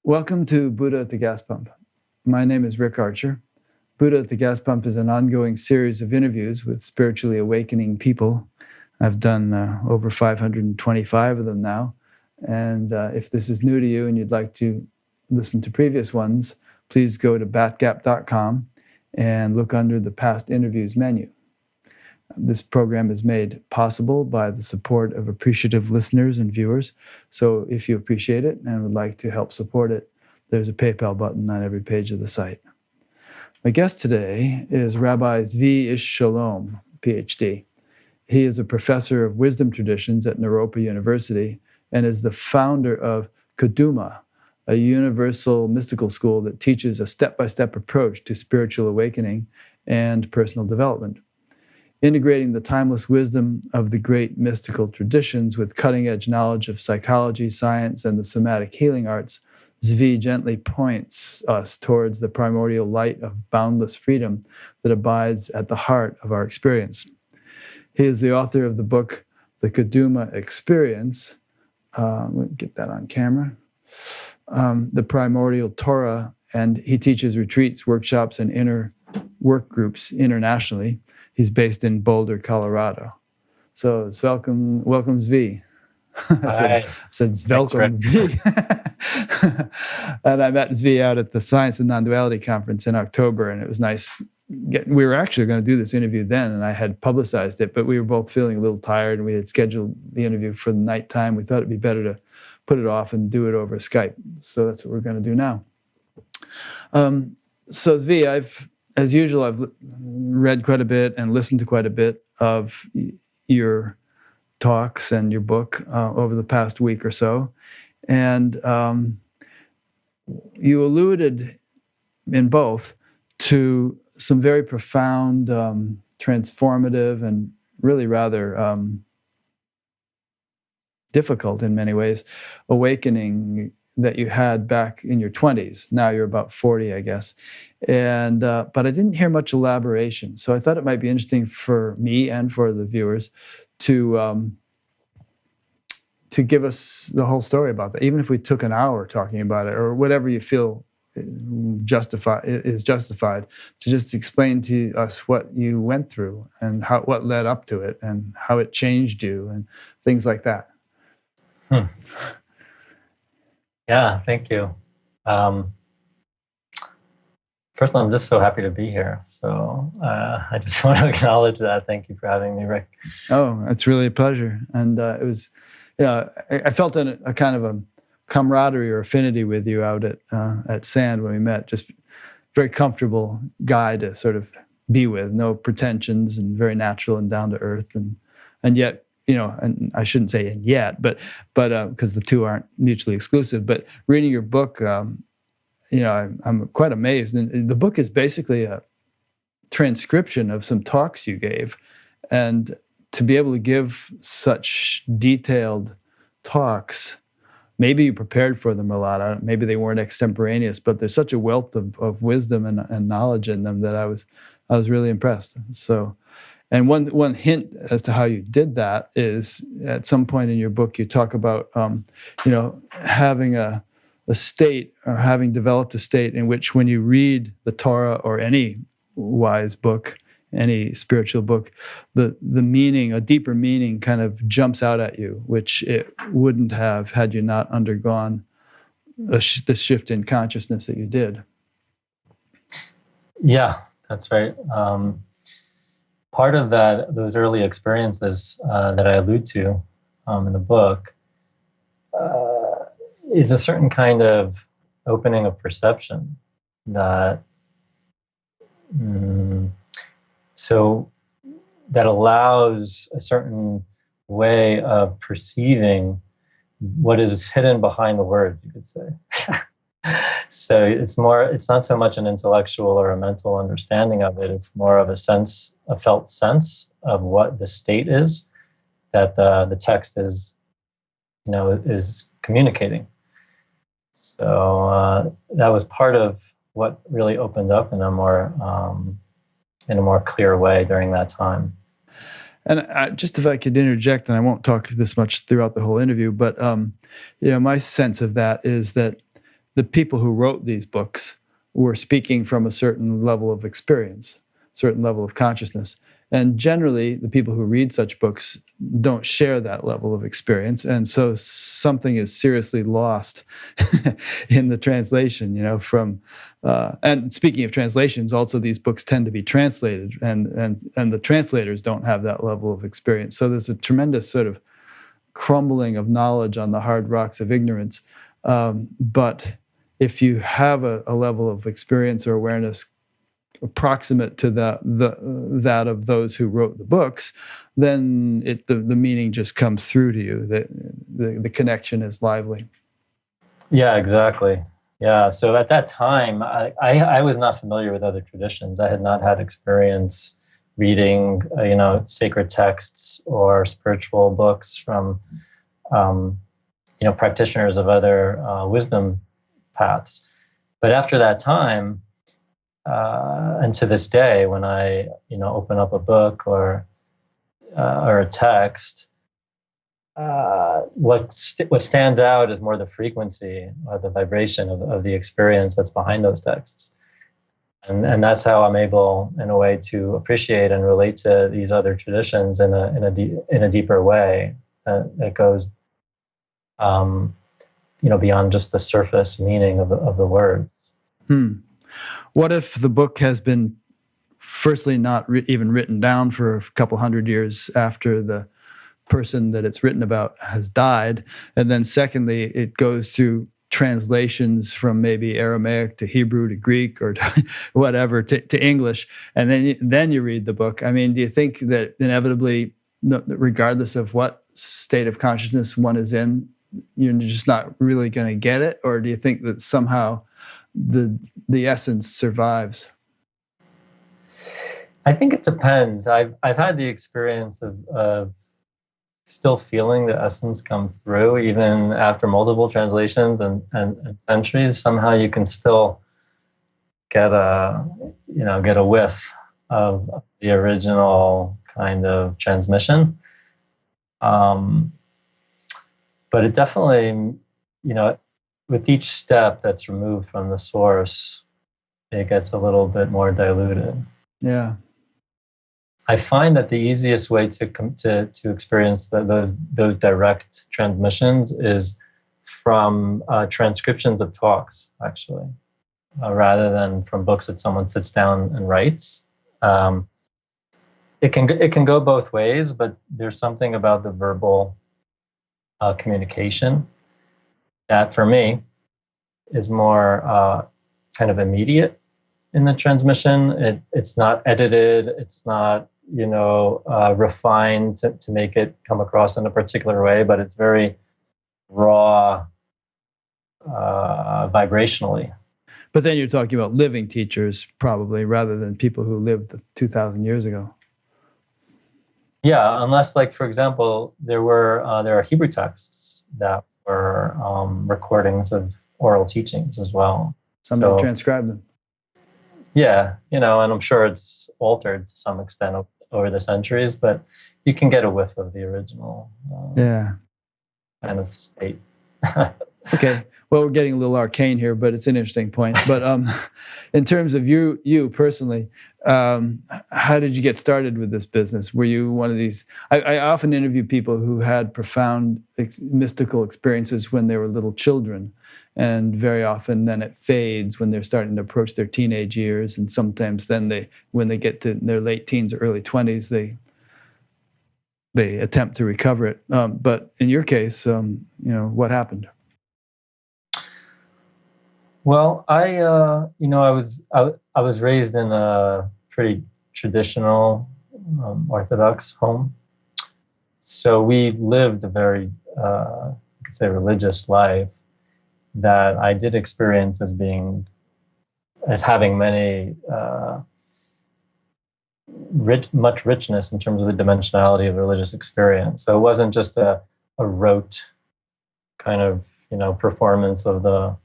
Welcome to Buddha at the Gas Pump. My name is Rick Archer. Buddha at the Gas Pump is an ongoing series of interviews with spiritually awakening people. I've done over 525 of them now. And if this is new to you and you'd like to listen to previous ones, please go to batgap.com and look under the past interviews menu. This program is made possible by the support of appreciative listeners and viewers. So if you appreciate it and would like to help support it, there's a PayPal button on every page of the site. My guest today is Rabbi Zvi Ish Shalom, PhD. He is a professor of wisdom traditions at Naropa University and is the founder of Kaduma, a universal mystical school that teaches a step-by-step approach to spiritual awakening and personal development. Integrating the timeless wisdom of the great mystical traditions with cutting-edge knowledge of psychology, science, and the somatic healing arts, Zvi gently points us towards the primordial light of boundless freedom that abides at the heart of our experience. He is the author of the book, The Kaduma Experience. Let me get that on camera. The Primordial Torah, and he teaches retreats, workshops, and inner work groups internationally. He's based in Boulder, Colorado. So it's welcome Zvi. I said welcome Zvi. And I met Zvi out at the Science and Non-Duality Conference in October, and it was nice. We were actually going to do this interview then, and I had publicized it, but we were both feeling a little tired, and we had scheduled the interview for the nighttime. We thought it'd be better to put it off and do it over Skype. So that's what we're going to do now. So Zvi, as usual, I've read quite a bit and listened to quite a bit of your talks and your book over the past week or so. And you alluded in both to some very profound, transformative, and really rather difficult in many ways awakening that you had back in your 20s. Now you're about 40, I guess. And but I didn't hear much elaboration. So I thought it might be interesting for me and for the viewers to give us the whole story about that, even if we took an hour talking about it, or whatever you feel is justified, to just explain to us what you went through and what led up to it and how it changed you and things like that. Yeah, thank you. First of all, I'm just so happy to be here. So I just want to acknowledge that. Thank you for having me, Rick. Oh, it's really a pleasure. And it was, I felt a kind of a camaraderie or affinity with you out at Sand when we met. Just very comfortable guy to sort of be with, no pretensions, and very natural and down to earth, and yet. And I shouldn't say and yet, but because the two aren't mutually exclusive. But reading your book, I'm quite amazed. And the book is basically a transcription of some talks you gave, and to be able to give such detailed talks, maybe you prepared for them a lot. Maybe they weren't extemporaneous, but there's such a wealth of wisdom and knowledge in them that I was really impressed. So. And one hint as to how you did that is at some point in your book you talk about having a state, or having developed a state in which when you read the Torah or any wise book, any spiritual book, the meaning, a deeper meaning, kind of jumps out at you, which it wouldn't have had you not undergone the shift in consciousness that you did. Yeah, that's right. Part of those early experiences that I allude to in the book is a certain kind of opening of perception that that allows a certain way of perceiving what is hidden behind the words, you could say. So it's not so much an intellectual or a mental understanding of it. It's more of a felt sense of what the state is that the text is communicating. So that was part of what really opened up in a more clear way during that time. And just if I could interject, and I won't talk this much throughout the whole interview, but my sense of that is that the people who wrote these books were speaking from a certain level of experience, certain level of consciousness. And generally, the people who read such books don't share that level of experience. And so something is seriously lost in the translation, and speaking of translations, also these books tend to be translated, and the translators don't have that level of experience. So there's a tremendous sort of crumbling of knowledge on the hard rocks of ignorance. But if you have a level of experience or awareness approximate to that of those who wrote the books, then the meaning just comes through to you. The connection is lively. Yeah, exactly. Yeah. So at that time, I was not familiar with other traditions. I had not had experience reading, sacred texts or spiritual books from, practitioners of other wisdom paths. But after that time, and to this day, when I, open up a book or a text, what stands out is more the frequency or the vibration of the experience that's behind those texts, and that's how I'm able, in a way, to appreciate and relate to these other traditions in a deeper way that goes, beyond just the surface meaning of the words. What if the book has been, firstly, not even written down for a couple hundred years after the person that it's written about has died, and then secondly, it goes through translations from maybe Aramaic to Hebrew to Greek or to whatever to English, and then you read the book? I mean, do you think that inevitably, regardless of what state of consciousness one is in, you're just not really going to get it? Or do you think that somehow the essence survives? I think it depends. I've had the experience of still feeling the essence come through even after multiple translations and centuries. Somehow you can still get a whiff of the original kind of transmission. But it definitely, with each step that's removed from the source, it gets a little bit more diluted. Yeah. I find that the easiest way to experience those direct transmissions is from transcriptions of talks, actually, rather than from books that someone sits down and writes. It can go both ways, but there's something about the verbal communication that, for me, is more kind of immediate in the transmission. It's not edited. It's not refined to make it come across in a particular way, but it's very raw vibrationally. But then you're talking about living teachers, probably, rather than people who lived 2,000 years ago. Yeah, unless, like, for example, there are Hebrew texts that were recordings of oral teachings as well. Somebody transcribed them. Yeah, and I'm sure it's altered to some extent over the centuries, but you can get a whiff of the original kind of state. Okay. Well, we're getting a little arcane here, but it's an interesting point. But in terms of you personally, how did you get started with this business? Were you one of these? I often interview people who had profound mystical experiences when they were little children, and very often then it fades when they're starting to approach their teenage years, and sometimes then when they get to their late teens or early 20s, they attempt to recover it. But in your case, what happened? Well, I was raised in a pretty traditional Orthodox home, so we lived a very, you could say, religious life that I did experience as having many much richness in terms of the dimensionality of religious experience. So it wasn't just a rote kind of performance of the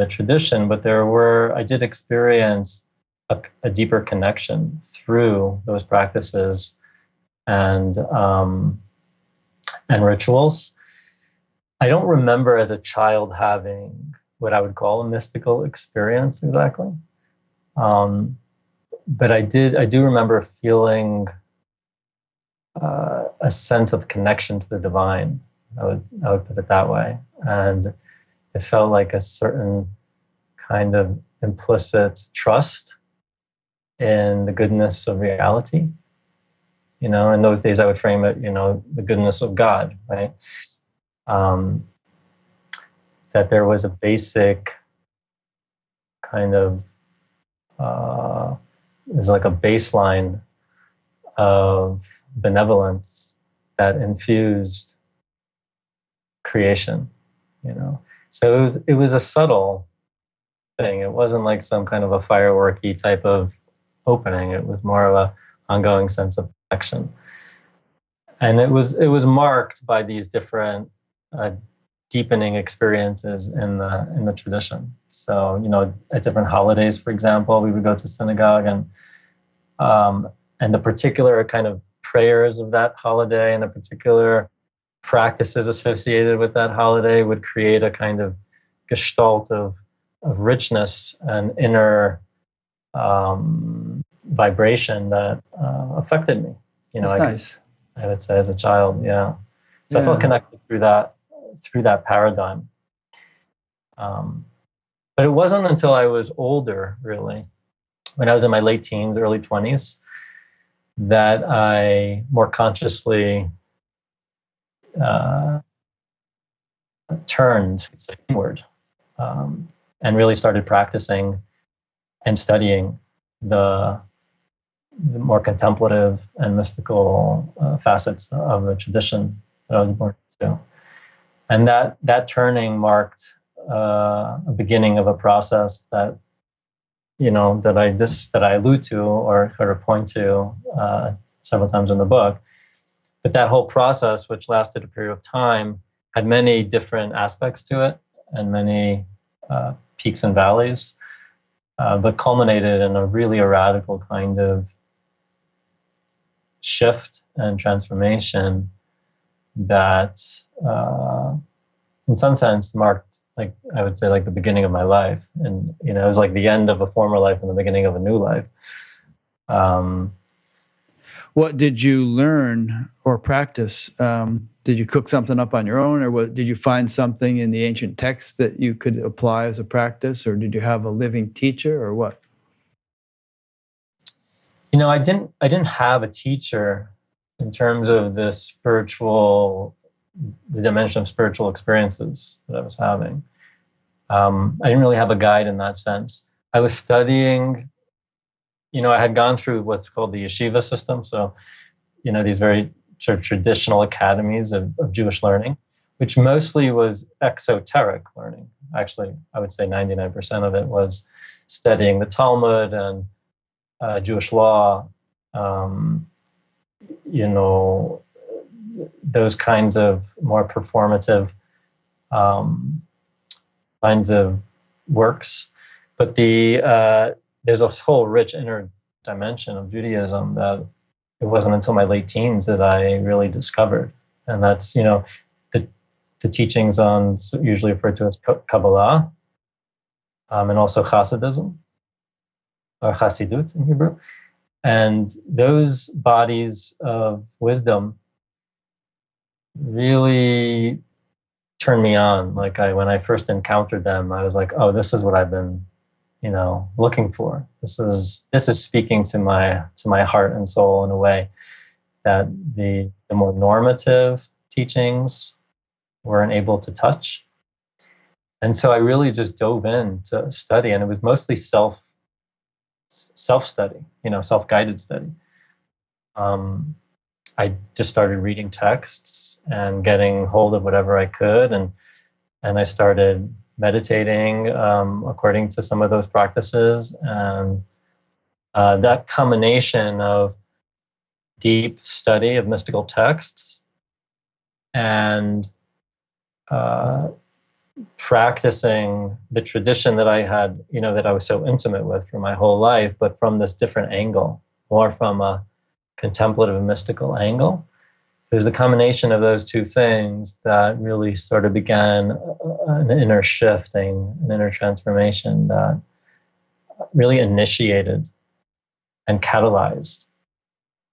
tradition, but I did experience a deeper connection through those practices and rituals. I don't remember as a child having what I would call a mystical experience exactly. But I do remember feeling a sense of connection to the divine. I would put it that way, and it felt like a certain kind of implicit trust in the goodness of reality. In those days I would frame it, the goodness of God, right? That there was a basic kind of, there's like a baseline of benevolence that infused creation, So it was a subtle thing. It wasn't like some kind of a fireworky type of opening. It was more of a ongoing sense of connection. And it was marked by these different deepening experiences in the tradition. So, at different holidays, for example, we would go to synagogue, and the particular kind of prayers of that holiday and the particular practices associated with that holiday would create a kind of gestalt of richness and inner vibration that affected me. That's nice. I would say as a child, yeah. So I felt connected through that paradigm. But it wasn't until I was older, really, when I was in my late teens, early 20s, that I more consciously turned inward and really started practicing and studying the more contemplative and mystical facets of the tradition that I was born into. And that turning marked a beginning of a process that that I allude to or point to several times in the book. But that whole process, which lasted a period of time, had many different aspects to it and many peaks and valleys, but culminated in a radical kind of shift and transformation that, in some sense, marked, like I would say, like the beginning of my life. And it was like the end of a former life and the beginning of a new life. What did you learn or practice? Did you cook something up on your own, or did you find something in the ancient texts that you could apply as a practice, or did you have a living teacher, or what? I didn't have a teacher in terms of the dimension of spiritual experiences that I was having. I didn't really have a guide in that sense. I was studying, I had gone through what's called the yeshiva system. So, these very sort of traditional academies of Jewish learning, which mostly was exoteric learning. Actually, I would say 99% of it was studying the Talmud and Jewish law, those kinds of more performative kinds of works. But there's a whole rich inner dimension of Judaism that it wasn't until my late teens that I really discovered. And that's, the teachings on, usually referred to as Kabbalah, and also Hasidism, or Hasidut in Hebrew. And those bodies of wisdom really turned me on. Like when I first encountered them, I was like, oh, this is what I've been, looking for. This is speaking to my heart and soul in a way that the more normative teachings weren't able to touch. And so I really just dove in to study, and it was mostly self-study, self-guided study. I just started reading texts and getting hold of whatever I could, and I started meditating according to some of those practices. And that combination of deep study of mystical texts and practicing the tradition that I had, that I was so intimate with for my whole life, but from this different angle, more from a contemplative and mystical angle, it was the combination of those two things that really sort of began an inner shifting, an inner transformation that really initiated and catalyzed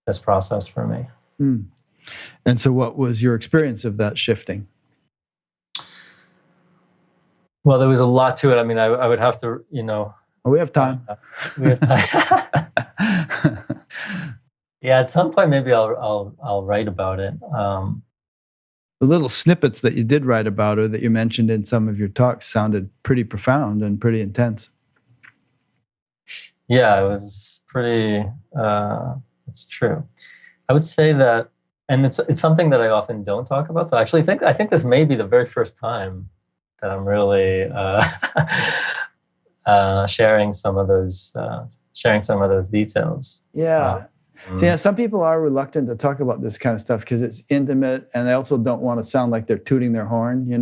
this process for me. Mm. And so what was your experience of that shifting? Well, there was a lot to it. I mean, I would have to, We have time. We have time. Yeah, at some point maybe I'll write about it. The little snippets that you did write about or that you mentioned in some of your talks sounded pretty profound and pretty intense. Yeah, it was pretty. It's true. I would say that, and it's something that I often don't talk about. So I actually I think this may be the very first time that I'm really sharing some of those details. Yeah. So, some people are reluctant to talk about this kind of stuff because it's intimate, and they also don't want to sound like they're tooting their horn.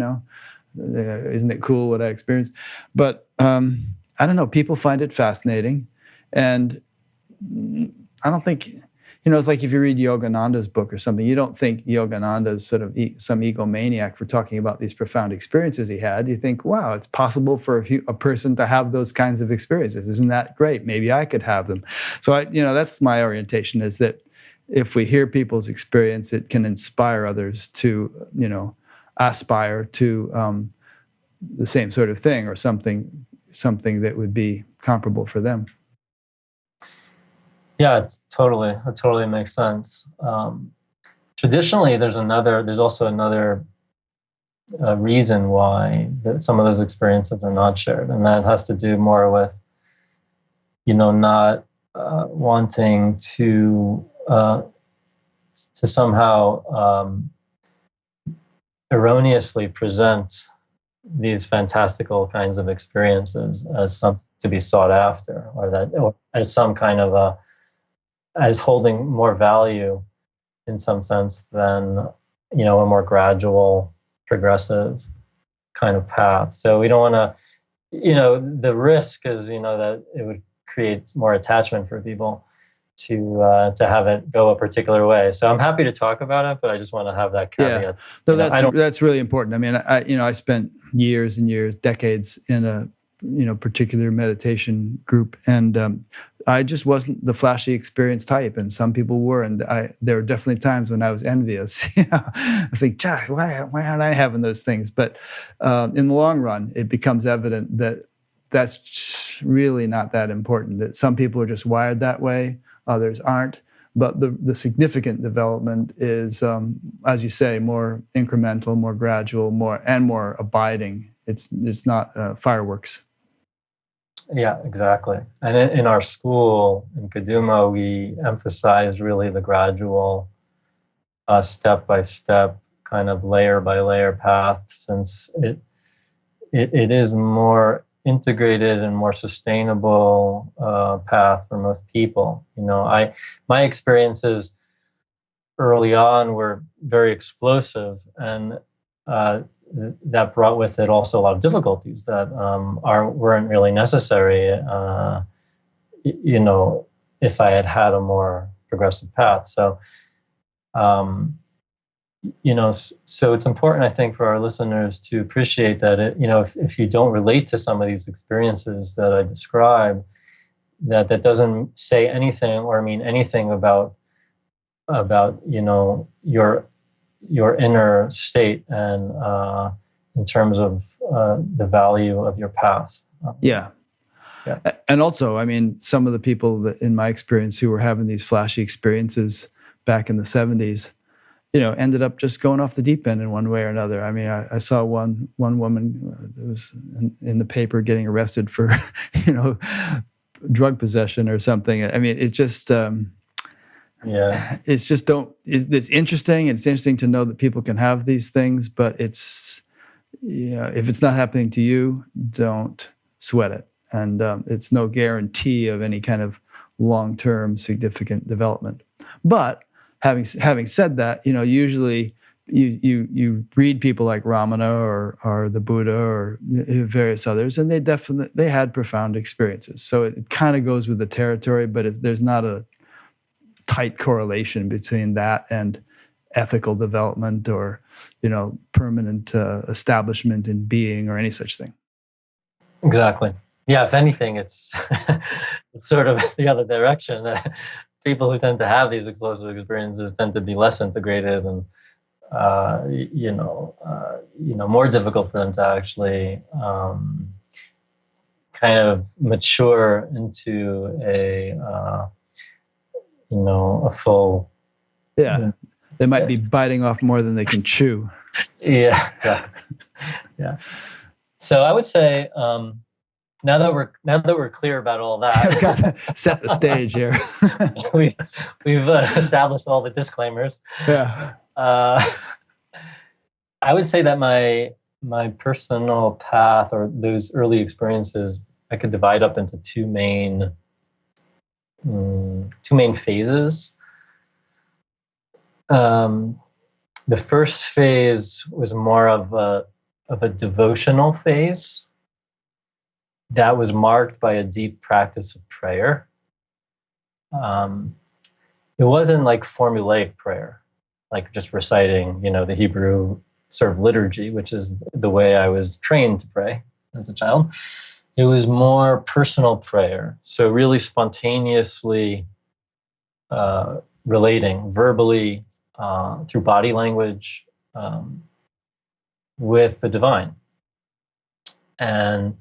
Isn't it cool what I experienced? But I don't know. People find it fascinating, and I don't think. It's like if you read Yogananda's book or something, you don't think Yogananda's sort of some egomaniac for talking about these profound experiences he had. You think, wow, it's possible for a person to have those kinds of experiences. Isn't that great? Maybe I could have them. So that's my orientation, is that if we hear people's experience, it can inspire others to, aspire to the same sort of thing or something that would be comparable for them. Yeah, it totally makes sense. Traditionally, there's also another reason why some of those experiences are not shared, and that has to do more with, not wanting to somehow erroneously present these fantastical kinds of experiences as something to be sought after, or as some kind of as holding more value in some sense than, a more gradual, progressive kind of path. So we don't want to, the risk is, that it would create more attachment for people to have it go a particular way. So I'm happy to talk about it, but I just want to have that caveat. Yeah. No, that's really important. I mean, I spent years and years, decades in a particular meditation group, and I just wasn't the flashy experience type, and some people were, and there were definitely times when I was envious. I was like, "Gosh, why aren't I having those things?" But in the long run, it becomes evident that that's really not that important. That some people are just wired that way, others aren't. But the significant development is, as you say, more incremental, more gradual, more abiding. It's not fireworks. Yeah, exactly. And in our school in Kaduma, we emphasize really the gradual, step-by-step, kind of layer-by-layer path, since it is more integrated and more sustainable path for most people. My experiences early on were very explosive, and that brought with it also a lot of difficulties that weren't really necessary, if I had a more progressive path. So, so it's important, I think, for our listeners to appreciate that if you don't relate to some of these experiences that I describe, that doesn't say anything or mean anything about your inner state and in terms of the value of your path. Yeah. And also, I mean, some of the people that, in my experience, who were having these flashy experiences back in the 70s, ended up just going off the deep end in one way or another. I mean, I saw one woman that was in the paper getting arrested for, drug possession or something. I mean, it just... it's just it's interesting. It's interesting to know that people can have these things, but it's, if it's not happening to you, don't sweat it. And it's no guarantee of any kind of long-term significant development. But having said that, usually you read people like Ramana or the Buddha or various others, and they had profound experiences. So it kind of goes with the territory, but there's not a tight correlation between that and ethical development or, permanent establishment in being or any such thing. Exactly. Yeah, if anything, it's it's sort of the other direction. People who tend to have these explosive experiences tend to be less integrated and more difficult for them to actually kind of mature into a full. Yeah, they might be biting off more than they can chew. Yeah, exactly. Yeah. So I would say now that we're clear about all that, I've got to set the stage here. we've established all the disclaimers. Yeah. I would say that my personal path or those early experiences I could divide up into two main phases. The first phase was more of a devotional phase that was marked by a deep practice of prayer. It wasn't like formulaic prayer, like just reciting, the Hebrew sort of liturgy, which is the way I was trained to pray as a child. It was more personal prayer. So really spontaneously relating verbally through body language with the divine. And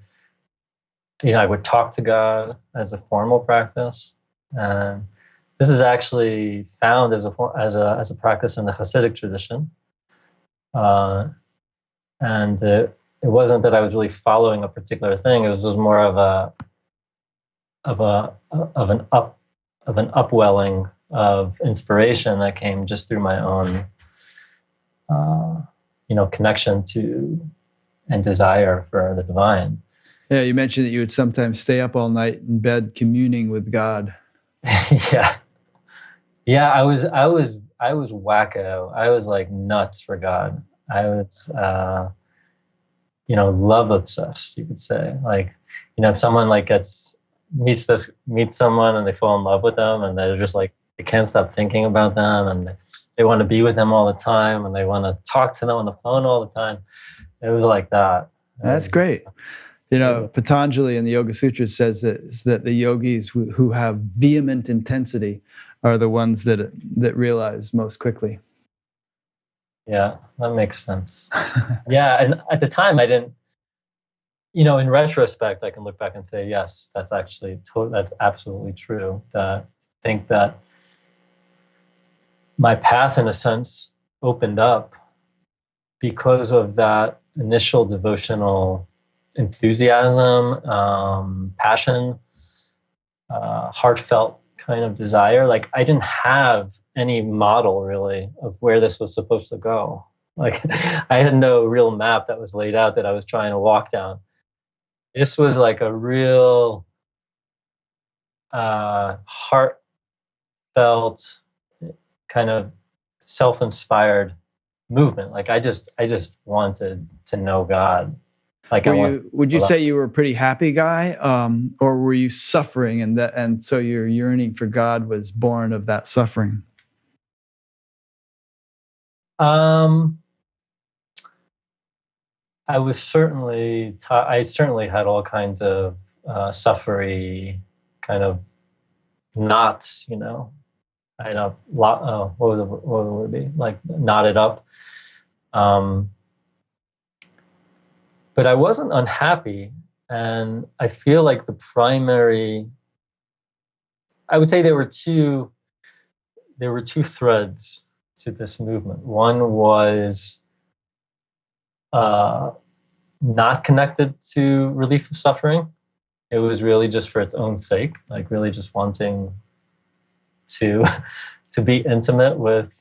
I would talk to God as a formal practice. And this is actually found as a practice in the Hasidic tradition. And it wasn't that I was really following a particular thing. It was just more of an upwelling of inspiration that came just through my own, connection to and desire for the divine. Yeah, you mentioned that you would sometimes stay up all night in bed communing with God. Yeah. I was wacko. I was like nuts for God. I was, love obsessed, you could say. Like, if someone like meets someone and they fall in love with them and they're just like, they can't stop thinking about them and they want to be with them all the time and they want to talk to them on the phone all the time. It was like that. That's great. Patanjali in the Yoga Sutras says that the yogis who have vehement intensity are the ones that realize most quickly. Yeah, that makes sense. Yeah, and at the time I didn't, in retrospect, I can look back and say, yes, that's absolutely true. I think that my path, in a sense, opened up because of that initial devotional enthusiasm, passion, heartfelt kind of desire. Like I didn't have any model really of where this was supposed to go. Like I had no real map that was laid out that I was trying to walk down. This was like a real heartfelt, kind of self-inspired movement. Like I just wanted to know God. Like would you say you were a pretty happy guy, or were you suffering, and so your yearning for God was born of that suffering? I was certainly I certainly had all kinds of suffery kind of knots, I know what would it be like knotted up. But I wasn't unhappy, and I feel like the primary, I would say there were two threads to this movement. One was not connected to relief of suffering. It was really just for its own sake, like really just wanting to be intimate with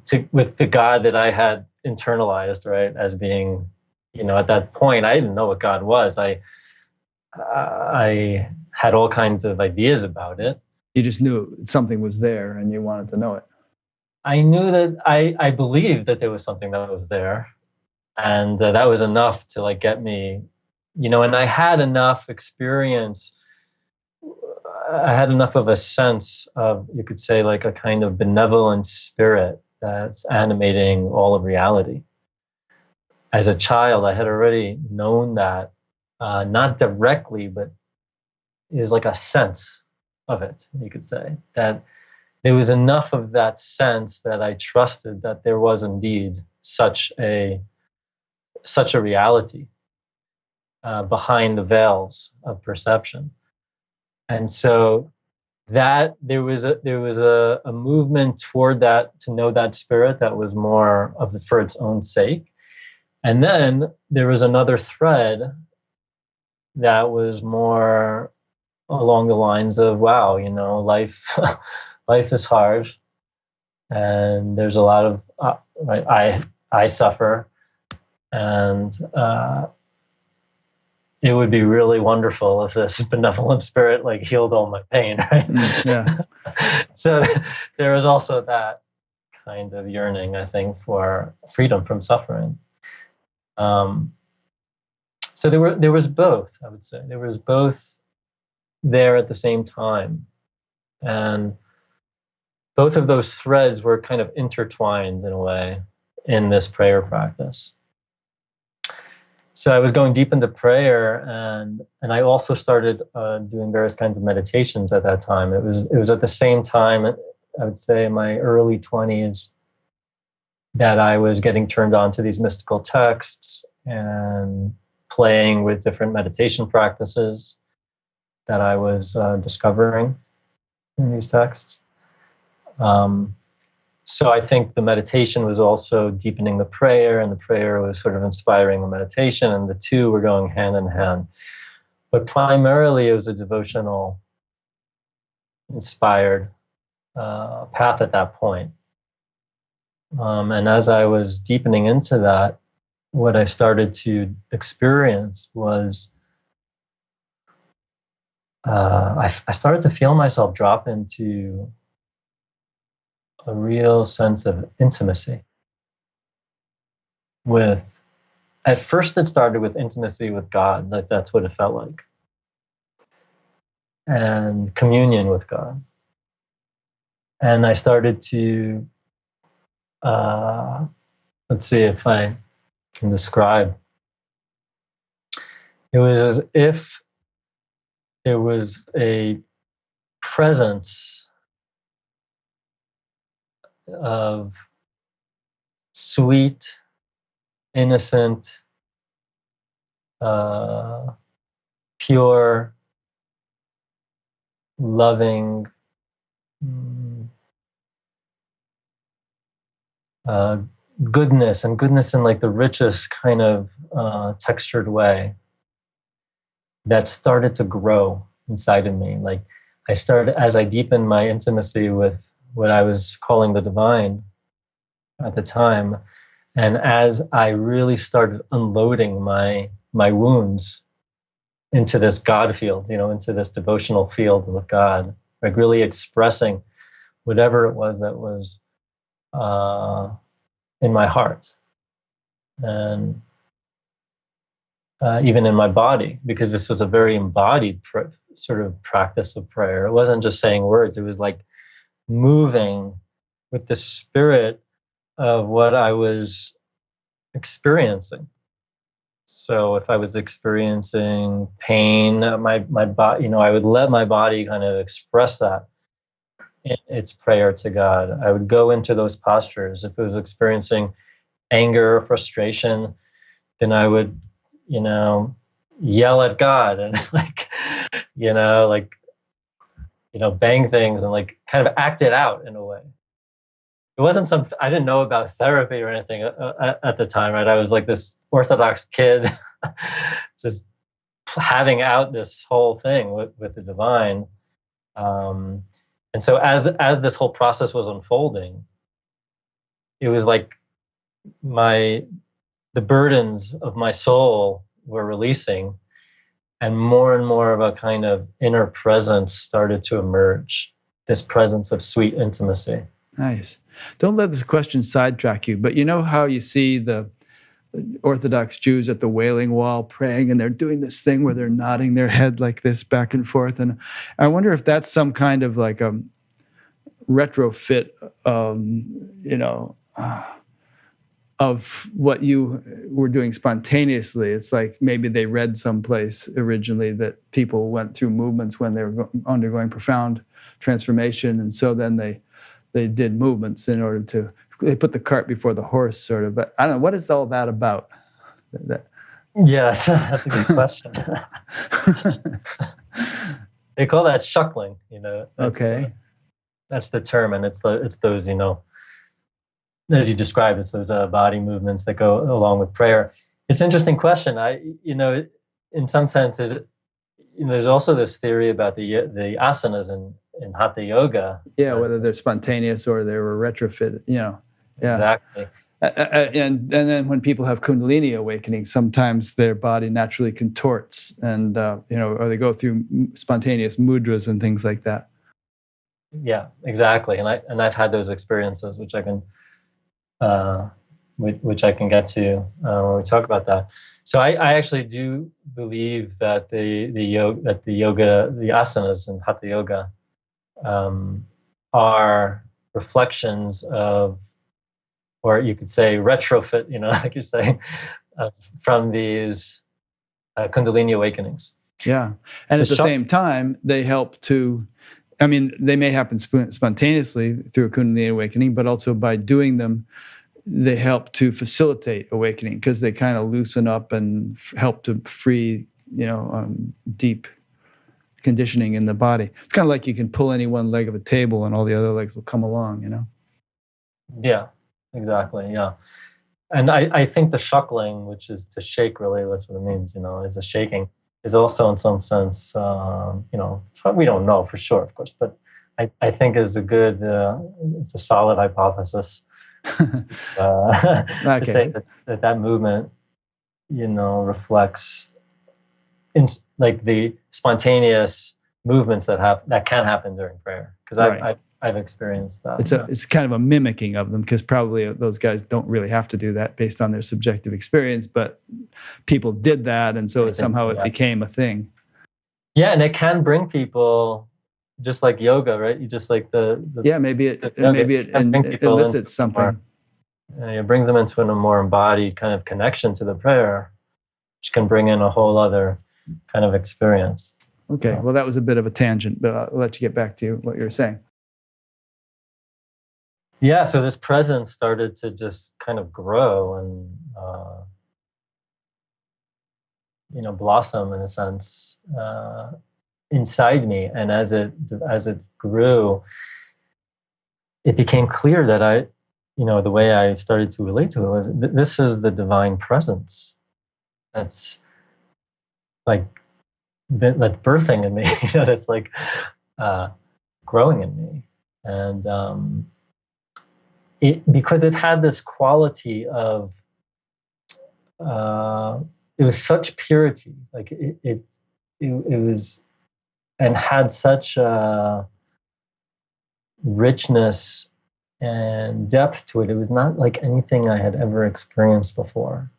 the God that I had internalized, right, as being, at that point I didn't know what God was. I had all kinds of ideas about it. You just knew something was there and you wanted to know it. I knew that I believed that there was something that was there, and that was enough to like get me, and I had enough experience. I had enough of a sense of, you could say, like a kind of benevolent spirit that's animating all of reality. As a child, I had already known that, not directly, but is like a sense of it, you could say, that there was enough of that sense that I trusted that there was indeed such a reality behind the veils of perception. And so that there was a movement toward that, to know that spirit that was more of the, for its own sake. And then there was another thread that was more along the lines of, wow, life life is hard, and there's a lot of I suffer, and it would be really wonderful if this benevolent spirit like healed all my pain, right? Yeah. So there was also that kind of yearning, I think, for freedom from suffering. So there was both, I would say. There was both there at the same time. And both of those threads were kind of intertwined in a way in this prayer practice. So I was going deep into prayer, and I also started doing various kinds of meditations at that time. It was at the same time, I would say, in my early 20s, that I was getting turned on to these mystical texts and playing with different meditation practices that I was discovering in these texts. So I think the meditation was also deepening the prayer, and the prayer was sort of inspiring the meditation, and the two were going hand in hand. But primarily it was a devotional inspired path at that point. And as I was deepening into that, what I started to experience was I started to feel myself drop into a real sense of intimacy with, at first it started with intimacy with God, like that's what it felt like, and communion with God. And I started to, let's see if I can describe. It was as if there was a presence of sweet, innocent, pure, loving, goodness, and goodness in like the richest kind of textured way that started to grow inside of me. Like I started, as I deepened my intimacy with what I was calling the divine at the time, and as I really started unloading my wounds into this God field, into this devotional field with God, like really expressing whatever it was that was in my heart, and even in my body, because this was a very embodied sort of practice of prayer. It wasn't just saying words, it was like moving with the spirit of what I was experiencing. So if I was experiencing pain, my body, I would let my body kind of express that in its prayer to God. I would go into those postures. If it was experiencing anger or frustration, then I would, yell at God and bang things and like kind of act it out in a way. It wasn't I didn't know about therapy or anything at the time, right? I was like this Orthodox kid, just having out this whole thing with the divine. And so as this whole process was unfolding, it was like the burdens of my soul were releasing, and more of a kind of inner presence started to emerge, this presence of sweet intimacy. Nice. Don't let this question sidetrack you, but you know how you see the Orthodox Jews at the Wailing Wall praying, and they're doing this thing where they're nodding their head like this back and forth. And I wonder if that's some kind of like retrofit, of what you were doing spontaneously. It's like maybe they read someplace originally that people went through movements when they were undergoing profound transformation, and so then they did movements in order to, they put the cart before the horse, sort of. But I don't know, what is all that about? Yes, that's a good question. They call that shuckling, Okay. That's the term, and it's those, as you described, it's those body movements that go along with prayer. It's an interesting question. In some sense, there's also this theory about the asanas in Hatha Yoga. Yeah, whether they're spontaneous or they were retrofitted. Yeah. Exactly. And then when people have Kundalini awakening, sometimes their body naturally contorts, and or they go through spontaneous mudras and things like that. Yeah, exactly. And I've had those experiences, which I can get to when we talk about that. So I actually do believe that the yoga, the asanas in Hatha Yoga, are reflections of, or you could say retrofit, like you're saying, from these Kundalini awakenings. Yeah, and at the same time, they help to. I mean, they may happen spontaneously through a Kundalini awakening, but also by doing them, they help to facilitate awakening because they kind of loosen up and help to free, deep conditioning in the body. It's kind of like you can pull any one leg of a table and all the other legs will come along, Yeah, exactly, yeah. And I think the shuckling, which is to shake, really, that's what it means, is a shaking, is also in some sense, we don't know for sure, of course, but I think is a good, it's a solid hypothesis to say that movement, reflects like the spontaneous movements that can happen during prayer. Because I've experienced that. It's kind of a mimicking of them, because probably those guys don't really have to do that based on their subjective experience, but people did that, and so somehow it became a thing. Yeah, and it can bring people, just like yoga, right? You just like maybe it elicits something. It brings them into a more embodied kind of connection to the prayer, which can bring in a whole other kind of experience. Okay, well, that was a bit of a tangent, but I'll let you get back to what you were saying. Yeah, so this presence started to just kind of grow and blossom, in a sense, inside me. And as it grew, it became clear that the way I started to relate to it was, this is the divine presence that's like birthing in me, that's like growing in me. And because it had this quality of, it was such purity, like it was, and had such richness and depth to it. It was not like anything I had ever experienced before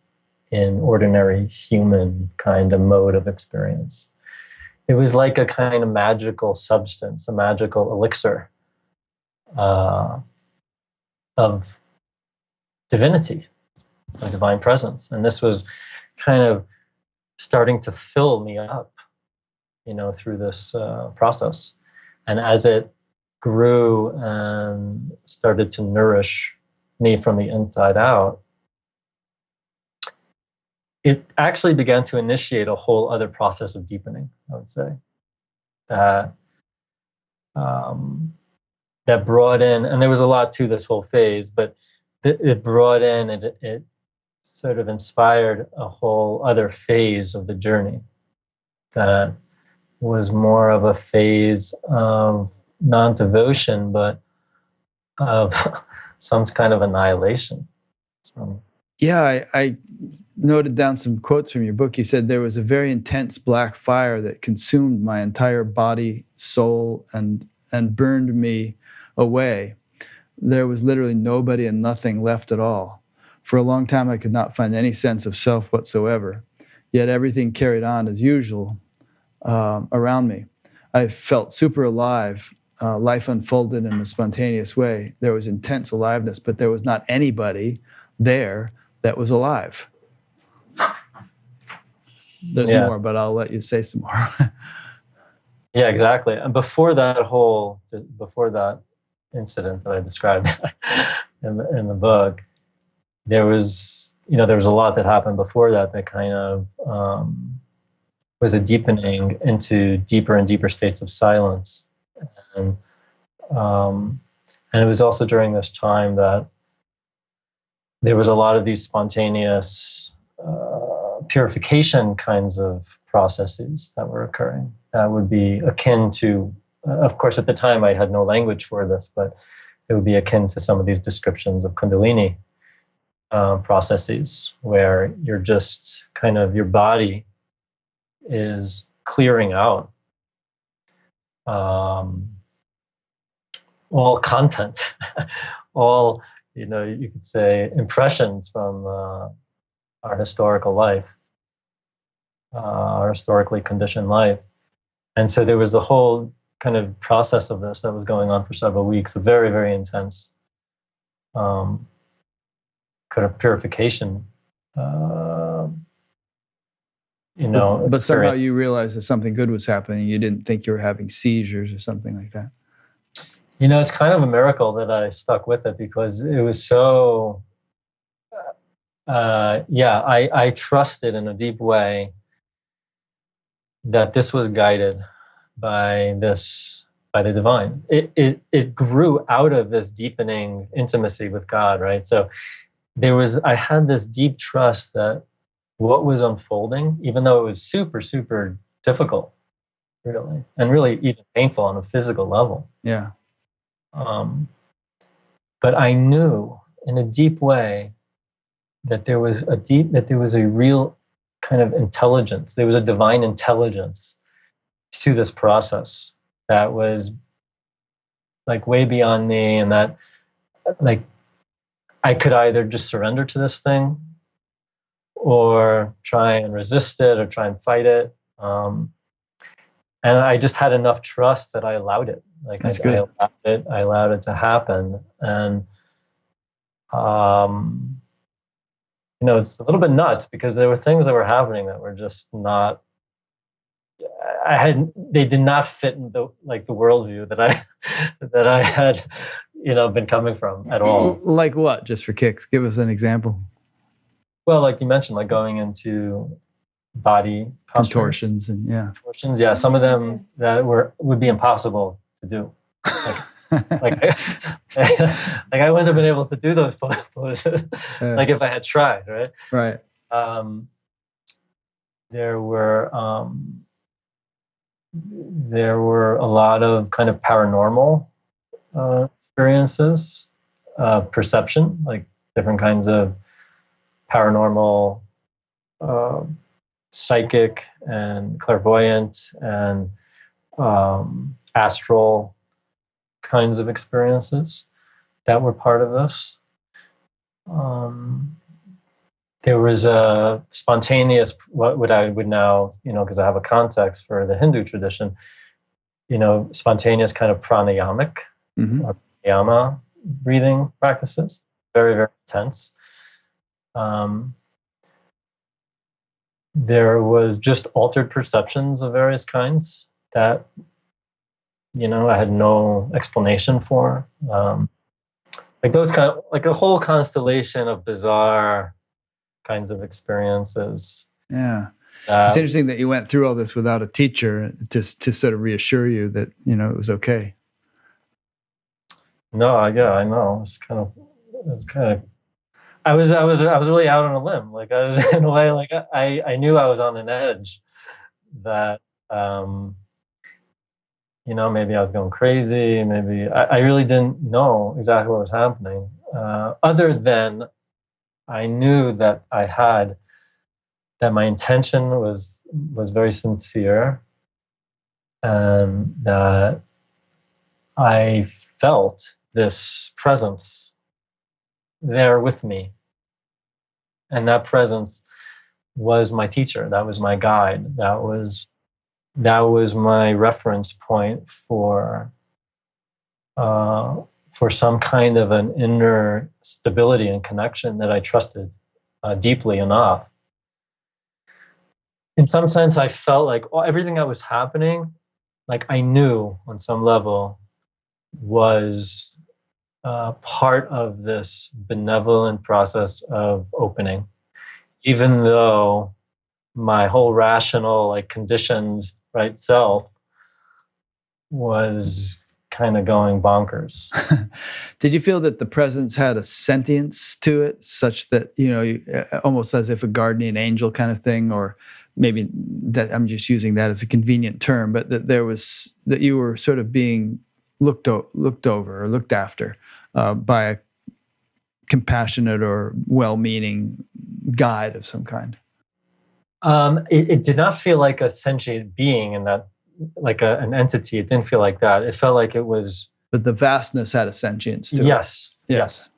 in ordinary human kind of mode of experience. It was like a kind of magical substance, a magical elixir of divinity, of divine presence. And this was kind of starting to fill me up, through this process. And as it grew and started to nourish me from the inside out, it actually began to initiate a whole other process of deepening, I would say, that brought in, and there was a lot to this whole phase, but it brought in, it sort of inspired a whole other phase of the journey that was more of a phase of non-devotion, but of some kind of annihilation. Yeah, I noted down some quotes from your book. You said there was a very intense black fire that consumed my entire body, soul, and burned me away. There was literally nobody and nothing left at all. For a long time, I could not find any sense of self whatsoever. Yet everything carried on as usual around me. I felt super alive life unfolded in a spontaneous way. There was intense aliveness, but there was not anybody there that was alive. There's more, but I'll let you say some more. Yeah, exactly. And before that incident that I described in the book, there was a lot that happened before that kind of was a deepening into deeper and deeper states of silence, and it was also during this time that there was a lot of these spontaneous purification kinds of processes that were occurring that would be akin to, of course, at the time I had no language for this, but it would be akin to some of these descriptions of Kundalini processes, where you're just kind of, your body is clearing out all content, all, you could say, impressions from our historical life, our historically conditioned life. And so there was a whole kind of process of this that was going on for several weeks, a very, very intense kind of purification. But somehow you realized that something good was happening. You didn't think you were having seizures or something like that. It's kind of a miracle that I stuck with it, because it was so, I trusted in a deep way that this was guided by the divine. It grew out of this deepening intimacy with God, right? So I had this deep trust that what was unfolding, even though it was super, super difficult, really, and really even painful on a physical level. Yeah. But I knew in a deep way that there was a real kind of intelligence. There was a divine intelligence to this process that was like way beyond me, and that like I could either just surrender to this thing or try and resist it or try and fight it. And I just had enough trust that I allowed it. Like I allowed it to happen. And it's a little bit nuts, because there were things that were happening that were just not. They did not fit in the worldview that I had, been coming from at all. Like what? Just for kicks, give us an example. Well, like you mentioned, like going into body contortions and contortions. Yeah, some of them that would be impossible to do. Like I wouldn't have been able to do those poses like if I had tried, right? Right. There were a lot of kind of paranormal experiences, perception, like different kinds of paranormal, psychic and clairvoyant and astral kinds of experiences that were part of this. There was a spontaneous, what I would now, because I have a context for the Hindu tradition, spontaneous kind of pranayamic, or pranayama breathing practices, very, very intense. There was just altered perceptions of various kinds that, I had no explanation for. Like those kind of, like a whole constellation of bizarre kinds of experiences. Yeah. It's interesting that you went through all this without a teacher to sort of reassure you that, it was okay. No, yeah, I know. It's kind of I was really out on a limb. Like I was in a way, like I knew I was on an edge that, maybe I was going crazy. Maybe I really didn't know exactly what was happening. Other than I knew that that my intention was very sincere, and that I felt this presence there with me. And that presence was my teacher. That was my guide. That was my reference point for for some kind of an inner stability and connection that I trusted deeply enough. In some sense, I felt like everything that was happening, like I knew on some level, was part of this benevolent process of opening, even though my whole rational, like conditioned, right self was kind of going bonkers. Did you feel that the presence had a sentience to it, such that, almost as if a guardian angel kind of thing, or maybe that I'm just using that as a convenient term, but that you were sort of being looked over or looked after by a compassionate or well-meaning guide of some kind? It did not feel like a sentient being in that, like an entity. It didn't feel like that. It felt like it was. But the vastness had a sentience to it. Yes. Yes.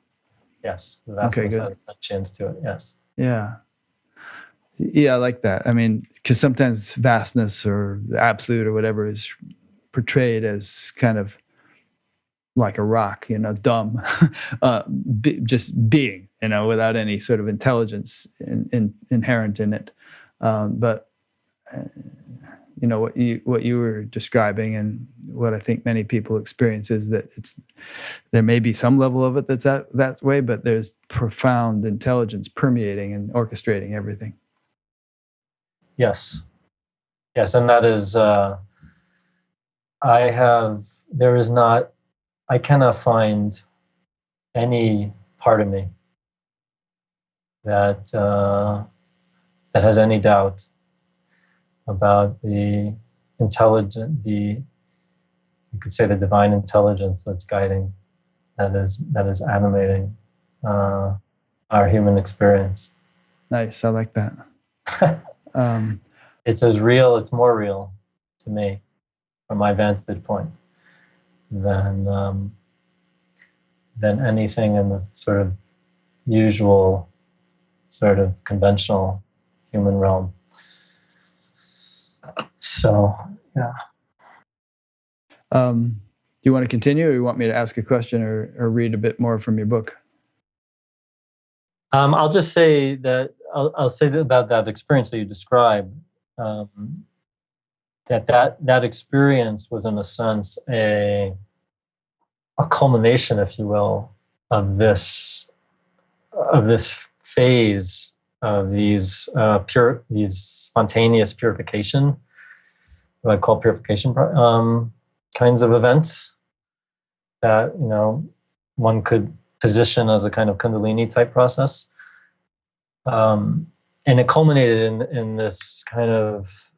The vastness had a sentience to it. Yes. Yeah. Yeah, I like that. I mean, because sometimes vastness or the absolute or whatever is portrayed as kind of like a rock, dumb, just being, without any sort of intelligence inherent in it. But what you were describing, and what I think many people experience, is that there may be some level of it that's that way, but there's profound intelligence permeating and orchestrating everything. Yes, and that is, I cannot find any part of me that has any doubt about the you could say the divine intelligence that's guiding, that is animating our human experience. Nice, I like that. It's it's more real to me from my vantage point than anything in the sort of usual, sort of conventional human realm. So, yeah. Do you want to continue, or you want me to ask a question or read a bit more from your book? I'll just say that I'll say that about that experience that you described. That experience was, in a sense, a culmination, if you will, of this phase of these spontaneous purification, what I call purification kinds of events that one could position as a kind of Kundalini type process, and it culminated in this kind of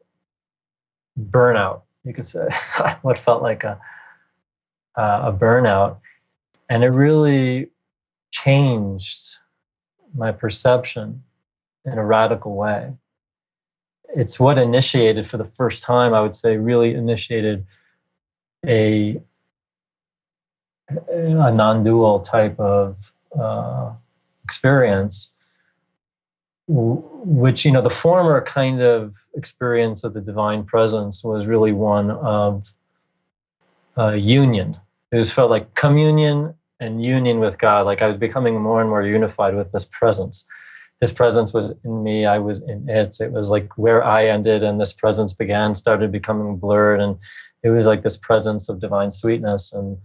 burnout, you could say, what felt like a burnout, and it really changed my perception in a radical way. It's what initiated, for the first time, I would say, really initiated a non-dual type of experience, which, the former kind of experience of the divine presence was really one of union. It just felt like communion and union with God. Like I was becoming more and more unified with this presence. This presence was in me, I was in it. It was like where I ended and this presence began, started becoming blurred. And it was like this presence of divine sweetness and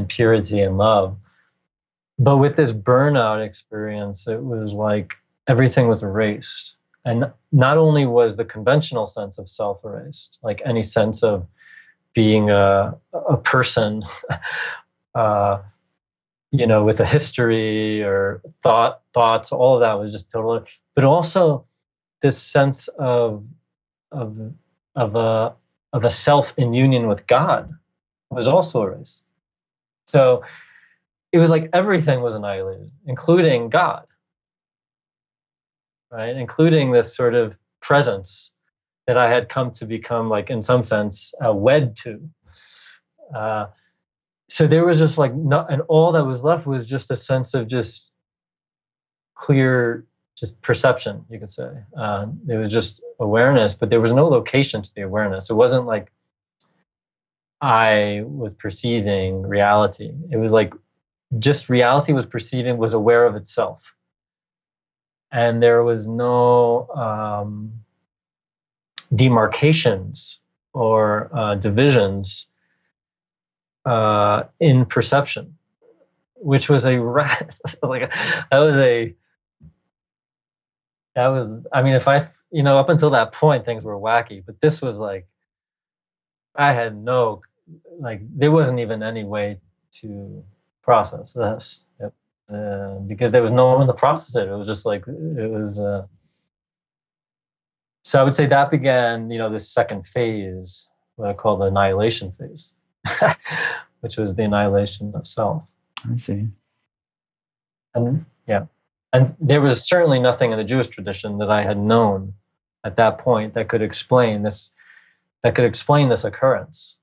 purity and love. But with this burnout experience, it was like everything was erased. And not only was the conventional sense of self erased, like any sense of being a person, with a history or thoughts, all of that was just totally. But also, this sense of a self in union with God was also erased. So it was like everything was annihilated, including God, right? Including this sort of presence that I had come to become, like, in some sense, wed to. So there was just like, and all that was left was just a sense of just clear, just perception, you could say. It was just awareness, but there was no location to the awareness. It wasn't like I was perceiving reality. It was like just reality was aware of itself. And there was no demarcations or divisions in perception, which was like I mean, if I, up until that point, things were wacky, but this was like, I had no, like, there wasn't even any way to process this. Yep. Because there was no one to process it. It was just like, it was, so I would say that began, this second phase, what I call the annihilation phase, which was the annihilation of self. I see. And yeah. And there was certainly nothing in the Jewish tradition that I had known at that point that could explain this occurrence.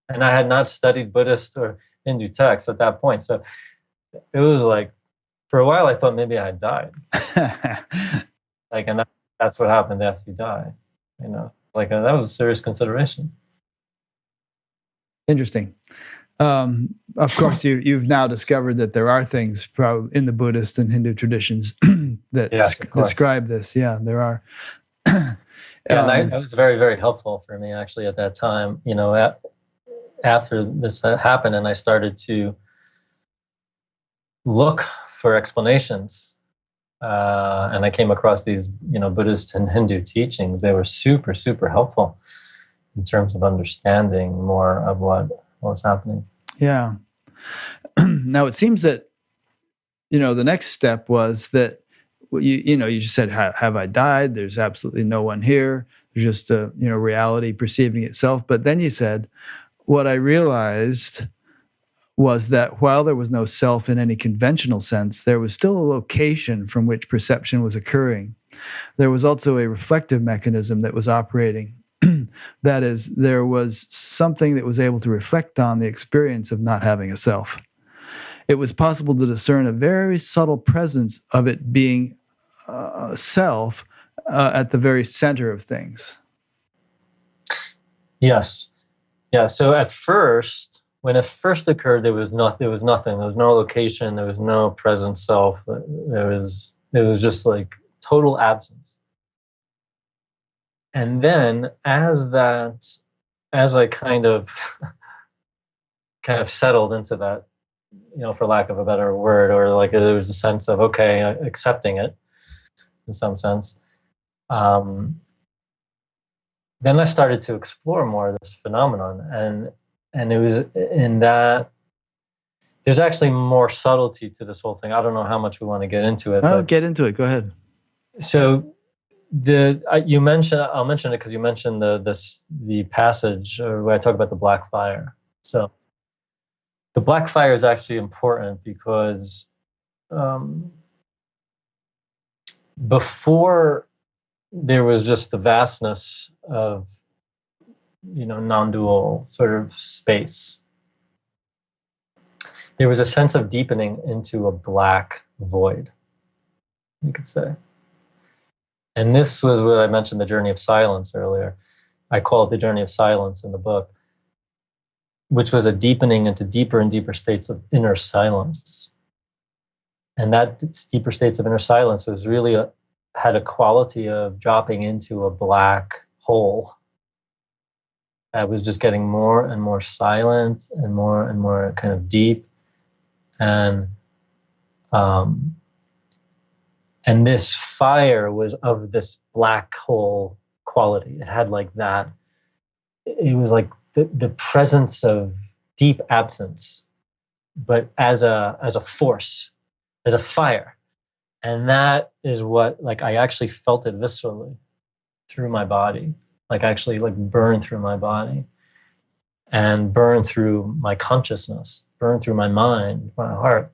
And I had not studied Buddhist or Hindu texts at that point. So it was like, for a while, I thought maybe I had died. And that's what happened after you die. That was a serious consideration. Interesting. Of course, you've now discovered that there are things in the Buddhist and Hindu traditions that describe this. Yeah, there are. And that was very, very helpful for me, actually, at that time. After this happened, and I started to look for explanations, and I came across these, Buddhist and Hindu teachings. They were super, super helpful in terms of understanding more of what was happening. Yeah. Now it seems that, the next step was that you just said, have I died? There's absolutely no one here. There's just reality perceiving itself. But then you said, what I realized was that while there was no self in any conventional sense, there was still a location from which perception was occurring. There was also a reflective mechanism that was operating. That is, there was something that was able to reflect on the experience of not having a self. It was possible to discern a very subtle presence of it being self at the very center of things. Yes. Yeah. So at first, when it first occurred, there was nothing. There was no location. There was no present self. It was just like total absence. And then as I kind of settled into that, for lack of a better word, or like there was a sense of, okay, accepting it in some sense. Then I started to explore more of this phenomenon, and it was in that there's actually more subtlety to this whole thing. I don't know how much we want to get into it. Oh, get into it. Go ahead. So I'll mention it because you mentioned the passage where I talk about the black fire. So the black fire is actually important because before there was just the vastness of non-dual sort of space, there was a sense of deepening into a black void, you could say. And this was what I mentioned, the journey of silence earlier. I call it the journey of silence in the book, which was a deepening into deeper and deeper states of inner silence. And that deeper states of inner silence was really had a quality of dropping into a black hole that was just getting more and more silent and more kind of deep. And this fire was of this black hole quality. It had like that. It was like the presence of deep absence, but as a force, as a fire. And that is what, like, I actually felt it viscerally through my body, like actually like burn through my body and burn through my consciousness, burn through my mind, my heart.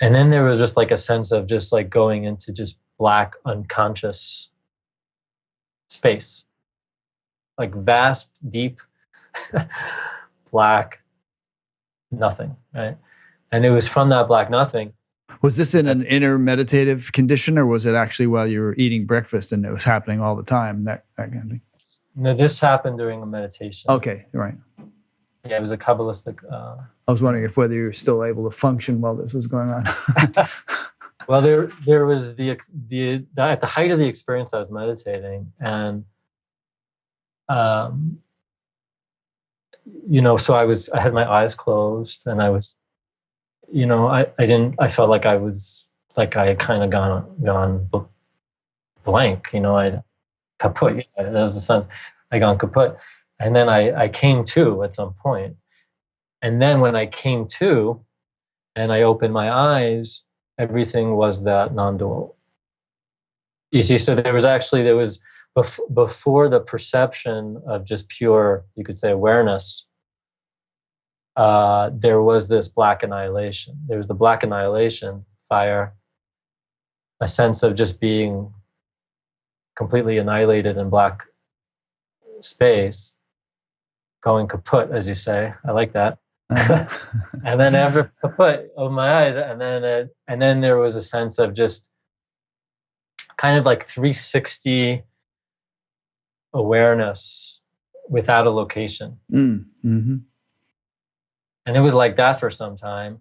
And then there was just like a sense of just like going into just black unconscious space, like vast, deep, black nothing, right? And it was from that black nothing. Was this in an inner meditative condition, or was it actually while you were eating breakfast and it was happening all the time, that kind of thing? No, this happened during a meditation. Okay, right. Yeah, it was a Kabbalistic. I was wondering if whether you were still able to function while this was going on. Well, there was at the height of the experience, I was meditating, and so I had my eyes closed, and I was, I felt like I had kind of gone blank, I kaput. Yeah, there was a sense I gone kaput, and then I came to at some point, and then when I came to, and I opened my eyes, everything was that non-dual. You see, so there was before the perception of just pure, you could say, awareness. There was this black annihilation. There was the black annihilation, fire, a sense of just being completely annihilated in black space, going kaput, as you say. I like that. And then after kaput, open my eyes, and then there was a sense of just kind of like 360 awareness without a location. Mm-hmm. And it was like that for some time,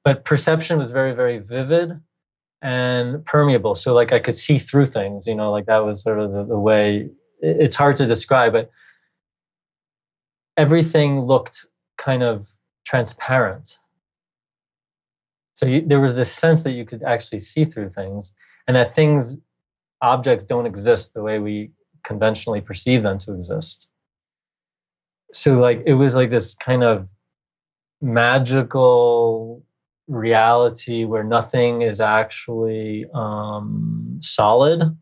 but perception was very, very vivid and permeable. So like I could see through things, like that was sort of the way. It's hard to describe, but everything looked kind of transparent. So there was this sense that you could actually see through things, and that objects don't exist the way we conventionally perceive them to exist. So like it was like this kind of magical reality where nothing is actually solid,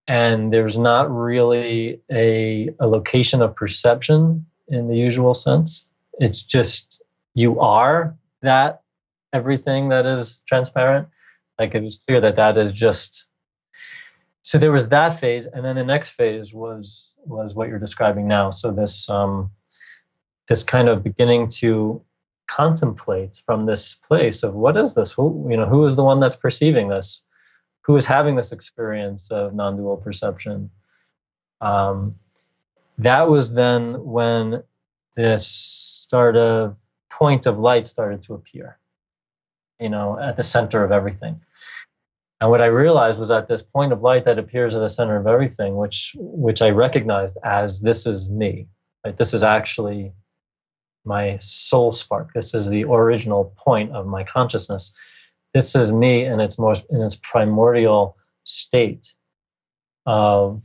and there's not really a location of perception in the usual sense. It's just you are that everything that is transparent. Like it was clear that is just. So there was that phase, and then the next phase was what you're describing now. So this kind of beginning to contemplate from this place of what is this? Who is the one that's perceiving this? Who is having this experience of non-dual perception? That was then when this point of light started to appear, at the center of everything. And what I realized was that this point of light that appears at the center of everything, which I recognized as this is me, right? This is actually my soul spark. This is the original point of my consciousness. This is me in its primordial state of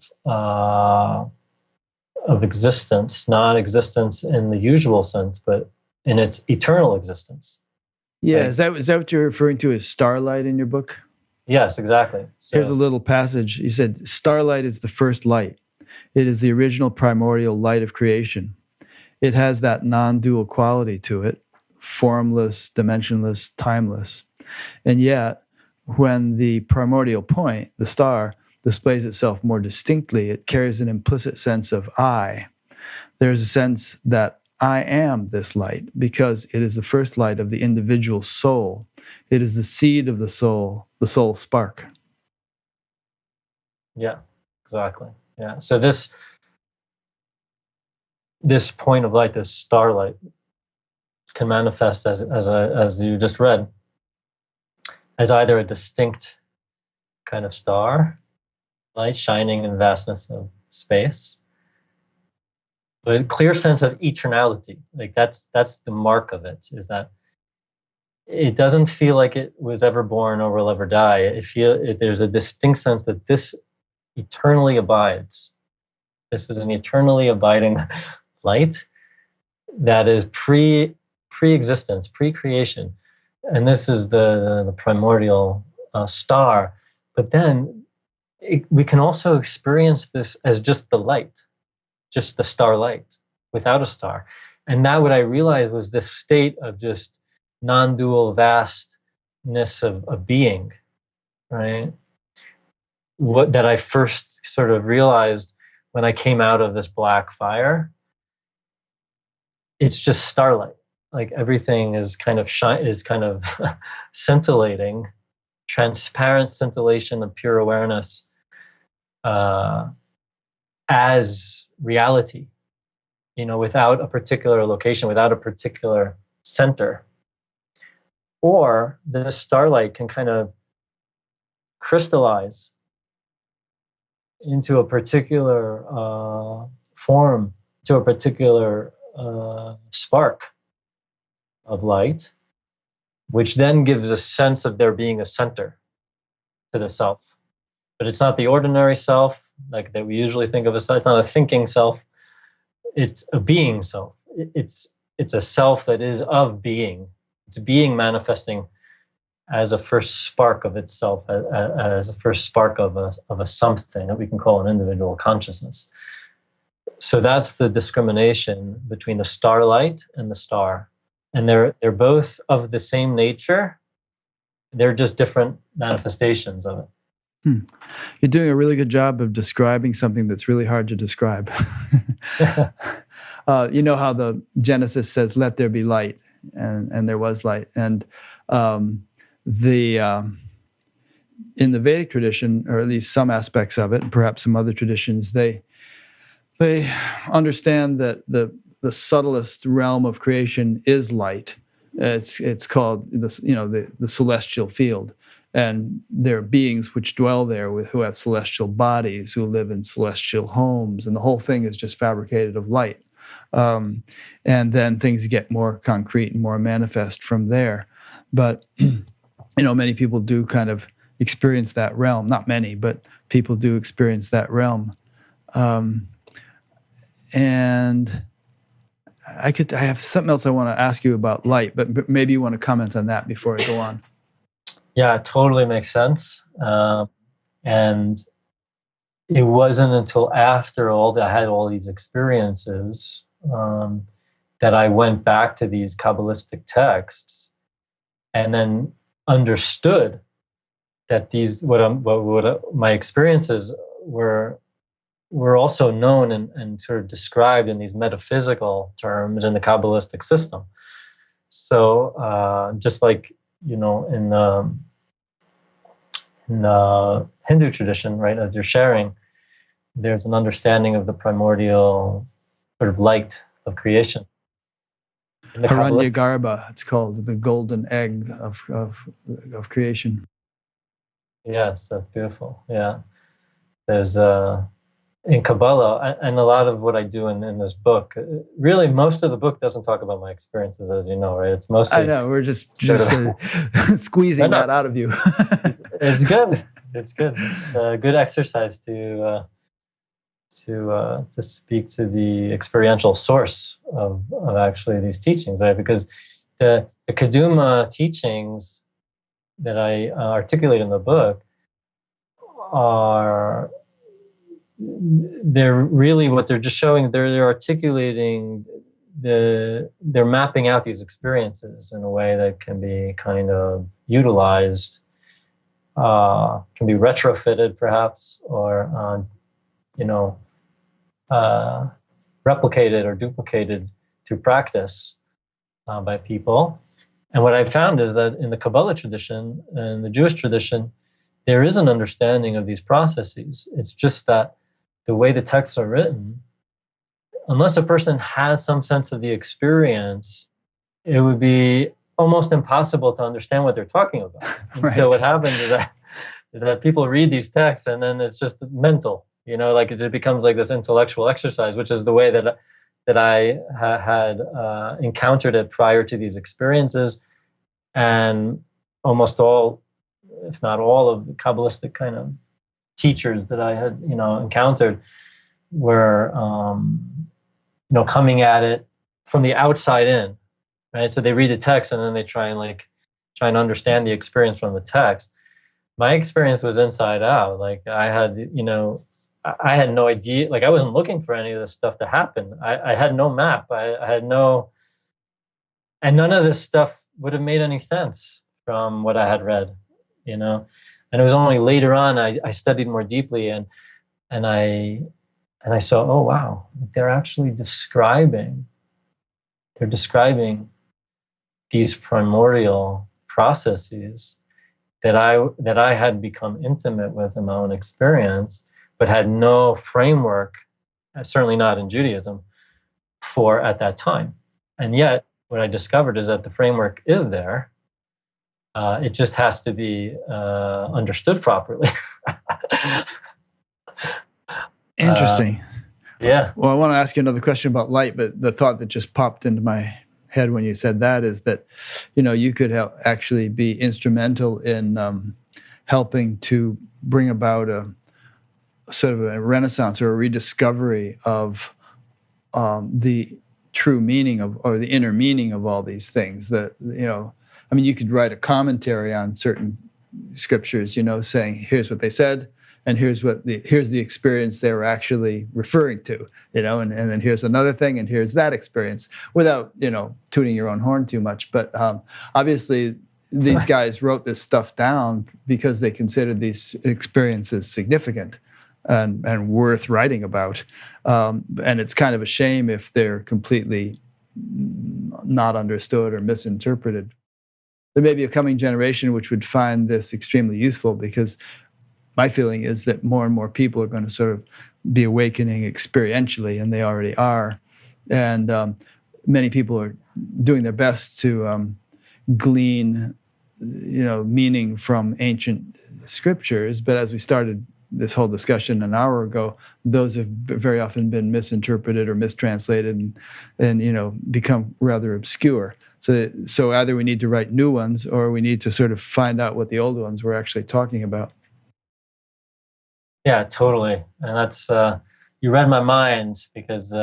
existence, not existence in the usual sense, but in its eternal existence. Yeah, right? Is that what you're referring to as starlight in your book? Yes, exactly. So, here's a little passage. You said, starlight is the first light. It is the original primordial light of creation. It has that non-dual quality to it, formless, dimensionless, timeless. And yet, when the primordial point, the star, displays itself more distinctly, it carries an implicit sense of I. There's a sense that I am this light because it is the first light of the individual soul. It is the seed of the soul spark. Yeah, exactly. Yeah. So this point of light, this starlight, can manifest as you just read, as either a distinct kind of star, light shining in vastness of space, but a clear sense of eternality. Like that's the mark of it, is that it doesn't feel like it was ever born or will ever die. There's a distinct sense that this eternally abides. This is an eternally abiding light that is pre-existence, pre-creation, and this is the primordial star. But then we can also experience this as just the light, just the starlight without a star. And now what I realized was this state of just non-dual vastness of being, right? What that I first sort of realized when I came out of this black fire. It's just starlight. Like everything is kind of scintillating, transparent scintillation of pure awareness, as reality, without a particular location, without a particular center. Or the starlight can kind of crystallize into a particular form, to a particular spark of light, which then gives a sense of there being a center to the self. But it's not the ordinary self, like that we usually think of as self. It's not a thinking self. It's a being self. It's a self that is of being. It's being manifesting as a first spark of itself, as a first spark of a something that we can call an individual consciousness. So that's the discrimination between the starlight and the star. And they're both of the same nature. They're just different manifestations of it. You're doing a really good job of describing something that's really hard to describe. You know how the Genesis says, "Let there be light," and there was light. And in the Vedic tradition, or at least some aspects of it, and perhaps some other traditions, they understand that the subtlest realm of creation is light. It's called the celestial field. And there are beings which dwell there who have celestial bodies, who live in celestial homes, and the whole thing is just fabricated of light. And then things get more concrete and more manifest from there. But many people do kind of experience that realm. Not many, but people do experience that realm. And I have something else I want to ask you about light, but maybe you want to comment on that before I go on. Yeah, it totally makes sense. And it wasn't until after I had all these experiences that I went back to these Kabbalistic texts and then understood that what my experiences were also known and sort of described in these metaphysical terms in the Kabbalistic system. So just like in the Hindu tradition, right, as you're sharing, there's an understanding of the primordial sort of light of creation. Hiranyagarbha, it's called, the golden egg of creation. Yes, that's beautiful. Yeah, there's in Kabbalah, and a lot of what I do in this book, really most of the book doesn't talk about my experiences, as you know, right? It's mostly... I know, we're just squeezing that out of you. It's good. It's good. It's a good exercise to speak to the experiential source of actually these teachings, right? Because the Kaduma teachings that I articulate in the book they're really what they're just showing. They're articulating they're mapping out these experiences in a way that can be kind of utilized, can be retrofitted perhaps, or replicated or duplicated through practice by people. And what I've found is that in the Kabbalah tradition and the Jewish tradition, there is an understanding of these processes. It's just that the way the texts are written, unless a person has some sense of the experience, it would be almost impossible to understand what they're talking about. Right. So what happens is that people read these texts and then it's just mental, like it just becomes like this intellectual exercise, which is the way that I had encountered it prior to these experiences. And almost all, if not all, of the Kabbalistic kind of teachers that I had, encountered were, coming at it from the outside in, right? So they read the text and then they try and understand the experience from the text. My experience was inside out. Like I had no idea. Like I wasn't looking for any of this stuff to happen. I had no map. I had no, and none of this stuff would have made any sense from what I had read, And it was only later on I studied more deeply and I saw, oh wow, they're actually describing these primordial processes that I had become intimate with in my own experience, but had no framework certainly not in Judaism, for at that time. And yet, what I discovered is that the framework is there. It just has to be understood properly. Interesting. Yeah. Well, I want to ask you another question about light, but the thought that just popped into my head when you said that is that, you could actually be instrumental in helping to bring about a sort of a renaissance or a rediscovery of the true meaning of, or the inner meaning of all these things. That, you could write a commentary on certain scriptures, saying, here's what they said, and here's the experience they were actually referring to, and then here's another thing, and here's that experience, without, tooting your own horn too much. But obviously, these guys wrote this stuff down because they considered these experiences significant and worth writing about. And it's kind of a shame if they're completely not understood or misinterpreted. There may be a coming generation which would find this extremely useful, because my feeling is that more and more people are going to sort of be awakening experientially, and they already are. And many people are doing their best to glean, meaning from ancient scriptures. But as we started this whole discussion an hour ago, those have very often been misinterpreted or mistranslated and become rather obscure. So either we need to write new ones, or we need to sort of find out what the old ones were actually talking about. Yeah, totally. And that's, you read my mind, because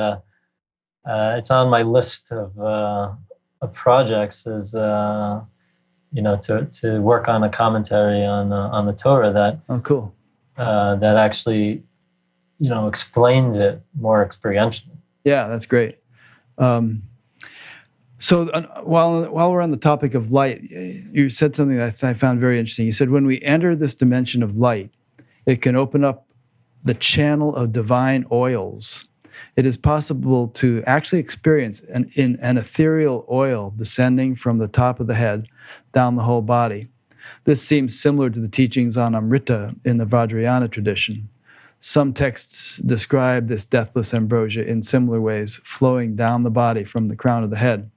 it's on my list of projects, is to work on a commentary on the Torah that cool. That actually explains it more experientially. Yeah, that's great. So while we're on the topic of light, you said something that I found very interesting. You said, when we enter this dimension of light, it can open up the channel of divine oils. It is possible to actually experience an ethereal oil descending from the top of the head down the whole body. This seems similar to the teachings on Amrita in the Vajrayana tradition. Some texts describe this deathless ambrosia in similar ways, flowing down the body from the crown of the head.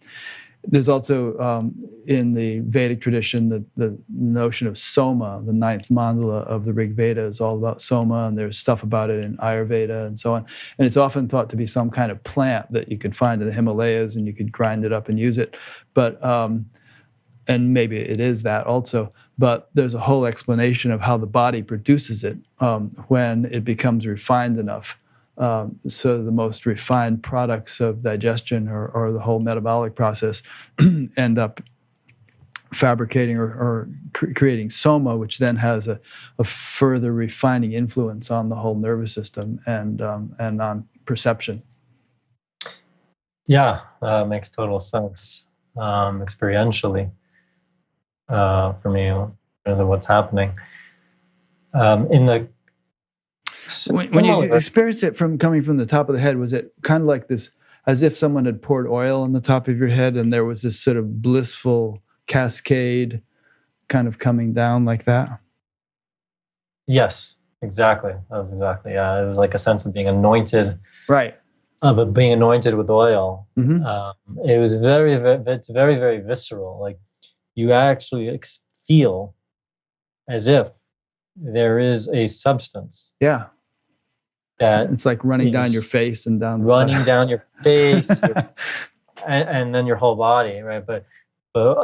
There's also, in the Vedic tradition, the notion of soma, the ninth mandala of the Rig Veda is all about soma, and there's stuff about it in Ayurveda and so on. And it's often thought to be some kind of plant that you could find in the Himalayas, and you could grind it up and use it. But and maybe it is that also, but there's a whole explanation of how the body produces it when it becomes refined enough. So the most refined products of digestion or the whole metabolic process end up fabricating or creating soma, which then has a further refining influence on the whole nervous system and on perception. Yeah, makes total sense experientially. For me, what's happening in the when you experienced it from coming from the top of the head, was it kind of like this, as if someone had poured oil on the top of your head, and there was this sort of blissful cascade kind of coming down like that? Yes, exactly. That was exactly. Yeah, it was like a sense of being anointed. Right. Of being anointed with oil. Mm-hmm. It was it's very, very visceral. Like, you actually feel as if there is a substance. Yeah. That it's like running down your face and down the running side. down your face, and then your whole body, right? But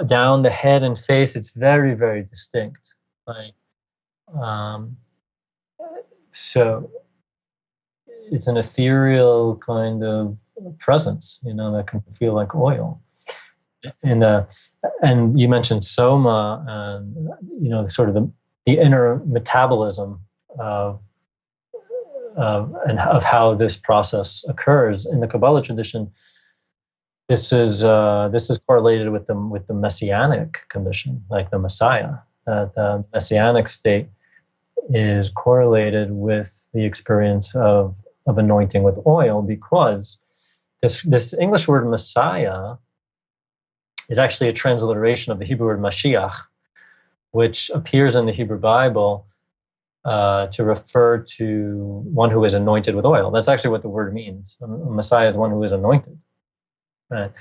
down the head and face, it's very, very distinct. Like, so it's an ethereal kind of presence, that can feel like oil. And you mentioned soma, and sort of the inner metabolism of how this process occurs in the Kabbalah tradition. This is correlated with the messianic condition, like the Messiah. The messianic state is correlated with the experience of anointing with oil, because this English word Messiah is actually a transliteration of the Hebrew word Mashiach, which appears in the Hebrew Bible to refer to one who is anointed with oil. That's actually what the word means. A Messiah is one who is anointed. Right?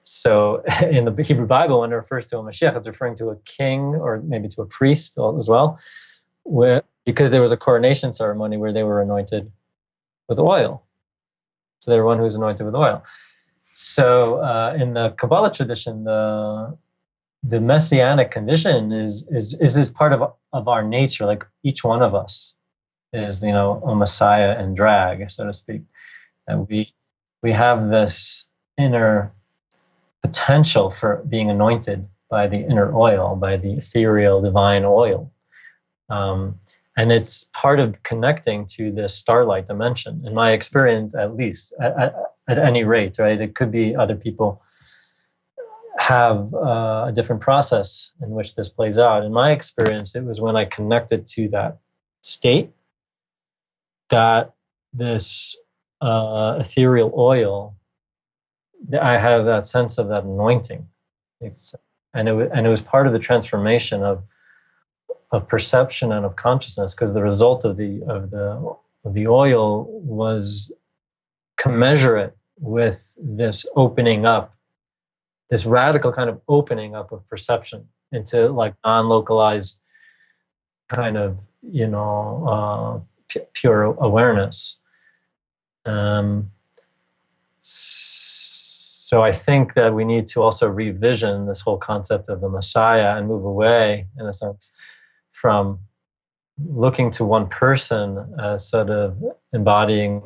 So in the Hebrew Bible, when it refers to a Mashiach, it's referring to a king or maybe to a priest as well, because there was a coronation ceremony where they were anointed with oil. So they're one who's anointed with oil. So in the Kabbalah tradition, the messianic condition is part of our nature. Like each one of us is, a Messiah in drag, so to speak. And we have this inner potential for being anointed by the inner oil, by the ethereal divine oil. And it's part of connecting to the starlight dimension, in my experience, at least, at any rate, right? It could be other people have a different process in which this plays out. In my experience, it was when I connected to that state that this ethereal oil, I had that sense of that anointing. And it was part of the transformation of perception and of consciousness, because the result of the oil was commensurate with this opening up, this radical kind of opening up of perception into like non-localized kind of pure awareness. So I think that we need to also revision this whole concept of the Messiah and move away, in a sense, from looking to one person as sort of embodying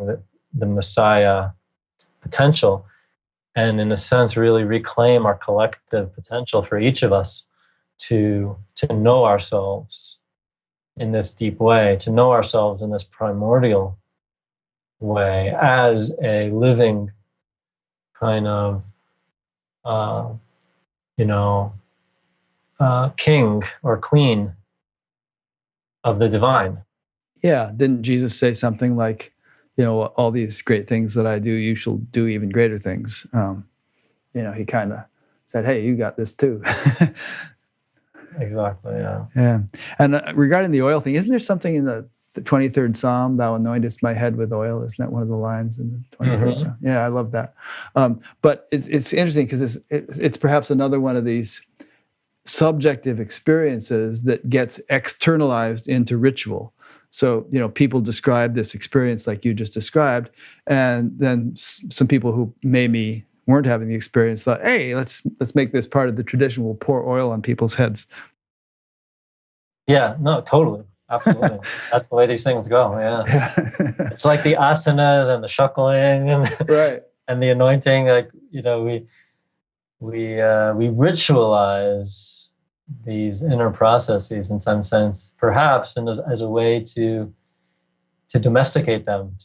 the Messiah potential, and in a sense really reclaim our collective potential for each of us to know ourselves in this deep way, to know ourselves in this primordial way as a living kind of king or queen of the divine. Yeah, didn't Jesus say something like, all these great things that I do, you shall do even greater things? He kind of said, hey, you got this too. Exactly, yeah. Yeah. And regarding the oil thing, isn't there something in the 23rd Psalm, thou anointest my head with oil? Isn't that one of the lines in the 23rd Psalm? Yeah, I love that. But it's interesting because it's perhaps another one of these subjective experiences that gets externalized into ritual. So, people describe this experience like you just described, and then some people who maybe weren't having the experience thought, hey, let's make this part of the tradition. We'll pour oil on people's heads. Yeah, no, totally. Absolutely. That's the way these things go. Yeah. It's like the asanas and the shuckling and right. And the anointing. Like, we ritualize these inner processes in some sense, perhaps as a way to domesticate them,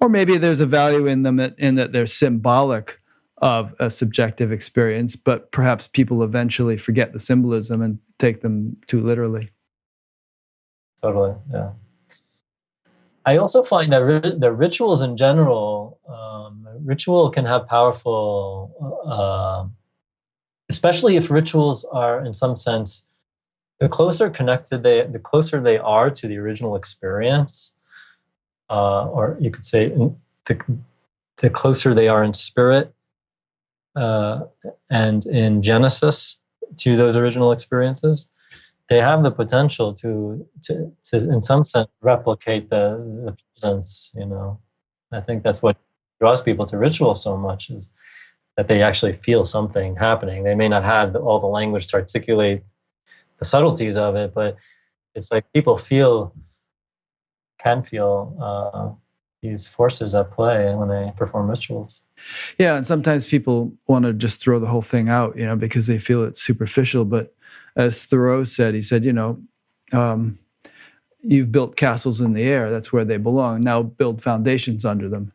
Or maybe there's a value in them in that they're symbolic of a subjective experience, but perhaps people eventually forget the symbolism and take them too literally. Totally, yeah. I also find that the rituals in general, ritual can have powerful, especially if rituals are in some sense, the closer they are to the original experience, or you could say the closer they are in spirit and in genesis to those original experiences, they have the potential to in some sense replicate the presence. I think that's what draws people to ritual so much, is that they actually feel something happening. They may not have all the language to articulate the subtleties of it, but it's like people can feel these forces at play when they perform rituals. Yeah, and sometimes people want to just throw the whole thing out, because they feel it's superficial. But as Thoreau said, he said, you've built castles in the air. That's where they belong. Now build foundations under them.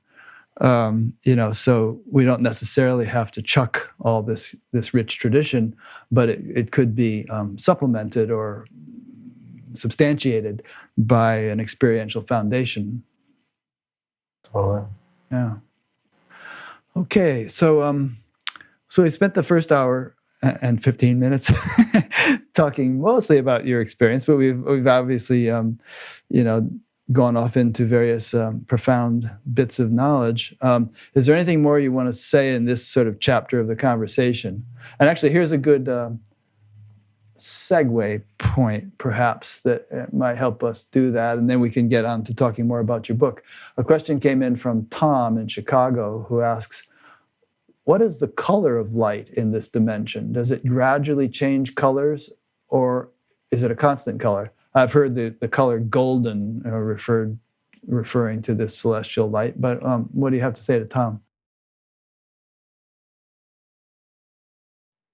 So we don't necessarily have to chuck all this rich tradition, but it could be supplemented or substantiated by an experiential foundation. Totally. Yeah. Okay, so we spent the first hour and 15 minutes talking mostly about your experience, but we've obviously, gone off into various profound bits of knowledge. Is there anything more you want to say in this sort of chapter of the conversation? And actually, here's a good segue point, perhaps, that might help us do that, and then we can get on to talking more about your book. A question came in from Tom in Chicago, who asks, what is the color of light in this dimension? Does it gradually change colors, or is it a constant color? I've heard the color golden referring to this celestial light, but what do you have to say to Tom?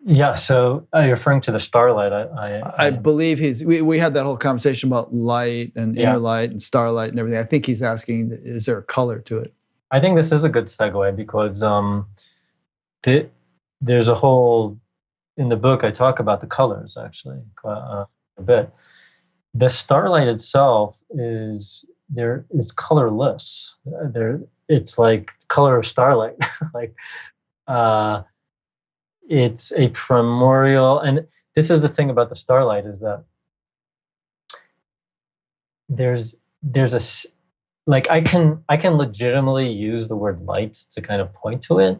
Yeah, so you're referring to the starlight. I believe we had that whole conversation about light and inner light and starlight and everything. I think he's asking, is there a color to it? I think this is a good segue because there's a whole, in the book, I talk about the colors actually a bit. The starlight itself is colorless. It's like color of starlight. Like it's a primordial, and this is the thing about the starlight, is that there's a, like, I can legitimately use the word light to kind of point to it,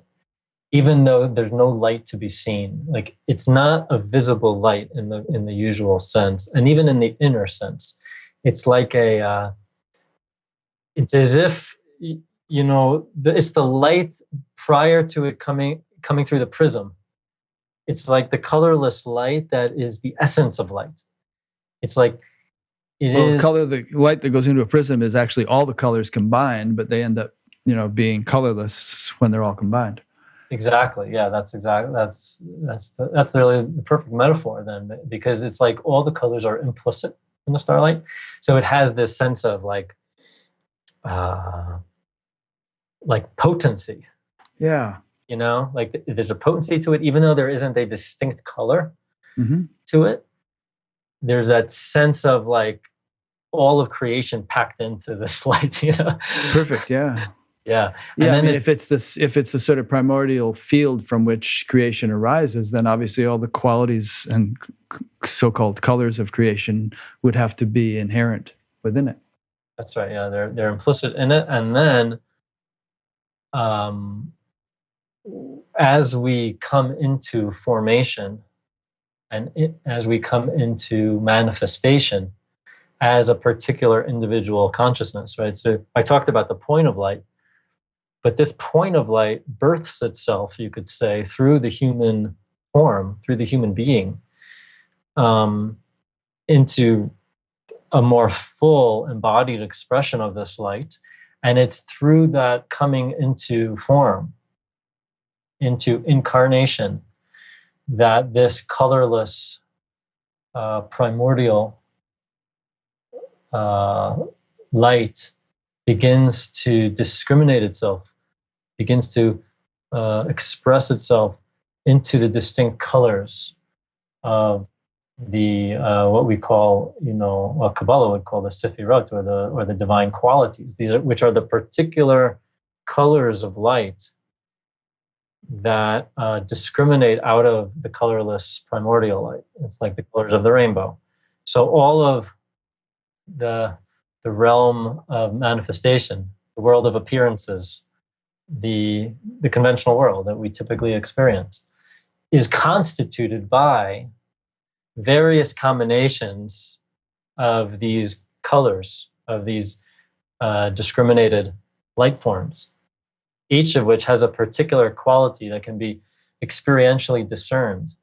even though there's no light to be seen. Like, it's not a visible light in the usual sense, and even in the inner sense, it's like it's as if, it's the light prior to it coming through the prism. It's like the colorless light that is the essence of light. It's like the light that goes into a prism is actually all the colors combined, but they end up, being colorless when they're all combined. Exactly. Yeah, that's really the perfect metaphor then, because it's like all the colors are implicit in the starlight. So it has this sense of like potency. Yeah. Like there's a potency to it, even though there isn't a distinct color to it. There's that sense of like all of creation packed into this light, Perfect. Yeah. Yeah. Yeah. I mean, if it's the sort of primordial field from which creation arises, then obviously all the qualities and so-called colors of creation would have to be inherent within it. That's right. Yeah. They're implicit in it. And then, as we come into formation and as we come into manifestation as a particular individual consciousness, right? So I talked about the point of light, but this point of light births itself, you could say, through the human form, through the human being, into a more full embodied expression of this light. And it's through that coming into form, into incarnation, that this colorless primordial light begins to discriminate itself, begins to express itself into the distinct colors of the what we call, what Kabbalah would call the Sefirot, or the divine qualities. Which are the particular colors of light that discriminate out of the colorless primordial light. It's like the colors of the rainbow. So all of the realm of manifestation, the world of appearances, the conventional world that we typically experience, is constituted by various combinations of these colors, of these discriminated light forms, each of which has a particular quality that can be experientially discerned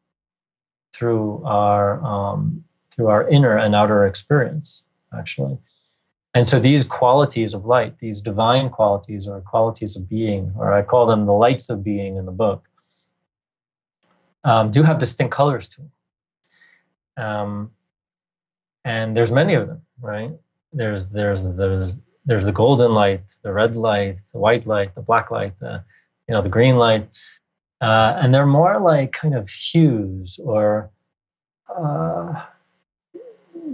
through our inner and outer experience, actually. And so these qualities of light, these divine qualities, or qualities of being, or I call them the lights of being in the book, do have distinct colors to them. And there's many of them, right? There's the golden light, the red light, the white light, the black light, the green light, and they're more like kind of hues, or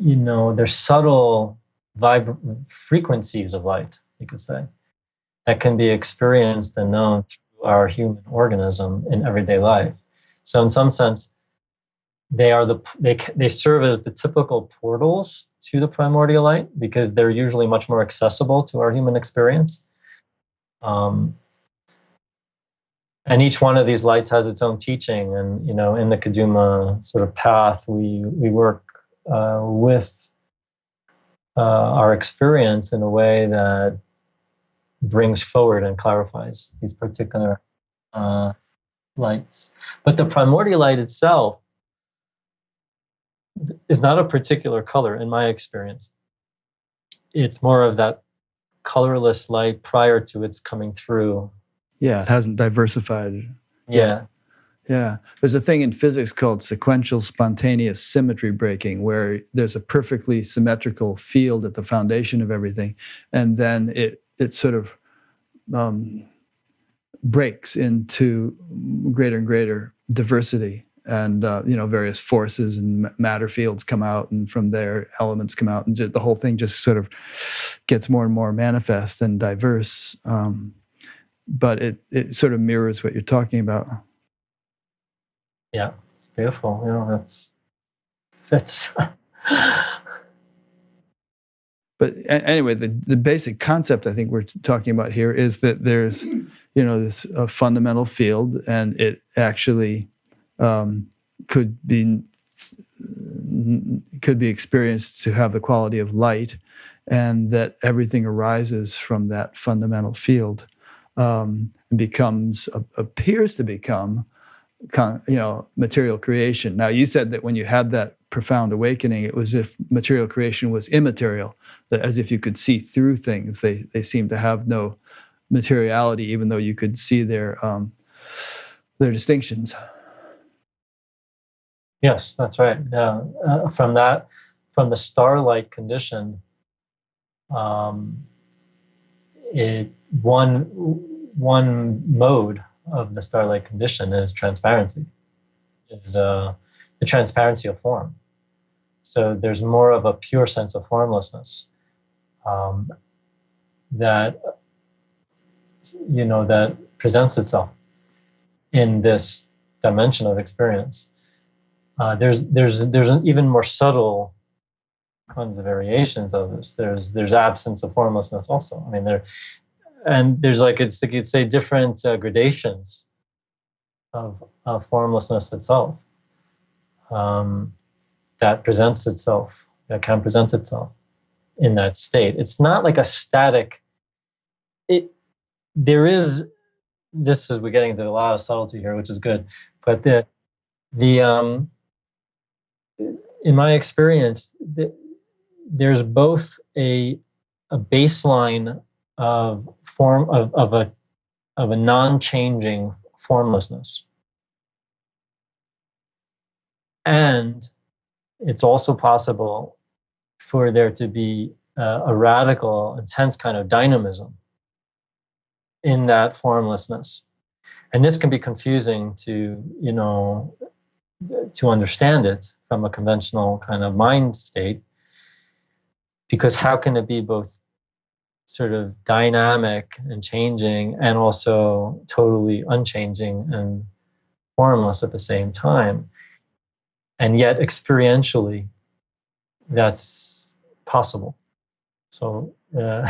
they're subtle frequencies of light, you could say, that can be experienced and known through our human organism in everyday life. So in some sense, they serve as the typical portals to the primordial light because they're usually much more accessible to our human experience. And each one of these lights has its own teaching. And in the Kaduma sort of path, we work with our experience in a way that brings forward and clarifies these particular lights. But the primordial light itself is not a particular color in my experience. It's more of that colorless light prior to its coming through. Yeah, it hasn't diversified. Yeah. Yeah. There's a thing in physics called sequential spontaneous symmetry breaking, where there's a perfectly symmetrical field at the foundation of everything, and then it sort of breaks into greater and greater diversity. And various forces and matter fields come out, and from there elements come out, and the whole thing just sort of gets more and more manifest and diverse. But it sort of mirrors what you're talking about. Yeah, it's beautiful. That's fits. But anyway, the basic concept I think we're talking about here is that there's this fundamental field, and it actually could be experienced to have the quality of light, and that everything arises from that fundamental field, and appears to become material creation. Now, you said that when you had that profound awakening, it was as if material creation was immaterial, that as if you could see through things. They seem to have no materiality, even though you could see their distinctions. Yes, that's right. Yeah, from the starlight condition, one mode of the starlight condition is transparency, is the transparency of form. So there's more of a pure sense of formlessness that presents itself in this dimension of experience. There's an even more subtle kinds of variations of this. There's absence of formlessness also. I mean, there's you could say different gradations of formlessness itself that presents itself, that can present itself in that state. It's not like a static. We're getting into a lot of subtlety here, which is good, but in my experience, there's both a baseline of form of a non-changing formlessness, and it's also possible for there to be a radical, intense kind of dynamism in that formlessness, and this can be confusing to understand it from a conventional kind of mind state, because how can it be both sort of dynamic and changing and also totally unchanging and formless at the same time? And yet experientially, that's possible. So no,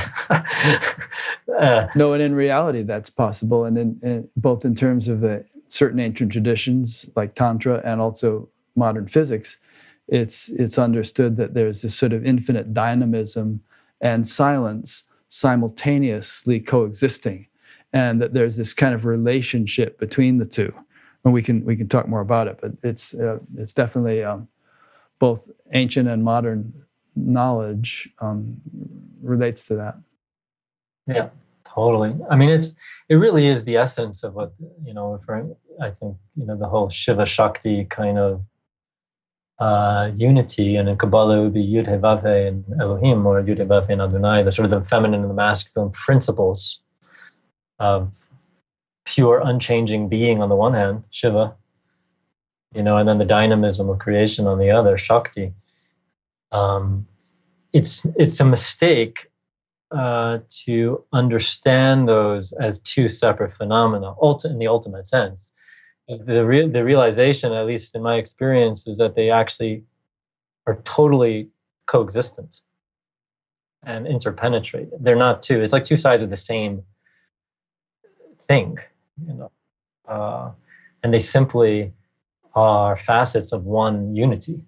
and in reality, that's possible, and in both in terms of certain ancient traditions like Tantra and also modern physics, it's understood that there's this sort of infinite dynamism and silence simultaneously coexisting, and that there's this kind of relationship between the two. And we can talk more about it, but it's definitely both ancient and modern knowledge relates to that. Yeah, totally. I mean, it really is the essence of what I think the whole Shiva Shakti kind of unity, and in Kabbalah it would be Yud He Vav He and Elohim, or Yud He Vav He and Adonai, the sort of the feminine and the masculine principles of pure unchanging being on the one hand, Shiva, and then the dynamism of creation on the other, Shakti. It's a mistake to understand those as two separate phenomena, in the ultimate sense. the realization, at least in my experience, is that they actually are totally coexistent and interpenetrate. They're not two. It's like two sides of the same thing, you know, and they simply are facets of one unity.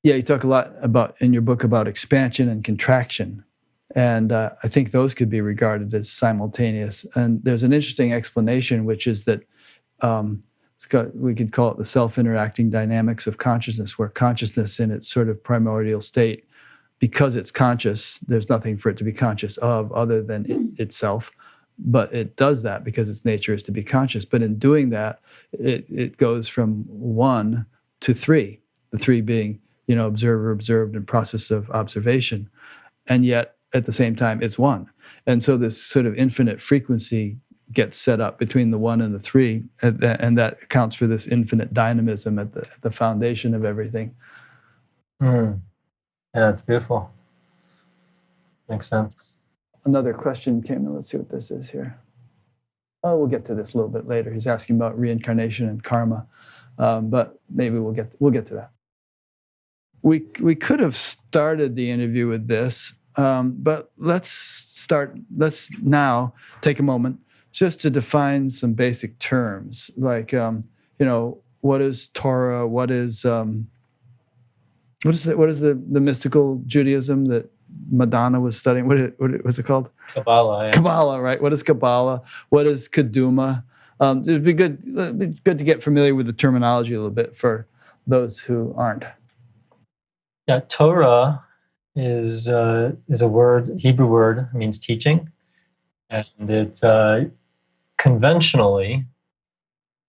Yeah, you talk a lot about in your book about expansion and contraction. And I think those could be regarded as simultaneous. And there's an interesting explanation, which is that we could call it the self-interacting dynamics of consciousness, where consciousness in its sort of primordial state, because it's conscious, there's nothing for it to be conscious of other than itself. But it does that because its nature is to be conscious. But in doing that, it goes from 1 to 3, the 3 being, observer, observed, and process of observation. And yet, at the same time, it's 1. And so this sort of infinite frequency gets set up between the 1 and the 3, and that accounts for this infinite dynamism at the foundation of everything. Yeah, it's beautiful. Makes sense. Another question came in. Let's see what this is here. Oh, we'll get to this a little bit later. He's asking about reincarnation and karma, but maybe we'll get to that. We could have started the interview with this, but let's now take a moment just to define some basic terms, like what is Torah, what is the mystical Judaism that Madonna was studying? What was it called? Kabbalah. Yeah. Kabbalah, right? What is Kabbalah? What is Keduma? It'd be good to get familiar with the terminology a little bit for those who aren't. Yeah, Torah is a word, Hebrew word, means teaching, and it conventionally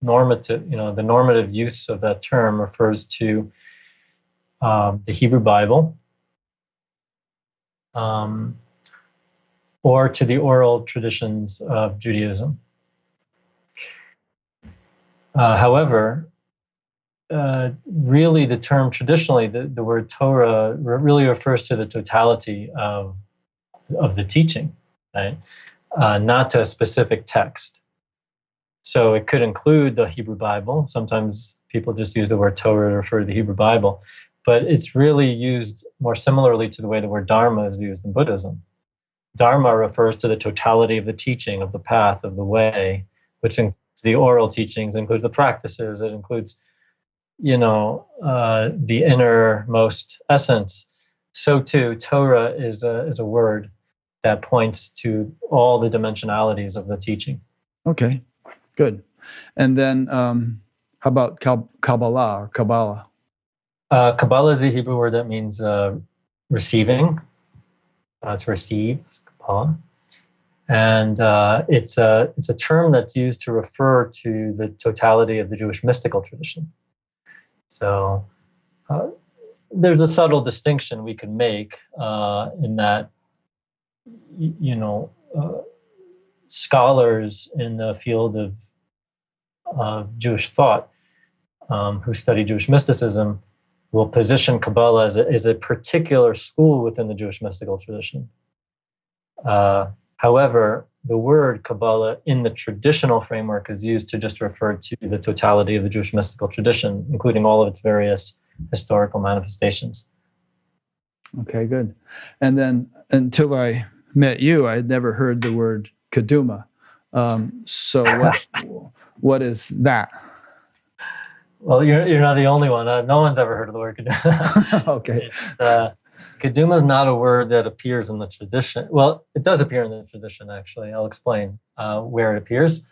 normative. The normative use of that term refers to the Hebrew Bible, or to the oral traditions of Judaism. However, really the term traditionally, the word Torah really refers to the totality of the teaching, right? Not to a specific text. So it could include the Hebrew Bible. Sometimes people just use the word Torah to refer to the Hebrew Bible, but it's really used more similarly to the way the word Dharma is used in Buddhism. Dharma refers to the totality of the teaching, of the path, of the way, which includes the oral teachings, includes the practices, it includes the innermost essence. So too, Torah is a word that points to all the dimensionalities of the teaching. Okay, good. And then how about Kabbalah or Kabbalah? Kabbalah is a Hebrew word that means receiving. To receive, Kabbalah. And it's a term that's used to refer to the totality of the Jewish mystical tradition. So there's a subtle distinction we can make in that, scholars in the field of Jewish thought who study Jewish mysticism will position Kabbalah as a particular school within the Jewish mystical tradition. However, the word Kabbalah in the traditional framework is used to just refer to the totality of the Jewish mystical tradition, including all of its various historical manifestations. Okay, good. And then until I met you, I had never heard the word Keduma. So what is that? Well, you're not the only one. No one's ever heard of the word Keduma. Okay. Keduma is not a word that appears in the tradition. Well, it does appear in the tradition, actually. I'll explain where it appears.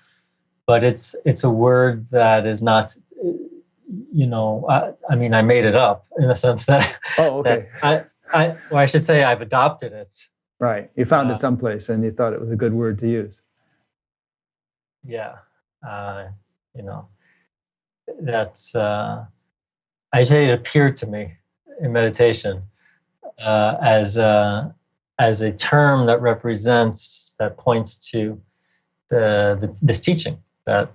But it's a word that is not, I made it up in the sense that, oh, okay. that I should say I've adopted it. Right. You found it someplace and you thought it was a good word to use. Yeah. That's, I say it appeared to me in meditation as a term that points to this teaching that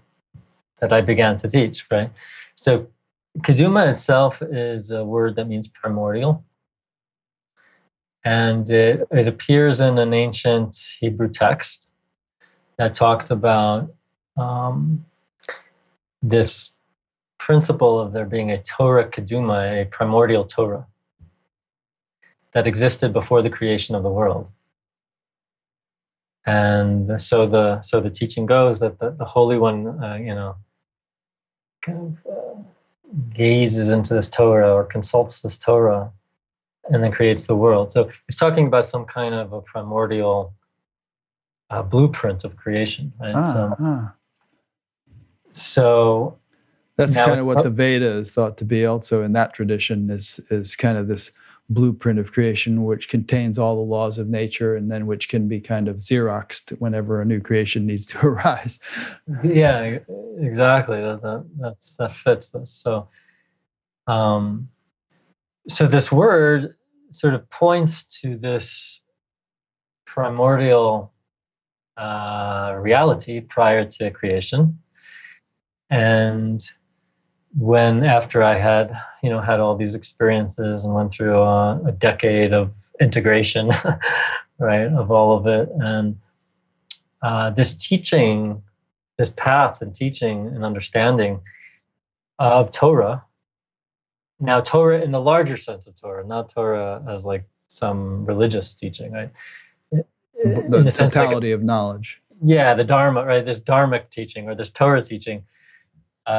I began to teach, right? So Keduma itself is a word that means primordial. And it appears in an ancient Hebrew text that talks about um, this principle of there being a Torah Keduma, a primordial Torah that existed before the creation of the world. And so the teaching goes that the Holy One, kind of gazes into this Torah or consults this Torah, and then creates the world. So he's talking about some kind of a primordial blueprint of creation, right? So that's now, kind of what the Veda is thought to be also in that tradition, is kind of this blueprint of creation, which contains all the laws of nature, and then which can be kind of Xeroxed whenever a new creation needs to arise. Yeah, exactly. That fits this. So, so this word sort of points to this primordial reality prior to creation. And when, after I had all these experiences and went through a decade of integration, right, of all of it, and this teaching, this path and teaching and understanding of Torah. Now, Torah in the larger sense of Torah, not Torah as like some religious teaching, right? The totality of knowledge. Yeah, the Dharma, right? This Dharmic teaching or this Torah teaching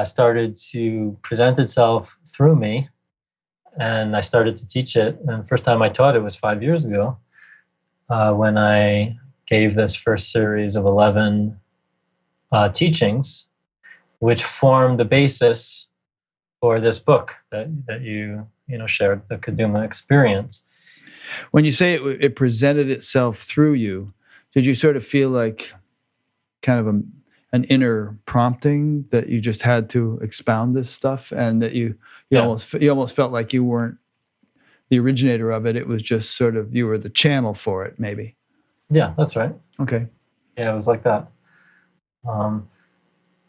started to present itself through me, and I started to teach it. And the first time I taught it was 5 years ago, when I gave this first series of 11 teachings, which formed the basis for this book that you shared, the Keduma Experience. When you say it presented itself through you, did you sort of feel like kind of an inner prompting that you just had to expound this stuff, and that you almost felt like you weren't the originator of it? It was just sort of, you were the channel for it, maybe. Yeah, that's right. Okay. Yeah, it was like that.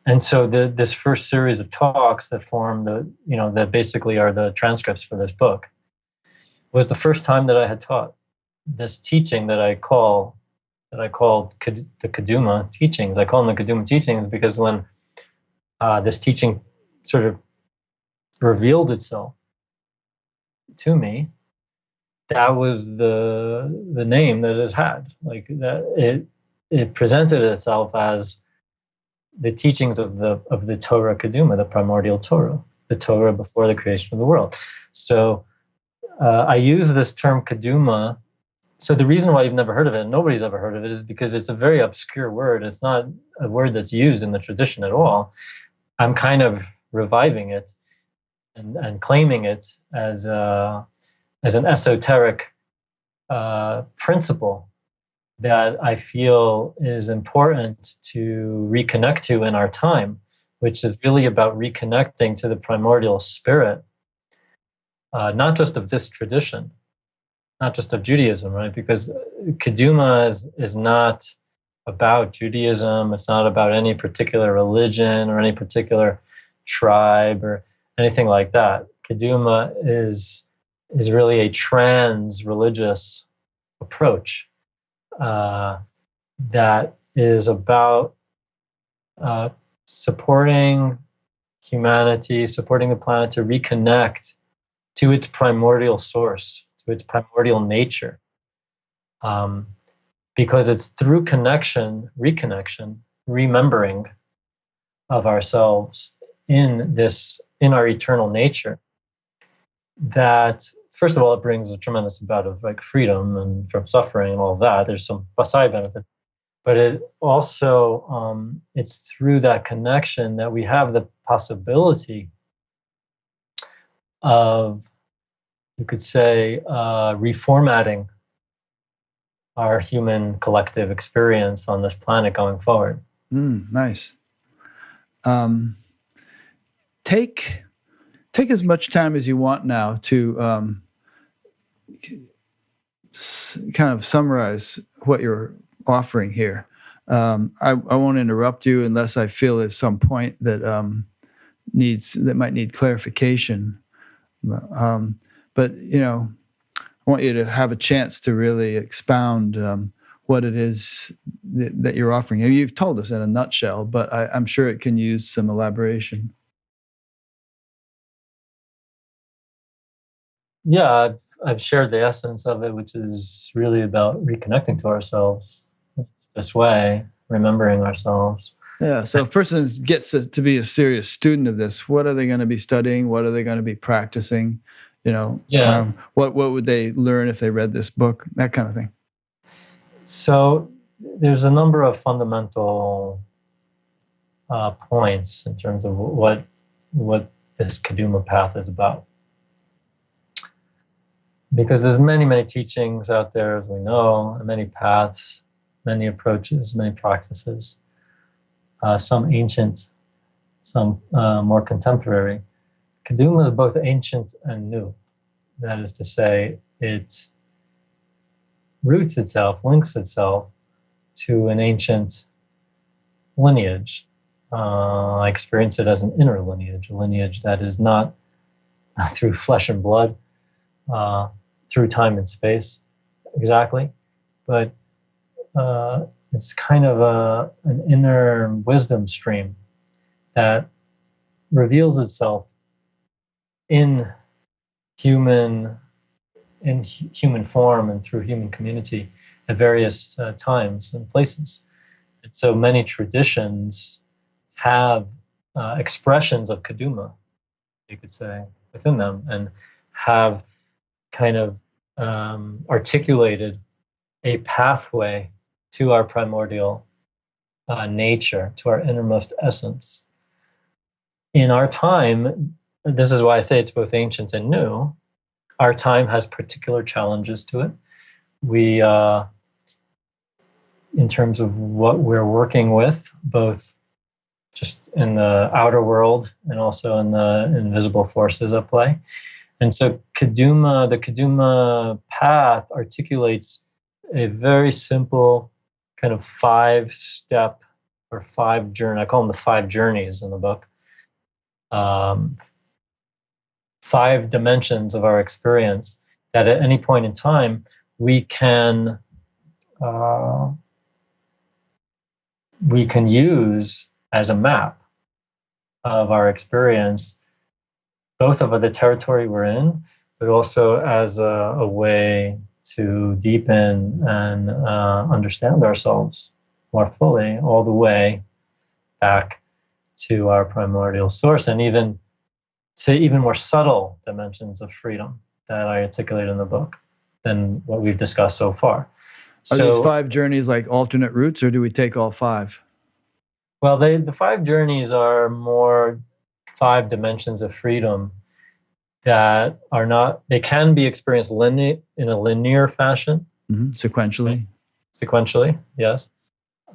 And so this first series of talks that form that basically are the transcripts for this book was the first time that I had taught this teaching that I called the Keduma teachings. I call them the Keduma teachings because when this teaching sort of revealed itself to me, that was the name that it had. Like that, it presented itself as the teachings of the Torah Keduma, the primordial Torah, the Torah before the creation of the world. So I use this term Keduma. So the reason why you've never heard of it, and nobody's ever heard of it, is because it's a very obscure word. It's not a word that's used in the tradition at all. I'm kind of reviving it and claiming it as an esoteric principle that I feel is important to reconnect to in our time, which is really about reconnecting to the primordial spirit, not just of this tradition, not just of Judaism, right? Because Keduma is not about Judaism. It's not about any particular religion or any particular tribe or anything like that. Keduma is really a trans-religious approach that is about supporting humanity, supporting the planet to reconnect to its primordial source, to its primordial nature. Because it's through reconnection, remembering of ourselves in our eternal nature, that first of all, it brings a tremendous amount of like freedom and from suffering and all of that. There's some side benefits, but it also it's through that connection that we have the possibility of, you could say, reformatting our human collective experience on this planet going forward. Nice. Take as much time as you want now to kind of summarize what you're offering here. I won't interrupt you unless I feel there's some point that might need clarification. But I want you to have a chance to really expound what it is that you're offering. You've told us in a nutshell, but I'm sure it can use some elaboration. Yeah, I've shared the essence of it, which is really about reconnecting to ourselves this way, remembering ourselves. Yeah. So if a person gets to be a serious student of this, what are they going to be studying? What are they going to be practicing? Yeah. What would they learn if they read this book? That kind of thing. So there's a number of fundamental points in terms of what this Kaduma path is about. Because there's many teachings out there, as we know, and many paths, many approaches, many practices. Some ancient, some more contemporary. Kaduma is both ancient and new. That is to say, it roots itself, links itself to an ancient lineage. I experience it as an inner lineage, a lineage that is not through flesh and blood, through time and space, exactly, but it's kind of an inner wisdom stream that reveals itself in human form and through human community at various times and places. And so many traditions have expressions of Kaduma, you could say, within them, and have kind of articulated a pathway to our primordial nature, to our innermost essence. In our time, this is why I say it's both ancient and new, our time has particular challenges to it. We, in terms of what we're working with, both just in the outer world and also in the invisible forces at play. And so the Kaduma path articulates a very simple kind of 5-step or 5 journey. I call them the 5 journeys in the book. 5 dimensions of our experience that at any point in time we can use as a map of our experience, both of the territory we're in, but also as a way to deepen and understand ourselves more fully, all the way back to our primordial source, and even to even more subtle dimensions of freedom that I articulate in the book than what we've discussed so far. Are these 5 journeys like alternate routes, or do we take all 5? Well, the 5 journeys are more 5 dimensions of freedom that are not, they can be experienced in a linear fashion. Mm-hmm. Sequentially, yes.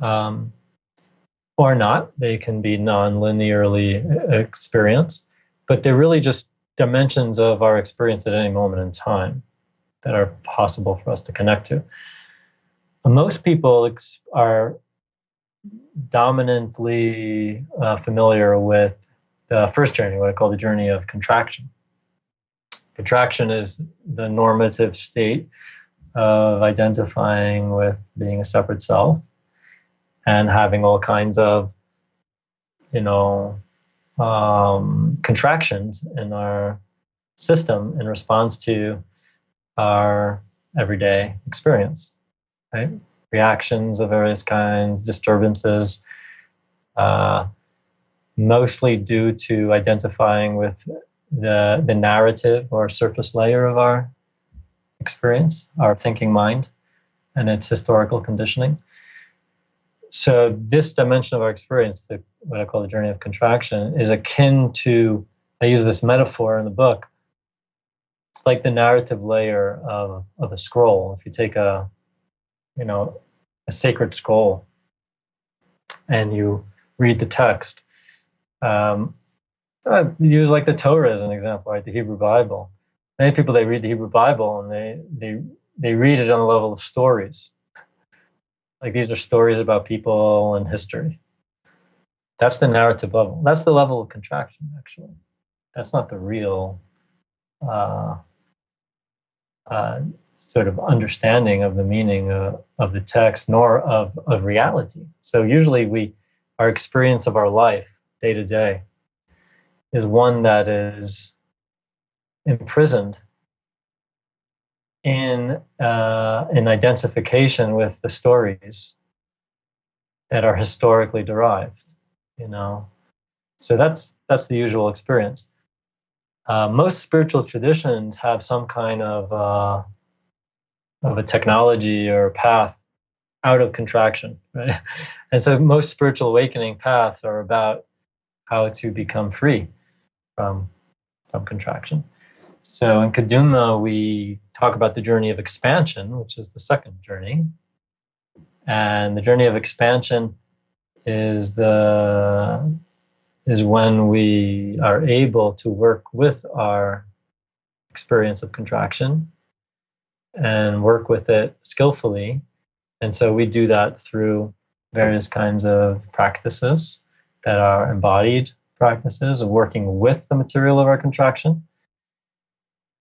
Or not. They can be non-linearly experienced, but they're really just dimensions of our experience at any moment in time that are possible for us to connect to. Most people are dominantly familiar with the first journey, what I call the journey of contraction. Contraction is the normative state of identifying with being a separate self and having all kinds of, contractions in our system in response to our everyday experience, right? Reactions of various kinds, disturbances, mostly due to identifying with the narrative or surface layer of our experience, our thinking mind, and its historical conditioning. So this dimension of our experience, what I call the journey of contraction, is akin to, I use this metaphor in the book, it's like the narrative layer of a scroll. If you take a sacred scroll and you read the text, use like the Torah as an example, right? The Hebrew Bible. Many people, they read the Hebrew Bible and they read it on the level of stories. Like these are stories about people and history. That's the narrative level. That's the level of contraction, actually. That's not the real sort of understanding of the meaning of the text, nor of reality. So usually our experience of our life day to day is one that is imprisoned in identification with the stories that are historically derived, you know. So that's the usual experience. Most spiritual traditions have some kind of a technology or path out of contraction, right? And so most spiritual awakening paths are about how to become free from contraction. So in Kaduma, we talk about the journey of expansion, which is the second journey. And the journey of expansion is when we are able to work with our experience of contraction and work with it skillfully. And so we do that through various kinds of practices that are embodied practices of working with the material of our contraction,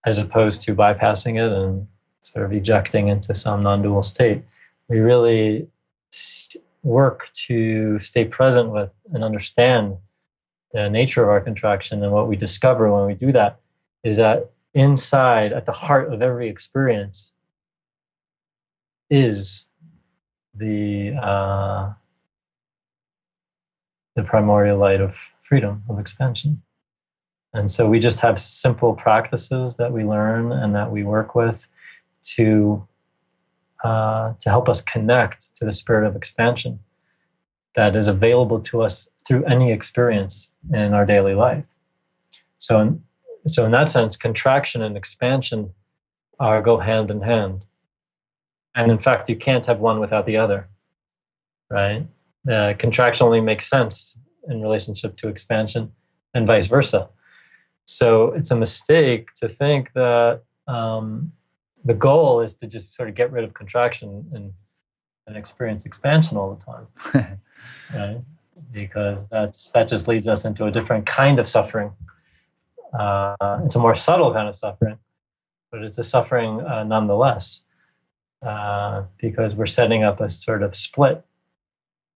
as opposed to bypassing it and sort of ejecting into some non-dual state. We really work to stay present with and understand the nature of our contraction. And what we discover when we do that is that inside, at the heart of every experience, is the primordial light of freedom, of expansion. And so we just have simple practices that we learn and that we work with to help us connect to the spirit of expansion that is available to us through any experience in our daily life. So in that sense, contraction and expansion go hand in hand. And in fact, you can't have one without the other, right? Contraction only makes sense in relationship to expansion and vice versa. So it's a mistake to think that the goal is to just sort of get rid of contraction and experience expansion all the time, right? Because that just leads us into a different kind of suffering. It's a more subtle kind of suffering, but it's a suffering nonetheless, because we're setting up a sort of split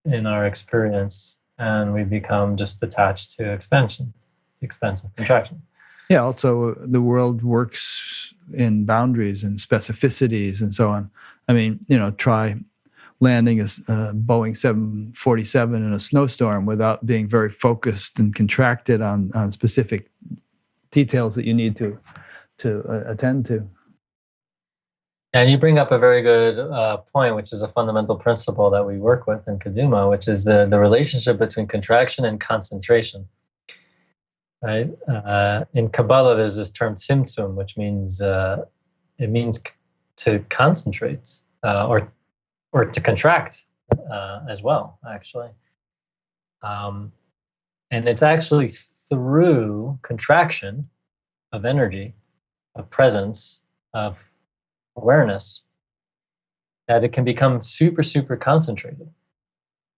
in our experience, and we become just attached to expansion, the expense of contraction. Yeah, also the world works in boundaries and specificities and so on. I mean, try landing a Boeing 747 in a snowstorm without being very focused and contracted on specific details that you need to attend to. And you bring up a very good point, which is a fundamental principle that we work with in Kaduma, which is the relationship between contraction and concentration. Right? In Kabbalah, there's this term tzimtzum, which means it means to concentrate or to contract as well, actually. And it's actually through contraction of energy, of presence, of awareness, that it can become super, super concentrated.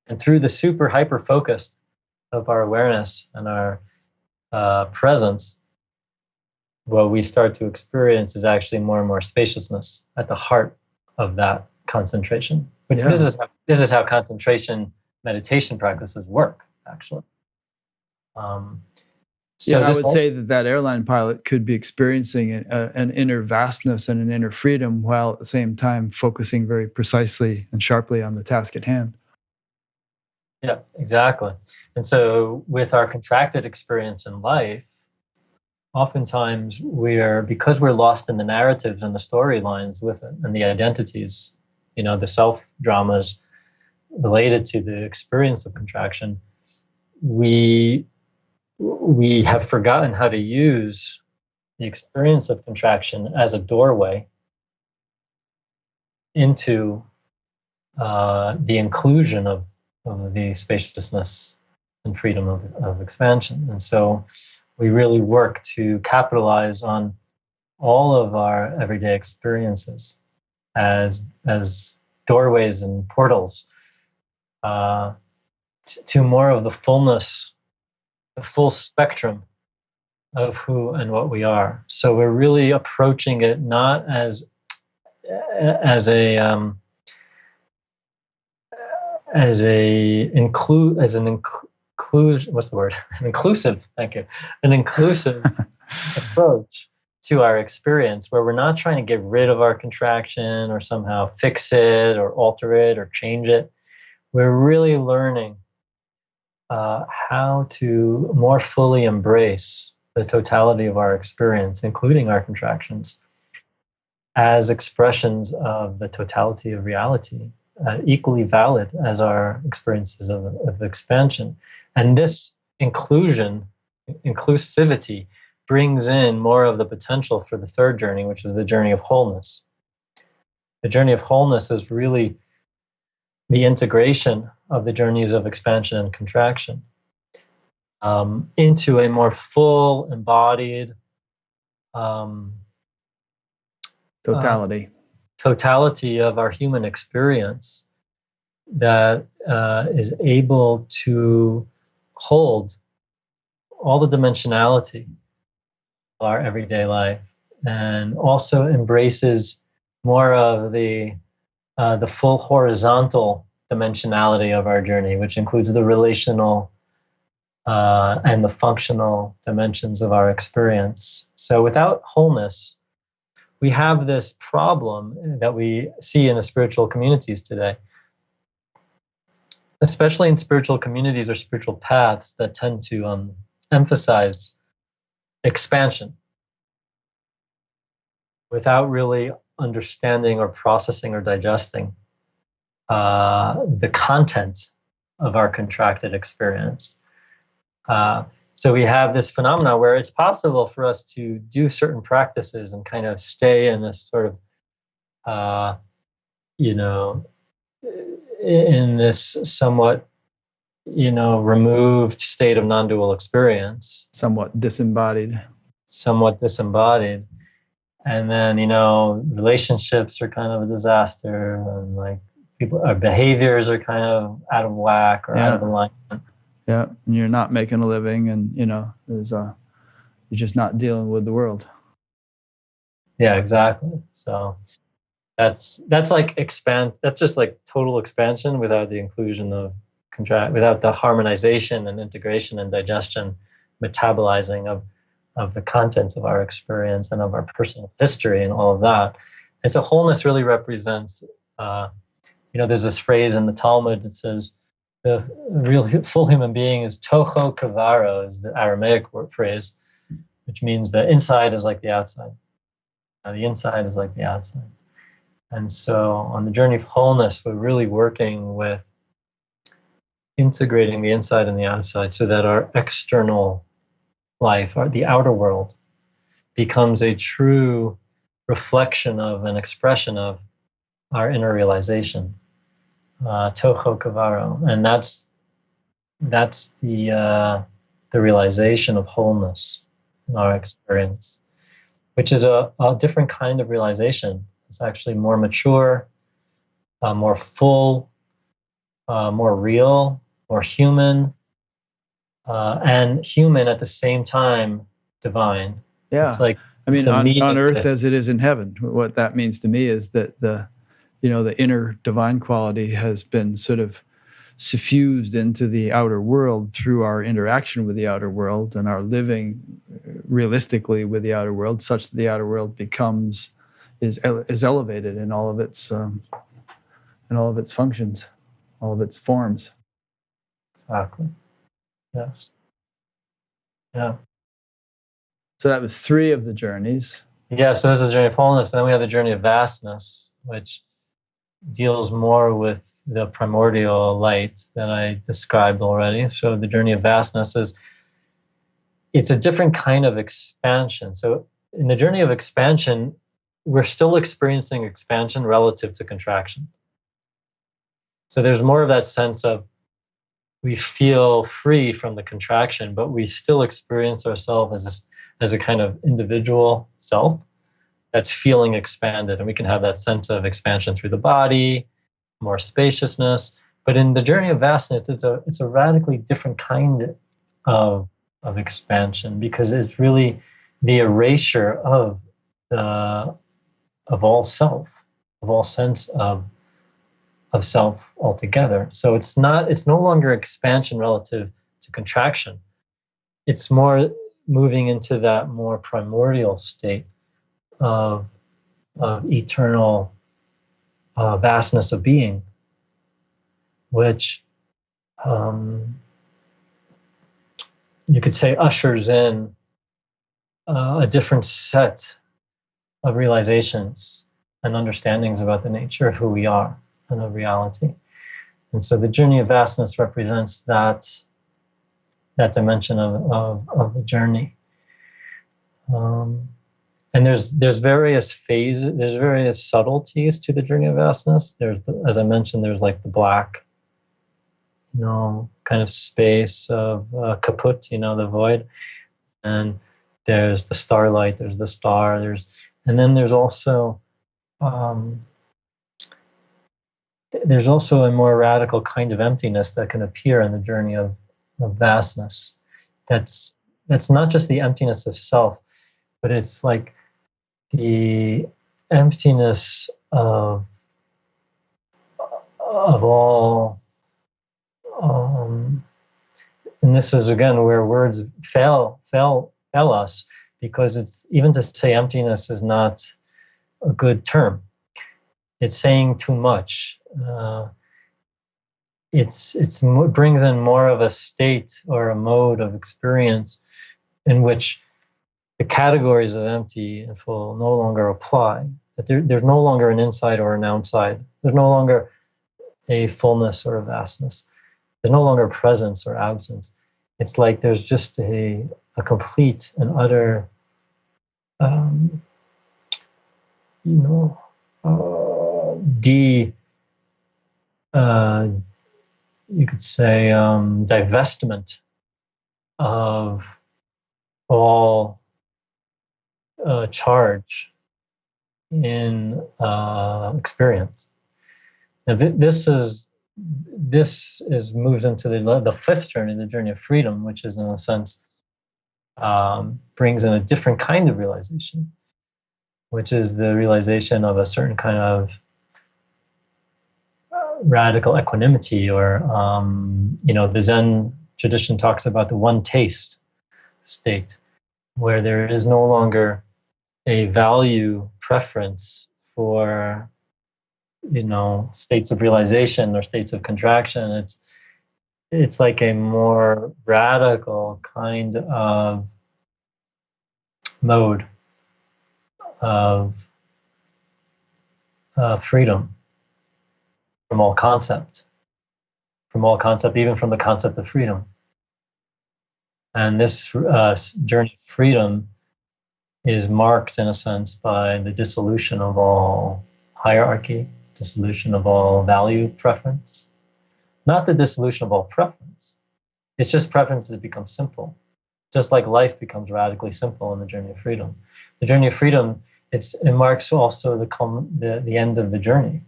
And through the super hyper focused of our awareness and our presence, what we start to experience is actually more and more spaciousness at the heart of that concentration. Which this is how concentration meditation practices work, actually. So I would say that airline pilot could be experiencing an inner vastness and an inner freedom while at the same time focusing very precisely and sharply on the task at hand. Yeah, exactly. And so with our contracted experience in life, oftentimes because we're lost in the narratives and the storylines with it and the identities, the self dramas related to the experience of contraction, we have forgotten how to use the experience of contraction as a doorway into the inclusion of the spaciousness and freedom of expansion. And so we really work to capitalize on all of our everyday experiences as doorways and portals to more of the fullness, the full spectrum of who and what we are. So we're really approaching it not as as a inclusion, what's the word? An inclusive, thank you. An inclusive approach to our experience, where we're not trying to get rid of our contraction or somehow fix it or alter it or change it. We're really learning how to more fully embrace the totality of our experience, including our contractions, as expressions of the totality of reality, equally valid as our experiences of expansion. And this inclusivity, brings in more of the potential for the third journey, which is the journey of wholeness. The journey of wholeness is really the integration of the journeys of expansion and contraction into a more full, embodied totality of our human experience that is able to hold all the dimensionality of our everyday life, and also embraces more of the full horizontal dimensionality of our journey, which includes the relational and the functional dimensions of our experience. So without wholeness, we have this problem that we see in the spiritual communities today, especially in spiritual communities or spiritual paths that tend to emphasize expansion without really understanding or processing or digesting the content of our contracted experience. So we have this phenomena where it's possible for us to do certain practices and kind of stay in this sort of, in this somewhat, removed state of non-dual experience. Somewhat disembodied. And then, relationships are kind of a disaster, and like our behaviors are kind of out of whack or out of alignment. Yeah, and you're not making a living, and you're just not dealing with the world. Yeah, exactly. So that's like that's just like total expansion without the inclusion of without the harmonization and integration and digestion, metabolizing of the contents of our experience and of our personal history and all of that. And so wholeness really represents, there's this phrase in the Talmud that says, the real full human being is toho kavaro, is the Aramaic phrase, which means the inside is like the outside. The inside is like the outside. And so on the journey of wholeness, we're really working with integrating the inside and the outside so that our external life, the outer world, becomes a true reflection of an expression of our inner realization. Toho kavaro, and that's the realization of wholeness in our experience, which is a different kind of realization. It's actually more mature, more full, more real, more human, and human at the same time, divine. Yeah, it's like on earth as it is in heaven. What that means to me is that the inner divine quality has been sort of suffused into the outer world through our interaction with the outer world and our living realistically with the outer world, such that the outer world is elevated in all of its functions, all of its forms. Exactly. Yes. Yeah. So that was 3 of the journeys. Yeah, so there's the journey of wholeness. And then we have the journey of vastness, which deals more with the primordial light that I described already. So the journey of vastness it's a different kind of expansion. So in the journey of expansion, we're still experiencing expansion relative to contraction. So there's more of that sense of we feel free from the contraction, but we still experience ourselves as a kind of individual self that's feeling expanded. And we can have that sense of expansion through the body, more spaciousness. But in the journey of vastness, it's a radically different kind of expansion, because it's really the erasure of all self. of all sense of self altogether. So it's no longer expansion relative to contraction. It's more moving into that more primordial state of eternal vastness of being, which you could say ushers in a different set of realizations and understandings about the nature of who we are and of reality. And so the journey of vastness represents that dimension of the journey. And there's various phases, there's various subtleties to the journey of vastness. As I mentioned, there's like the black, kind of space of kaput, the void. And there's the starlight, there's the star, and then there's also a more radical kind of emptiness that can appear in the journey of vastness. That's not just the emptiness of self, but it's like the emptiness of all. And this is again where words fail us, because it's even to say emptiness is not a good term. It's saying too much. It brings in more of a state or a mode of experience in which the categories of empty and full no longer apply. That there's no longer an inside or an outside. There's no longer a fullness or a vastness. There's no longer presence or absence. It's like there's just a complete and utter, you could say, divestment of all charge in experience. Now, this moves into the fifth journey, the journey of freedom, which is in a sense brings in a different kind of realization, which is the realization of a certain kind of radical equanimity, or the Zen tradition talks about the one taste state, where there is no longer a value preference for states of realization or states of contraction. It's like a more radical kind of mode of freedom from all concept, even from the concept of freedom. And this journey of freedom is marked, in a sense, by the dissolution of all hierarchy, dissolution of all value preference. Not the dissolution of all preference. It's just preferences become simple. Just like life becomes radically simple in the journey of freedom. The journey of freedom, it marks also the end of the journey,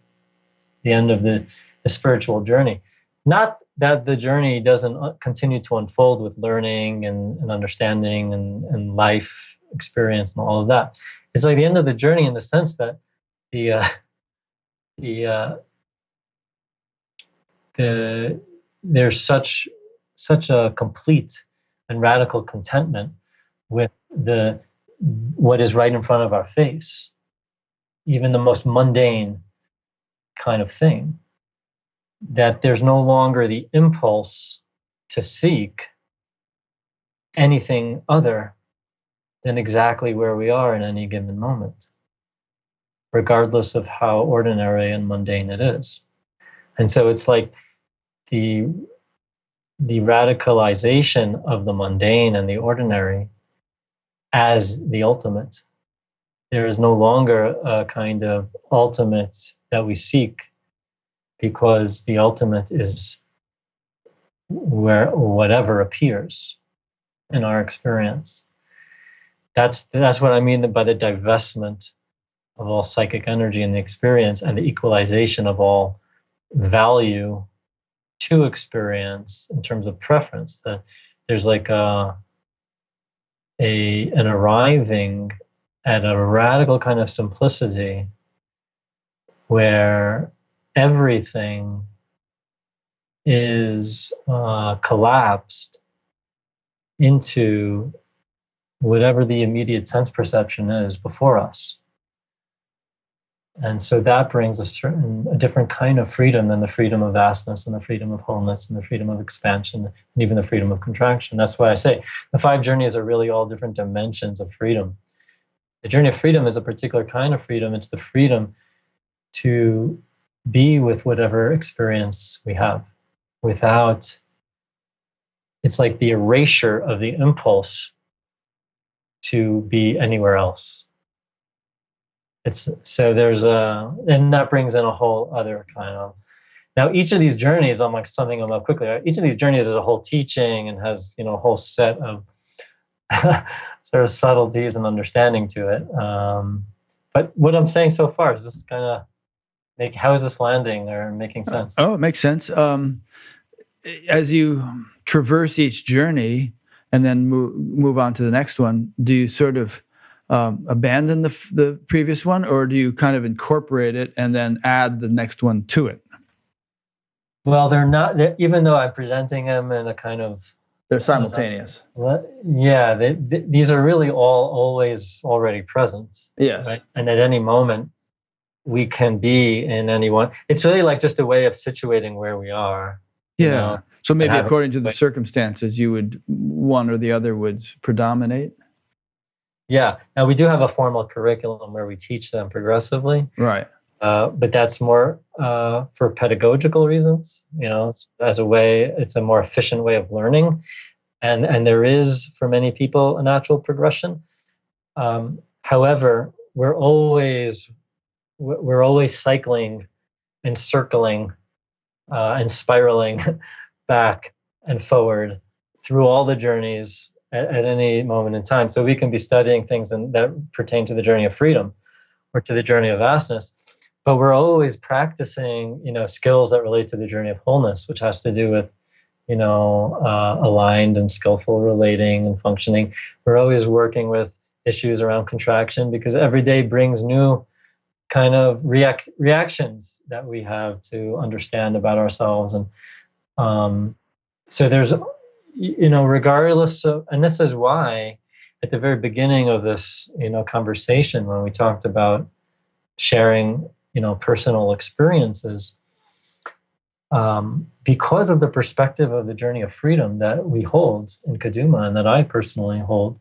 the end of the spiritual journey. Not that the journey doesn't continue to unfold with learning and understanding and life experience and all of that. It's like the end of the journey in the sense that there's such a complete and radical contentment with what is right in front of our face, even the most mundane kind of thing, that there's no longer the impulse to seek anything other than exactly where we are in any given moment, regardless of how ordinary and mundane it is. And so it's like the radicalization of the mundane and the ordinary as the ultimate. There is no longer a kind of ultimate that we seek, because the ultimate is where whatever appears in our experience. That's what I mean by the divestment of all psychic energy in the experience, and the equalization of all value to experience in terms of preference. That there's like an arriving at a radical kind of simplicity where everything is collapsed into whatever the immediate sense perception is before us. And so that brings a different kind of freedom than the freedom of vastness and the freedom of wholeness and the freedom of expansion and even the freedom of contraction. That's why I say the 5 journeys are really all different dimensions of freedom. The journey of freedom is a particular kind of freedom. It's the freedom to be with whatever experience we have without, it's like the erasure of the impulse to be anywhere else. And that brings in a whole other kind of, now each of these journeys, I'm like summing them up quickly, each of these journeys is a whole teaching and has, a whole set of sort of subtleties and understanding to it. But what I'm saying so far is this kind of how is this landing or making sense? Oh, it makes sense. As you traverse each journey and then move on to the next one, do you sort of abandon the previous one, or do you kind of incorporate it and then add the next one to it? Well, even though I'm presenting them in a kind of, they're simultaneous. These are really always already present. Yes. Right? And at any moment, we can be in any one. It's really like just a way of situating where we are. Yeah. So maybe according to the circumstances, one or the other would predominate. Yeah. Now we do have a formal curriculum where we teach them progressively. Right. But that's more for pedagogical reasons. As a way, it's a more efficient way of learning, and there is for many people a natural progression. However, we're always cycling and circling and spiraling back and forward through all the journeys at any moment in time. So we can be studying things that pertain to the journey of freedom or to the journey of vastness, but we're always practicing, skills that relate to the journey of wholeness, which has to do with, aligned and skillful relating and functioning. We're always working with issues around contraction because every day brings new kind of reactions that we have to understand about ourselves. And so there's, regardless of, and this is why at the very beginning of this, conversation, when we talked about sharing, personal experiences, because of the perspective of the journey of freedom that we hold in Kaduma and that I personally hold,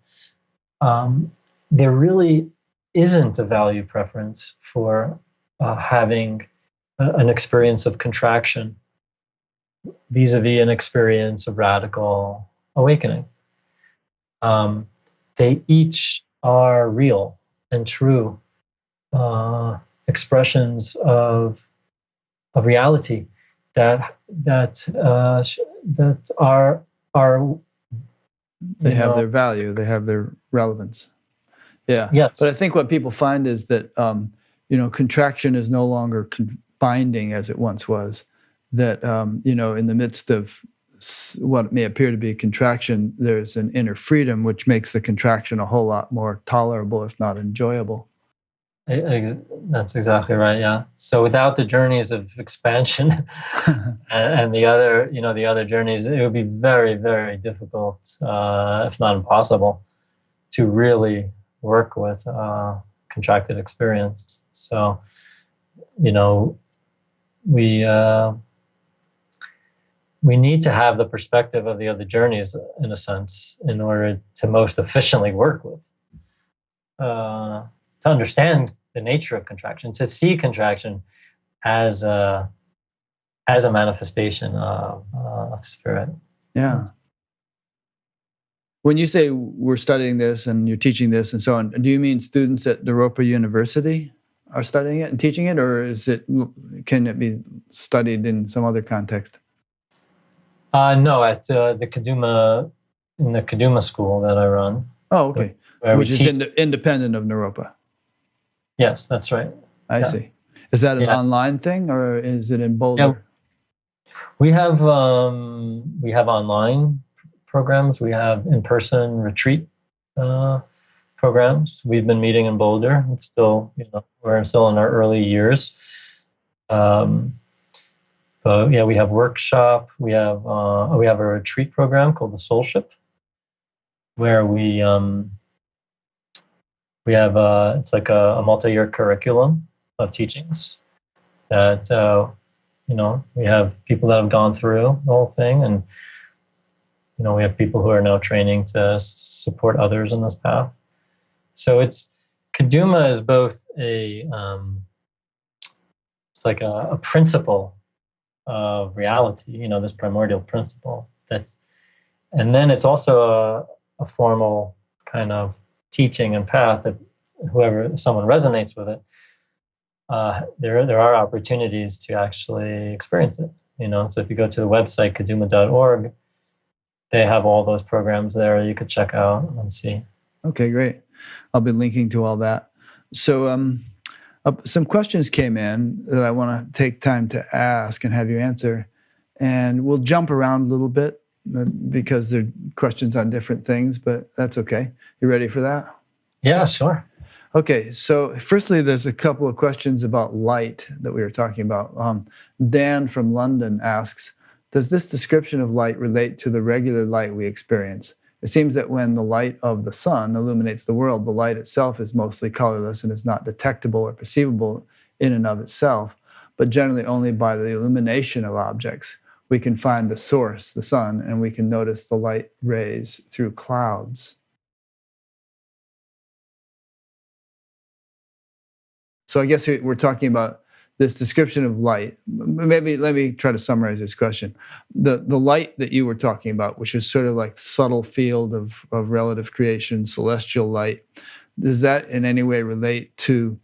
there really isn't a value preference for having an experience of contraction vis-a-vis an experience of radical awakening. They each are real and true expressions of reality that are they have their value, they have their relevance. Yeah. Yes. But I think what people find is that contraction is no longer binding as it once was. That in the midst of what may appear to be contraction, there's an inner freedom which makes the contraction a whole lot more tolerable, if not enjoyable. That's exactly right. Yeah. So without the journeys of expansion and the other journeys, it would be very, very difficult, if not impossible, to really work with contracted experience. So, we need to have the perspective of the other journeys, in a sense, in order to most efficiently work with. To understand the nature of contraction, to see contraction as a manifestation of spirit. Yeah. When you say we're studying this and you're teaching this and so on, do you mean students at Naropa University are studying it and teaching it, or can it be studied in some other context? No, at the Kaduma school that I run. Oh, okay. Which is independent of Naropa. Yes, that's right. I see. Is that an online thing, or is it in Boulder? Yeah. We have online programs. We have in-person retreat programs. We've been meeting in Boulder. It's still, we're still in our early years. Um, but yeah, we have workshop. We have a retreat program called the Soulship, where we have it's like a multi-year curriculum of teachings that we have people that have gone through the whole thing, and we have people who are now training to support others in this path. So Kaduma is both it's like a principle of reality, this primordial principle. And then it's also a formal kind of teaching and path that someone resonates with it, there are opportunities to actually experience it. So if you go to the website kaduma.org, they have all those programs there you could check out and see. Okay, great. I'll be linking to all that. So some questions came in that I want to take time to ask and have you answer. And we'll jump around a little bit because they're questions on different things, but that's okay. You ready for that? Yeah, sure. Okay, so firstly, there's a couple of questions about light that we were talking about. Dan from London asks, does this description of light relate to the regular light we experience? It seems that when the light of the sun illuminates the world, the light itself is mostly colorless and is not detectable or perceivable in and of itself, but generally only by the illumination of objects. We can find the source, the sun, and we can notice the light rays through clouds. So I guess we're talking about this description of light. Maybe let me try to summarize this question. The light that you were talking about, which is sort of like subtle field of relative creation, celestial light, does that in any way relate to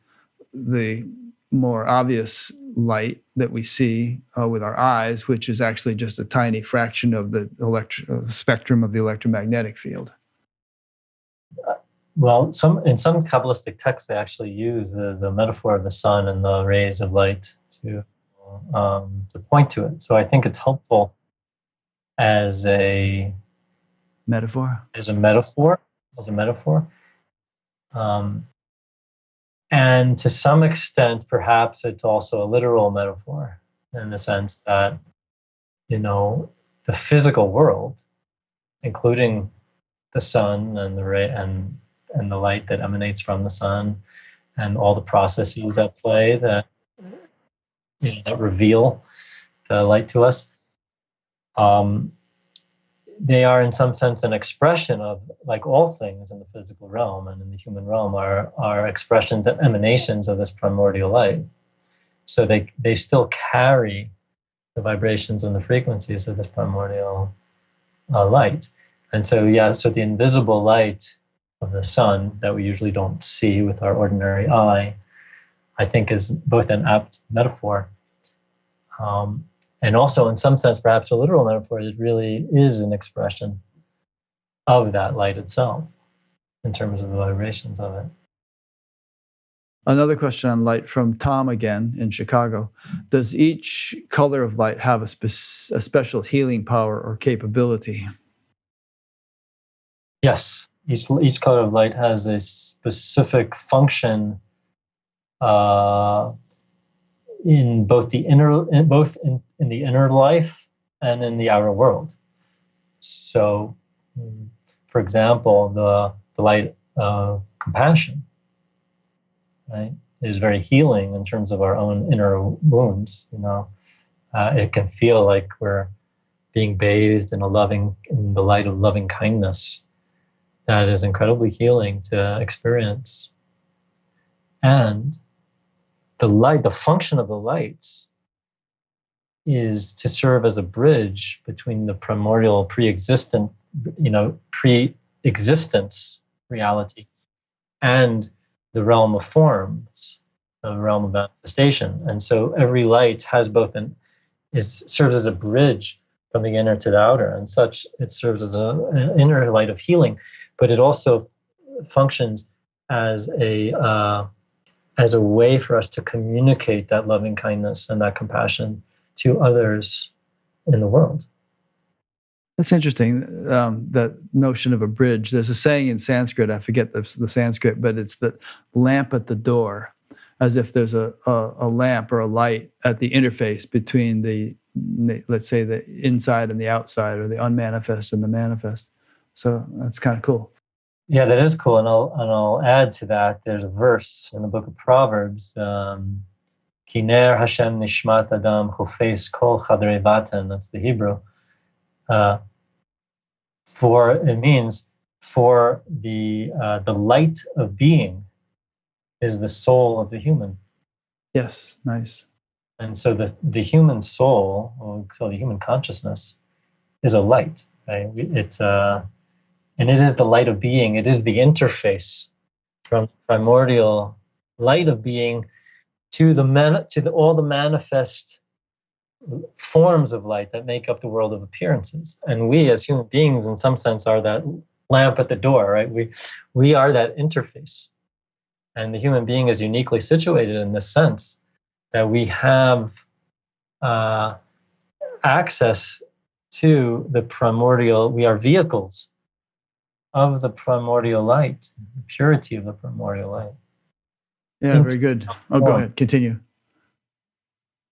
the more obvious light that we see with our eyes, which is actually just a tiny fraction of the spectrum of the electromagnetic field? Well, in some Kabbalistic texts, they actually use the metaphor of the sun and the rays of light to point to it. So I think it's helpful as a metaphor. And to some extent, perhaps it's also a literal metaphor in the sense that the physical world, including the sun and the ray and the light that emanates from the sun, and all the processes at play that reveal the light to us, they are in some sense an expression of, like all things in the physical realm and in the human realm are expressions and emanations of this primordial light. So they still carry the vibrations and the frequencies of this primordial light. And so the invisible light of the sun that we usually don't see with our ordinary eye, I think is both an apt metaphor, and also in some sense perhaps a literal metaphor. It really is an expression of that light itself in terms of the vibrations of it. Another question on light from Tom again in Chicago. Does each color of light have a special healing power or capability? Yes. Each color of light has a specific function in both the inner life and in the outer world. So, for example, the light of compassion, right, is very healing in terms of our own inner wounds. It can feel like we're being bathed in the light of loving kindness. That is incredibly healing to experience. And the function of the lights is to serve as a bridge between the primordial pre-existence reality and the realm of forms, the realm of manifestation. And so every light has serves as a bridge from the inner to the outer, and such it serves as an inner light of healing, but it also functions as a way for us to communicate that loving kindness and that compassion to others in the world. That's interesting, that notion of a bridge. There's a saying in Sanskrit, I forget the Sanskrit, but it's the lamp at the door. as if there's a lamp or a light at the interface between let's say, the inside and the outside, or the unmanifest and the manifest. So that's kind of cool. Yeah, that is cool. And I'll add to that. There's a verse in the book of Proverbs. Kiner Hashem nishmat adam chufes kol chadrei baten. That's the Hebrew. It means for the light of being is the soul of the human. Yes, nice. And so the human soul, or so the human consciousness, is a light. Right? And it is the light of being. It is the interface from primordial light of being to all the manifest forms of light that make up the world of appearances. And we, as human beings, in some sense, are that lamp at the door, right? We are that interface. And the human being is uniquely situated in this sense that we have access to the primordial. We are vehicles of the primordial light, the purity of the primordial light. Yeah, very good. Oh, go ahead. Continue.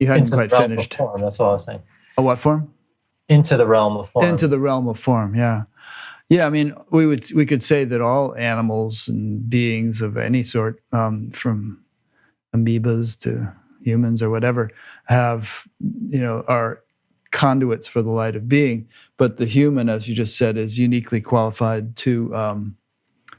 You hadn't quite finished. Form, that's all I was saying. A what form? Into the realm of form. Into the realm of form, yeah. Yeah, I mean, we could say that all animals and beings of any sort, from amoebas to humans or whatever, have, are conduits for the light of being. But the human, as you just said, is uniquely qualified to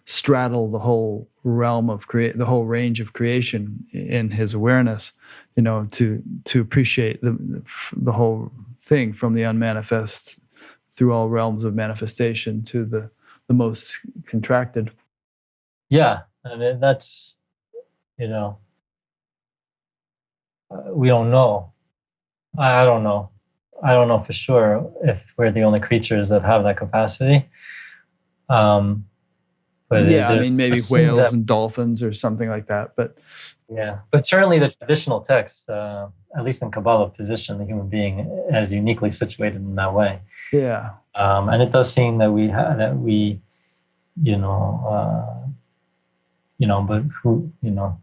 straddle the whole realm of the whole range of creation in his awareness, to appreciate the whole thing, from the unmanifest through all realms of manifestation to the most contracted. Yeah, I mean, that's, we don't know. I don't know. I don't know for sure if we're the only creatures that have that capacity. But yeah, I mean, maybe whales and dolphins or something like that. But yeah, but certainly the traditional texts, at least in Kabbalah, position the human being as uniquely situated in that way. Yeah, and it does seem that but who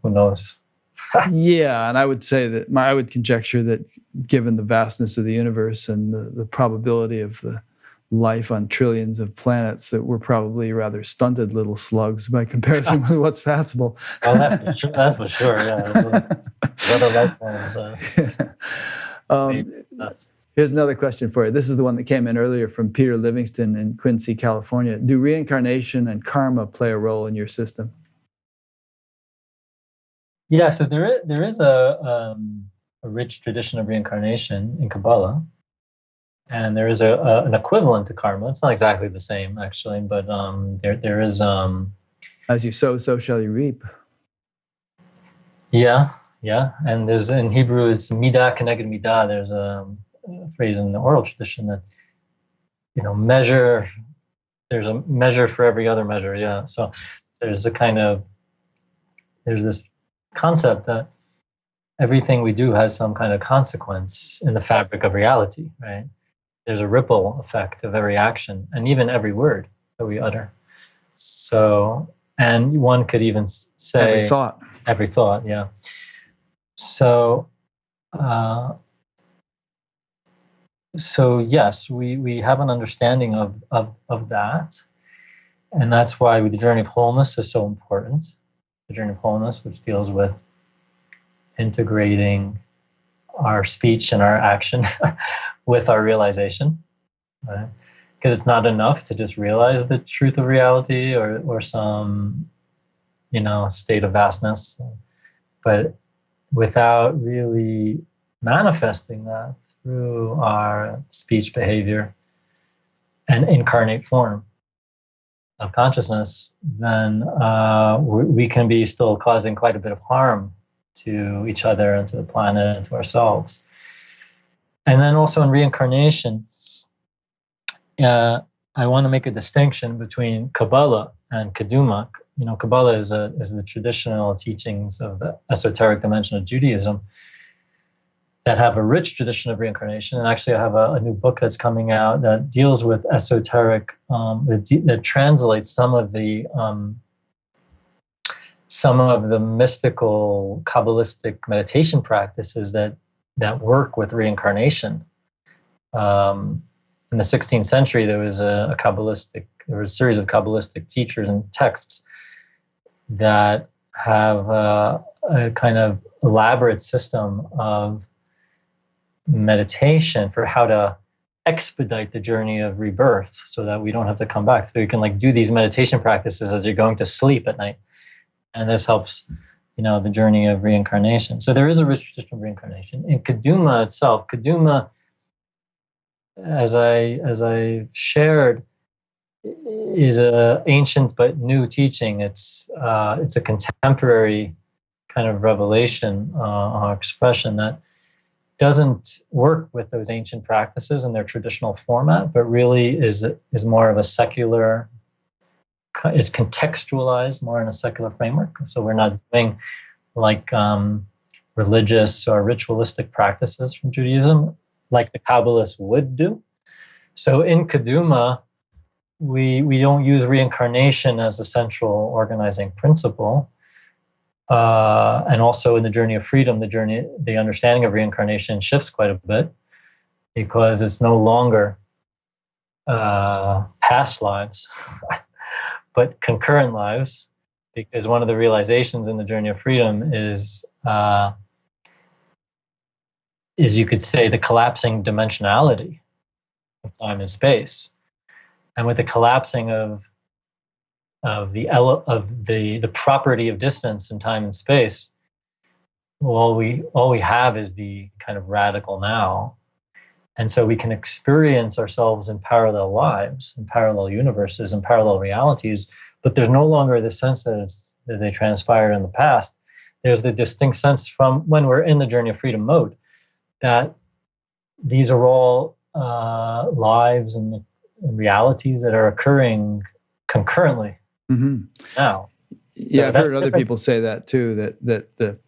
knows? Yeah, and I would say that I would conjecture that, given the vastness of the universe and the probability of the life on trillions of planets, that we're probably rather stunted little slugs by comparison with what's possible. Well, that's for sure. Yeah, other life forms. Here's another question for you. This is the one that came in earlier from Peter Livingston in Quincy, California. Do reincarnation and karma play a role in your system? Yeah, so there is a rich tradition of reincarnation in Kabbalah, and there is an equivalent to karma. It's not exactly the same, actually, but there is. As you sow, so shall you reap. Yeah, and there's, in Hebrew, it's midah keneged midah. There's a phrase in the oral tradition that, measure. There's a measure for every other measure. Yeah, so there's this concept that everything we do has some kind of consequence in the fabric of reality, right? There's a ripple effect of every action and even every word that we utter. So, and one could even say every thought, yeah. So yes, we have an understanding of that, and that's why the journey of wholeness is so important. The journey of wholeness, which deals with integrating our speech and our action with our realization, right? Because it's not enough to just realize the truth of reality or some, state of vastness, but without really manifesting that through our speech, behavior, and incarnate form of consciousness, then we can be still causing quite a bit of harm to each other and to the planet and to ourselves. And then also in reincarnation, I want to make a distinction between Kabbalah and Keduma. Kabbalah is the traditional teachings of the esoteric dimension of Judaism that have a rich tradition of reincarnation. And actually, I have a new book that's coming out that deals with esoteric, that translates some of the some of the mystical Kabbalistic meditation practices that work with reincarnation. In the 16th century, there was a series of Kabbalistic teachers and texts that have a kind of elaborate system of meditation for how to expedite the journey of rebirth so that we don't have to come back. So you can like do these meditation practices as you're going to sleep at night. And this helps, the journey of reincarnation. So there is a rich tradition of reincarnation. In Kaduma itself, as I shared, is a ancient but new teaching. It's a contemporary kind of revelation or expression that doesn't work with those ancient practices in their traditional format, but really is more of a secular. It's contextualized more in a secular framework. So we're not doing like religious or ritualistic practices from Judaism like the Kabbalists would do. So in Kaduma, we don't use reincarnation as the central organizing principle. And also in the Journey of Freedom, the understanding of reincarnation shifts quite a bit because it's no longer past lives, but concurrent lives. Because one of the realizations in the Journey of Freedom is you could say the collapsing dimensionality of time and space, and with the collapsing of the property of distance in time and space, all we have is the kind of radical now, and so we can experience ourselves in parallel lives, in parallel universes, in parallel realities. But there's no longer the sense that they transpired in the past. There's the distinct sense from when we're in the Journey of Freedom mode that these are all lives and realities that are occurring concurrently now. Yeah, I've heard other people say that too. That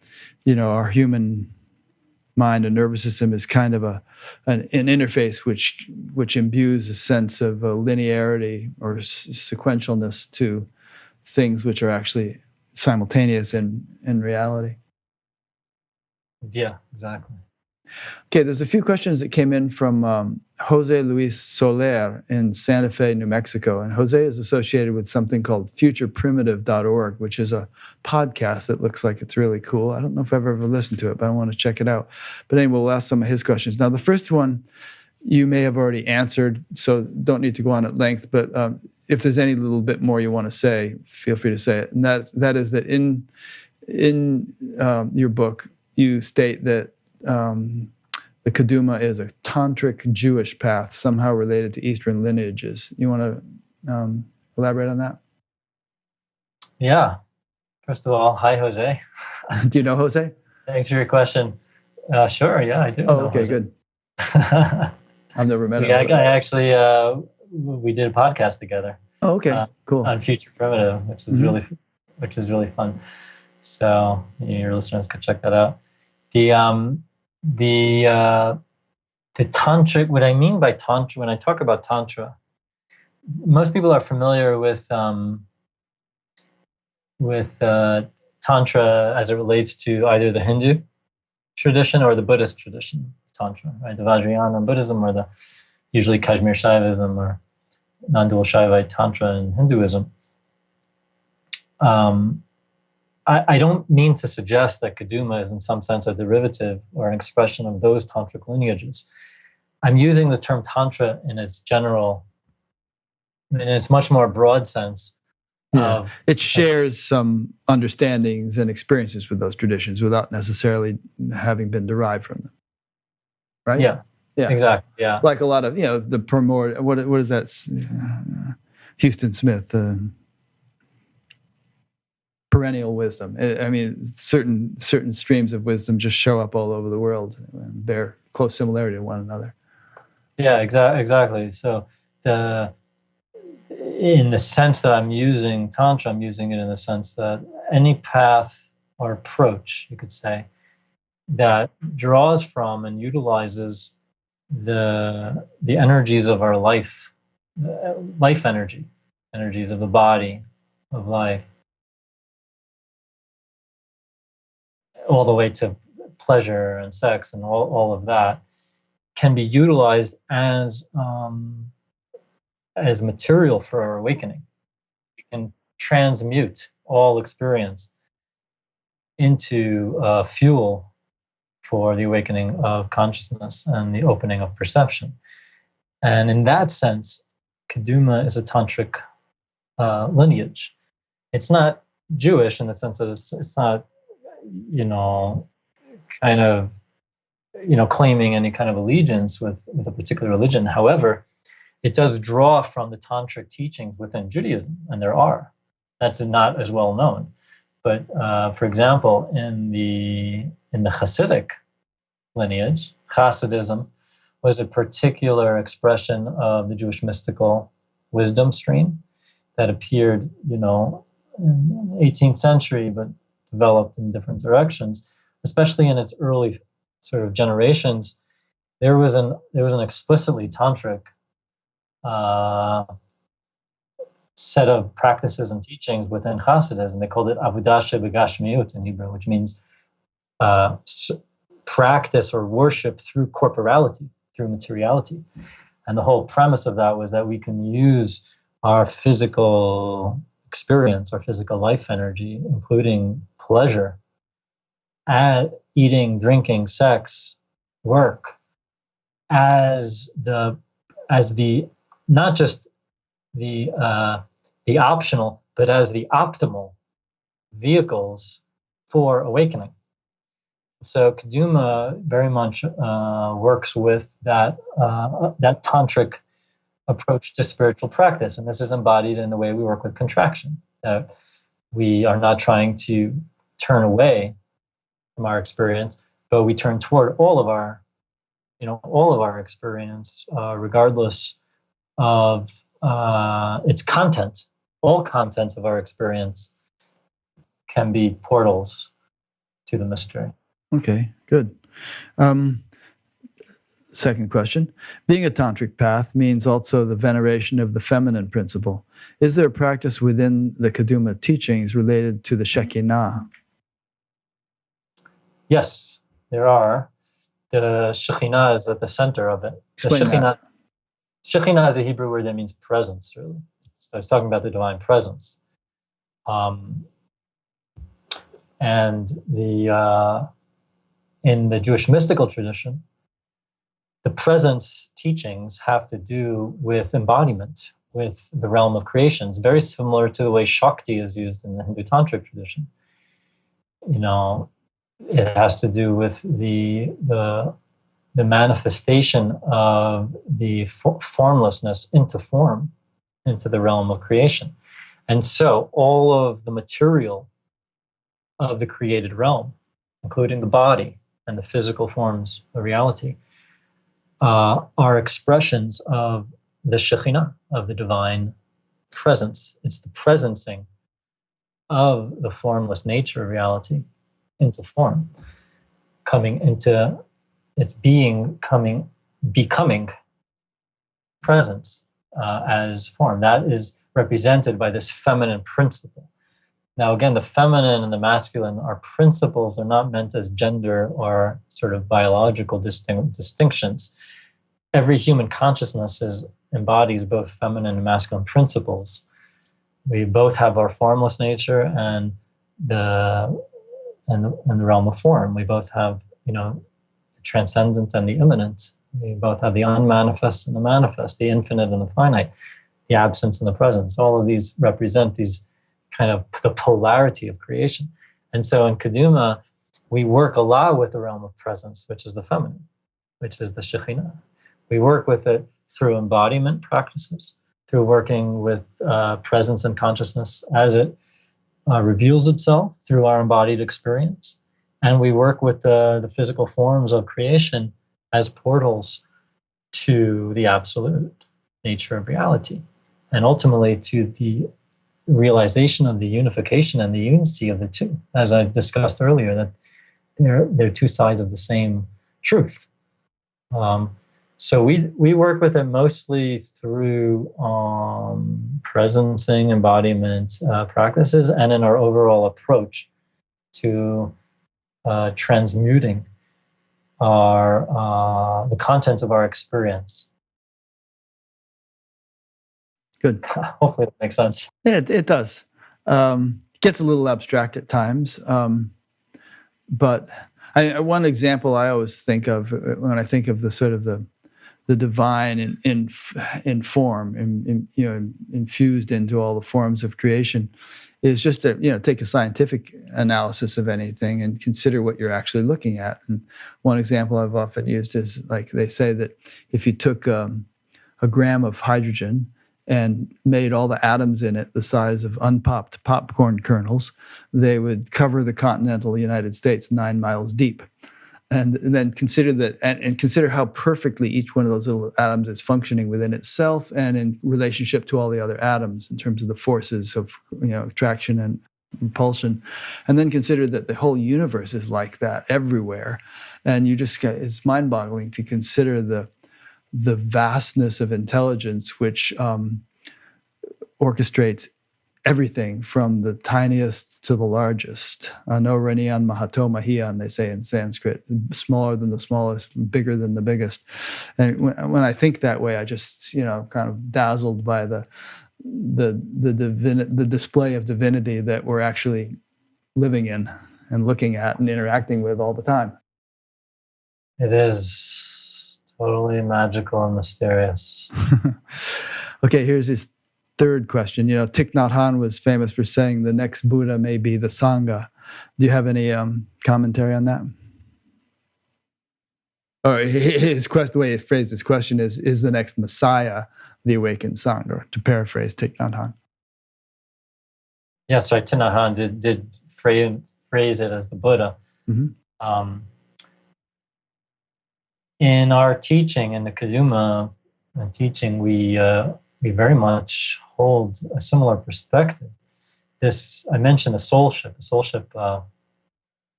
our human mind and nervous system is kind of an interface which imbues a sense of linearity or sequentialness to things which are actually simultaneous in reality. Yeah, exactly. Okay, there's a few questions that came in from Jose Luis Soler in Santa Fe, New Mexico. And Jose is associated with something called futureprimitive.org, which is a podcast that looks like it's really cool. I don't know if I've ever listened to it, but I want to check it out. But anyway, we'll ask some of his questions. Now, the first one you may have already answered, so don't need to go on at length. But if there's any little bit more you want to say, feel free to say it. And that is that in your book, you state that the Kaduma is a tantric Jewish path, somehow related to Eastern lineages. You want to elaborate on that? Yeah. First of all, hi, Jose. Do you know Jose? Thanks for your question. Sure, yeah, I do. Oh, okay, Jose. Good. I've never met him. I actually, we did a podcast together. Oh, okay, cool. On Future Primitive, which is really fun. So your listeners could check that out. The tantric, what I mean by tantra, when I talk about tantra, most people are familiar with tantra as it relates to either the Hindu tradition or the Buddhist tradition, tantra, right? The Vajrayana Buddhism, or the usually Kashmir Shaivism or non-dual Shaivite tantra in Hinduism. I don't mean to suggest that Kaduma is in some sense a derivative or an expression of those tantric lineages. I'm using the term tantra in its much more broad sense. Yeah. It shares some understandings and experiences with those traditions without necessarily having been derived from them. Right? Yeah. Exactly. Yeah. Like a lot of, the primordial, what is that? Houston Smith, perennial wisdom. I mean, certain streams of wisdom just show up all over the world and bear close similarity to one another. Yeah, exactly. So in the sense that I'm using Tantra, I'm using it in the sense that any path or approach, you could say, that draws from and utilizes the energies of our life energies of the body, of life, all the way to pleasure and sex and all of that, can be utilized as material for our awakening. We can transmute all experience into fuel for the awakening of consciousness and the opening of perception. And in that sense, Kaduma is a tantric lineage. It's not Jewish in the sense that it's not, kind of, claiming any kind of allegiance with a particular religion. However, it does draw from the tantric teachings within Judaism, and there are. That's not as well known. But for example, in the Hasidic lineage, Hasidism was a particular expression of the Jewish mystical wisdom stream that appeared, in the 18th century, but developed in different directions. Especially in its early sort of generations, there was an explicitly tantric set of practices and teachings within Hasidism. They called it Avodah Shebegashmiut in Hebrew, which means practice or worship through corporality, through materiality. And the whole premise of that was that we can use our physical experience, our physical life energy, including pleasure, eating, drinking, sex, work, as the not just the optional, but as the optimal vehicles for awakening. So Kaduma very much works with that tantric approach to spiritual practice, and this is embodied in the way we work with contraction. We are not trying to turn away from our experience, but we turn toward all of our experience, regardless of its content. All content of our experience can be portals to the mystery. Okay, good. Second question. Being a tantric path means also the veneration of the feminine principle. Is there a practice within the Kaduma teachings related to the Shekinah? Yes, there are. The Shekhinah is at the center of it. Explain that. Shekhinah is a Hebrew word that means presence, really. So I was talking about the divine presence. And in the Jewish mystical tradition, the presence teachings have to do with embodiment, with the realm of creation. It's very similar to the way Shakti is used in the Hindu Tantric tradition. It has to do with the manifestation of the formlessness into form, into the realm of creation. And so all of the material of the created realm, including the body and the physical forms of reality, are expressions of the Shekhinah, of the divine presence. It's the presencing of the formless nature of reality into form, coming into its becoming presence as form. That is represented by this feminine principle. Now, again, the feminine and the masculine are principles. They're not meant as gender or sort of biological distinctions. Every human consciousness embodies both feminine and masculine principles. We both have our formless nature and the realm of form. We both have, the transcendent and the immanent. We both have the unmanifest and the manifest, the infinite and the finite, the absence and the presence. All of these represent these kind of the polarity of creation. And so in Kaduma, we work a lot with the realm of presence, which is the feminine, which is the Shekhinah. We work with it through embodiment practices, through working with presence and consciousness as it reveals itself through our embodied experience. And we work with the physical forms of creation as portals to the absolute nature of reality, and ultimately to the realization of the unification and the unity of the two, as I've discussed earlier, that they're two sides of the same truth. So we work with it mostly through presencing, embodiment practices, and in our overall approach to transmuting the content of our experience. Good. Hopefully that makes sense. Yeah, it does. Gets a little abstract at times, but one example I always think of when I think of the sort of the divine in form, infused into all the forms of creation, is just to take a scientific analysis of anything and consider what you're actually looking at. And one example I've often used is, like, they say that if you took a gram of hydrogen and made all the atoms in it the size of unpopped popcorn kernels, they would cover the continental United States 9 miles deep. And then consider that, and consider how perfectly each one of those little atoms is functioning within itself and in relationship to all the other atoms in terms of the forces of attraction and repulsion. And then consider that the whole universe is like that everywhere. And it's mind-boggling to consider the vastness of intelligence which orchestrates everything from the tiniest to the largest. No Raniyan Mahato Mahiyan, they say in Sanskrit, smaller than the smallest, bigger than the biggest. And when I think that way, I just, kind of dazzled by the display of divinity that we're actually living in and looking at and interacting with all the time. It is totally magical and mysterious. Okay, here's his third question. Thich Nhat Hanh was famous for saying the next Buddha may be the Sangha. Do you have any commentary on that? Or his question, the way he phrased his question is the next Messiah the awakened Sangha, to paraphrase Thich Nhat Hanh? Yeah, sorry, Thich Nhat Hanh did phrase it as the Buddha. Mm-hmm. In our teaching, in the Kaduma teaching, we very much hold a similar perspective. I mentioned the soulship. The soulship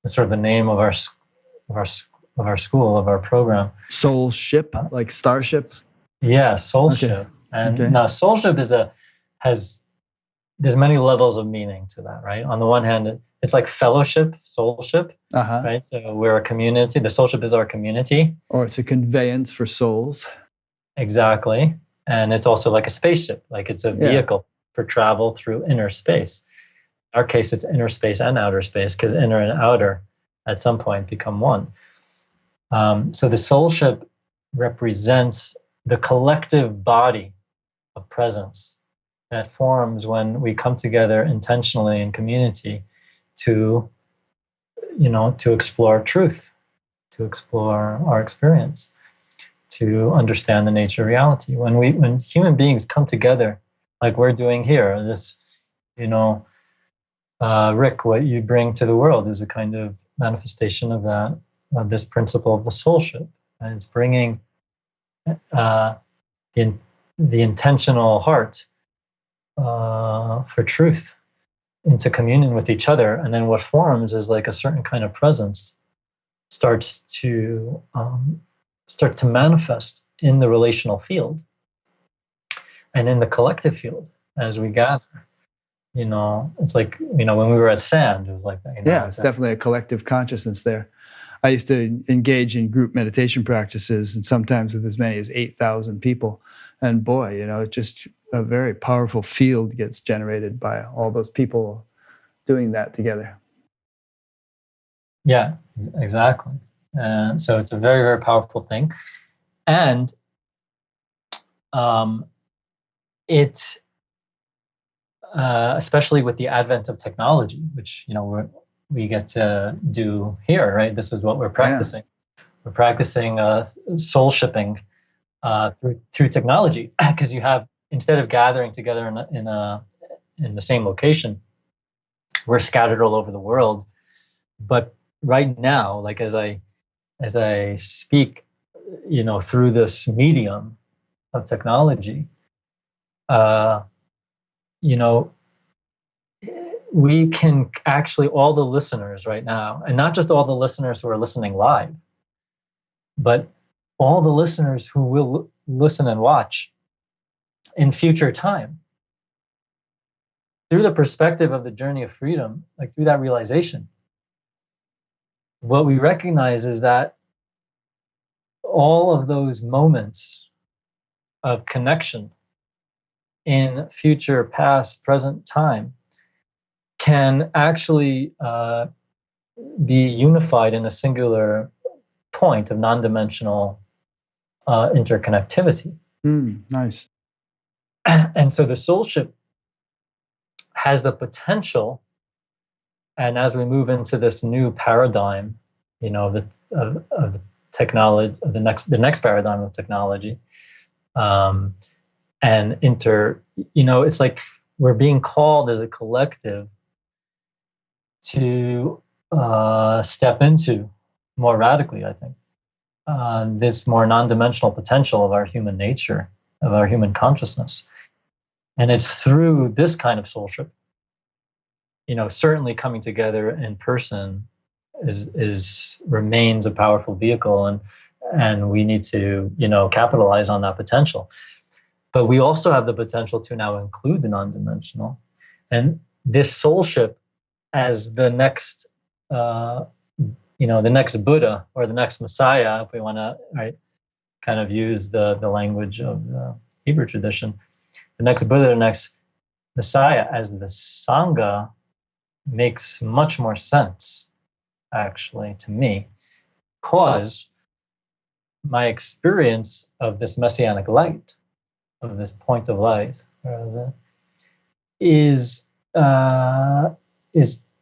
is sort of the name of our school, of our program. Soulship, like starship. Yeah, soulship. Okay. And now soulship there's many levels of meaning to that, right? On the one hand, it's like fellowship, soulship, right? So we're a community. The soulship is our community. Or it's a conveyance for souls. Exactly. And it's also like a spaceship, like it's a vehicle for travel through inner space. In our case, it's inner space and outer space, because inner and outer at some point become one. So the soulship represents the collective body of presence that forms when we come together intentionally in community to explore truth, to explore our experience, to understand the nature of reality. When human beings come together, like we're doing here, this, Rick, what you bring to the world is a kind of manifestation of that, of this principle of the soulship, and it's bringing the intentional heart for truth into communion with each other, and then what forms is like a certain kind of presence starts to manifest in the relational field and in the collective field as we gather. It's like, when we were at Sand, it was like that. It's definitely a collective consciousness there. I used to engage in group meditation practices, and sometimes with as many as 8,000 people. And boy, just a very powerful field gets generated by all those people doing that together. Yeah, exactly. And so it's a very, very powerful thing. And especially with the advent of technology, which, we get to do here, right? This is what we're practicing. Yeah. We're practicing soul shipping through technology, because you have, instead of gathering together in the same location, we're scattered all over the world. But right now, like as I speak, through this medium of technology, we can actually, all the listeners right now, and not just all the listeners who are listening live, but all the listeners who will listen and watch in future time, through the perspective of the journey of freedom, like through that realization, what we recognize is that all of those moments of connection in future, past, present time can actually be unified in a singular point of non-dimensional interconnectivity. Nice. And so the soulship has the potential, and as we move into this new paradigm, of technology, of the next paradigm of technology, it's like we're being called as a collective to step into more radically, I think, this more non-dimensional potential of our human nature, of our human consciousness. And it's through this kind of soulship, certainly coming together in person remains a powerful vehicle, and we need to, capitalize on that potential. But we also have the potential to now include the non-dimensional, and this soulship as the next, the next Buddha or the next Messiah, if we want to, kind of use the language of the Hebrew tradition, the next Buddha, the next Messiah as the Sangha makes much more sense, actually, to me, because my experience of this messianic light, of this point of light, is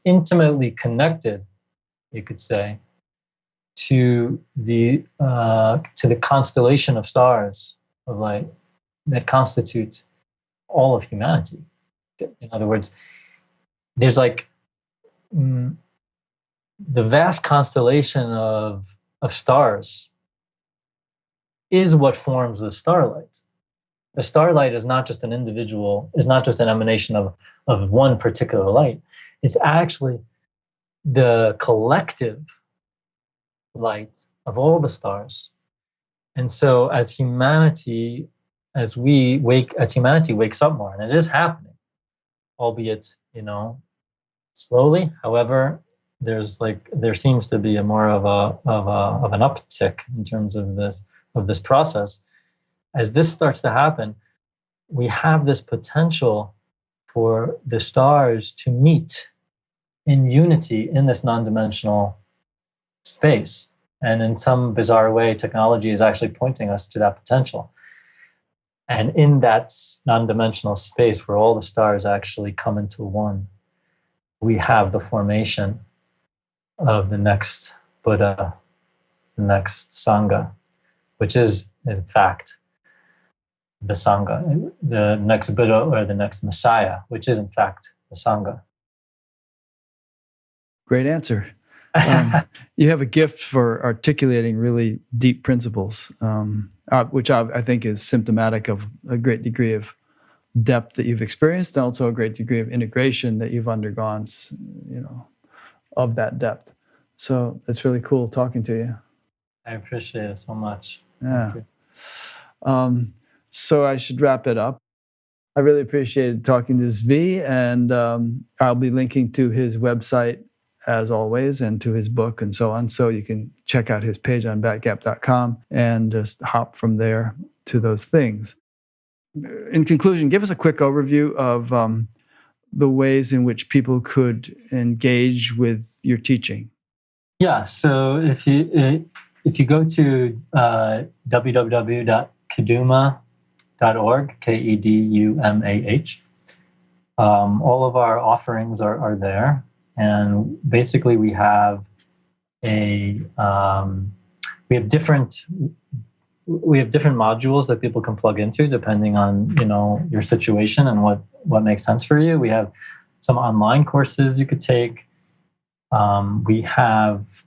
intimately connected, you could say, to the constellation of stars of light that constitute all of humanity. In other words, there's like the vast constellation of stars is what forms the starlight. The starlight is not just an individual, is not just an emanation of one particular light. It's actually the collective light of all the stars. And so as humanity wakes up more, and it is happening, albeit, slowly. However, there seems to be a more of an uptick in terms of this process. As this starts to happen, we have this potential for the stars to meet in unity in this non-dimensional space. And in some bizarre way, technology is actually pointing us to that potential. And in that non-dimensional space where all the stars actually come into one, we have the formation of the next Buddha, the next Sangha, which is, in fact, the Sangha, the next Buddha or the next Messiah, which is, in fact, the Sangha. Great answer. You have a gift for articulating really deep principles, which I think is symptomatic of a great degree of depth that you've experienced, and also a great degree of integration that you've undergone, of that depth. So it's really cool talking to you. I appreciate it so much. Yeah. So I should wrap it up. I really appreciated talking to Zvi, and I'll be linking to his website as always, and to his book and so on. So you can check out his page on batgap.com and just hop from there to those things. In conclusion, give us a quick overview of the ways in which people could engage with your teaching. Yeah, so if you go to www.kedumah.org, KEDUMAH, all of our offerings are there. And basically, we have different modules that people can plug into depending on your situation and what makes sense for you. We have some online courses you could take. We have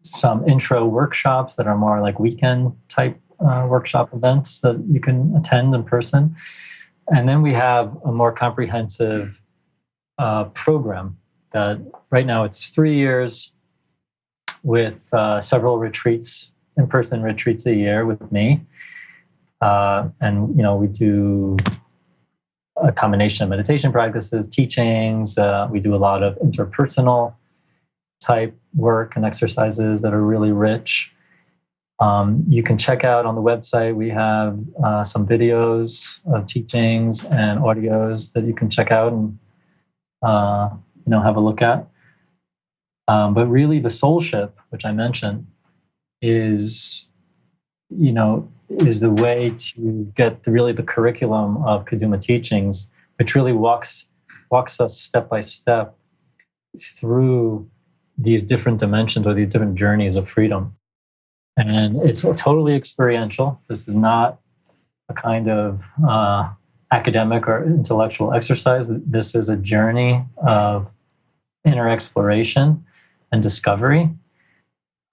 some intro workshops that are more like weekend type workshop events that you can attend in person, and then we have a more comprehensive program that right now it's 3 years with several retreats, in-person retreats a year with me. And, we do a combination of meditation practices, teachings. We do a lot of interpersonal type work and exercises that are really rich. You can check out on the website, we have some videos of teachings and audios that you can check out and have a look at. But really the soulship, which I mentioned, is the way to get the curriculum of Kaduma teachings, which really walks us step by step through these different dimensions or these different journeys of freedom. And it's totally experiential. This is not a kind of academic or intellectual exercise. This is a journey of inner exploration and discovery.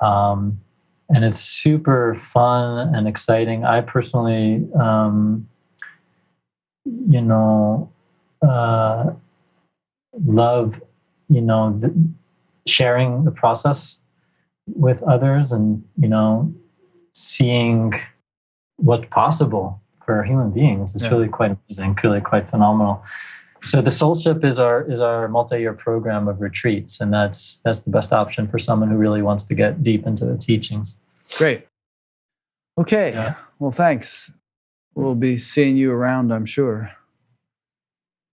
And it's super fun and exciting. I personally, love, sharing the process with others and, seeing what's possible for human beings. It's really quite amazing, really quite phenomenal. So the Soulship is our multi-year program of retreats, and that's the best option for someone who really wants to get deep into the teachings. Great. Okay. Well, thanks. We'll be seeing you around, I'm sure.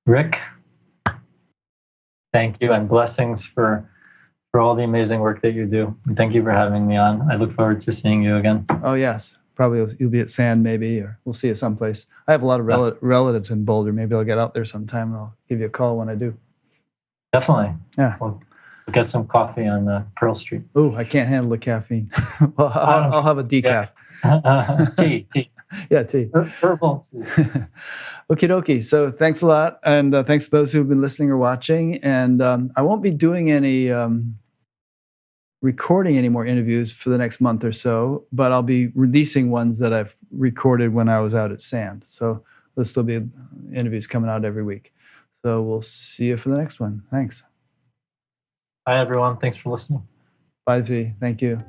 Rick, thank you, and blessings for all the amazing work that you do. And thank you for having me on. I look forward to seeing you again. Oh, yes. Probably you'll be at Sand maybe, or we'll see you someplace. I have a lot of relatives in Boulder. Maybe I'll get out there sometime. I'll give you a call when I do. Definitely. Yeah. We'll get some coffee on Pearl Street. Oh, I can't handle the caffeine. Well, I'll have a decaf. Yeah. Tea. Yeah, tea. Herbal tea. Okie dokie. So thanks a lot. And thanks to those who've been listening or watching. And I won't be doing any recording any more interviews for the next month or so, but I'll be releasing ones that I've recorded when I was out at Sand. So there'll still be interviews coming out every week. So we'll see you for the next one. Thanks. Bye, everyone. Thanks for listening. Bye, V. Thank you.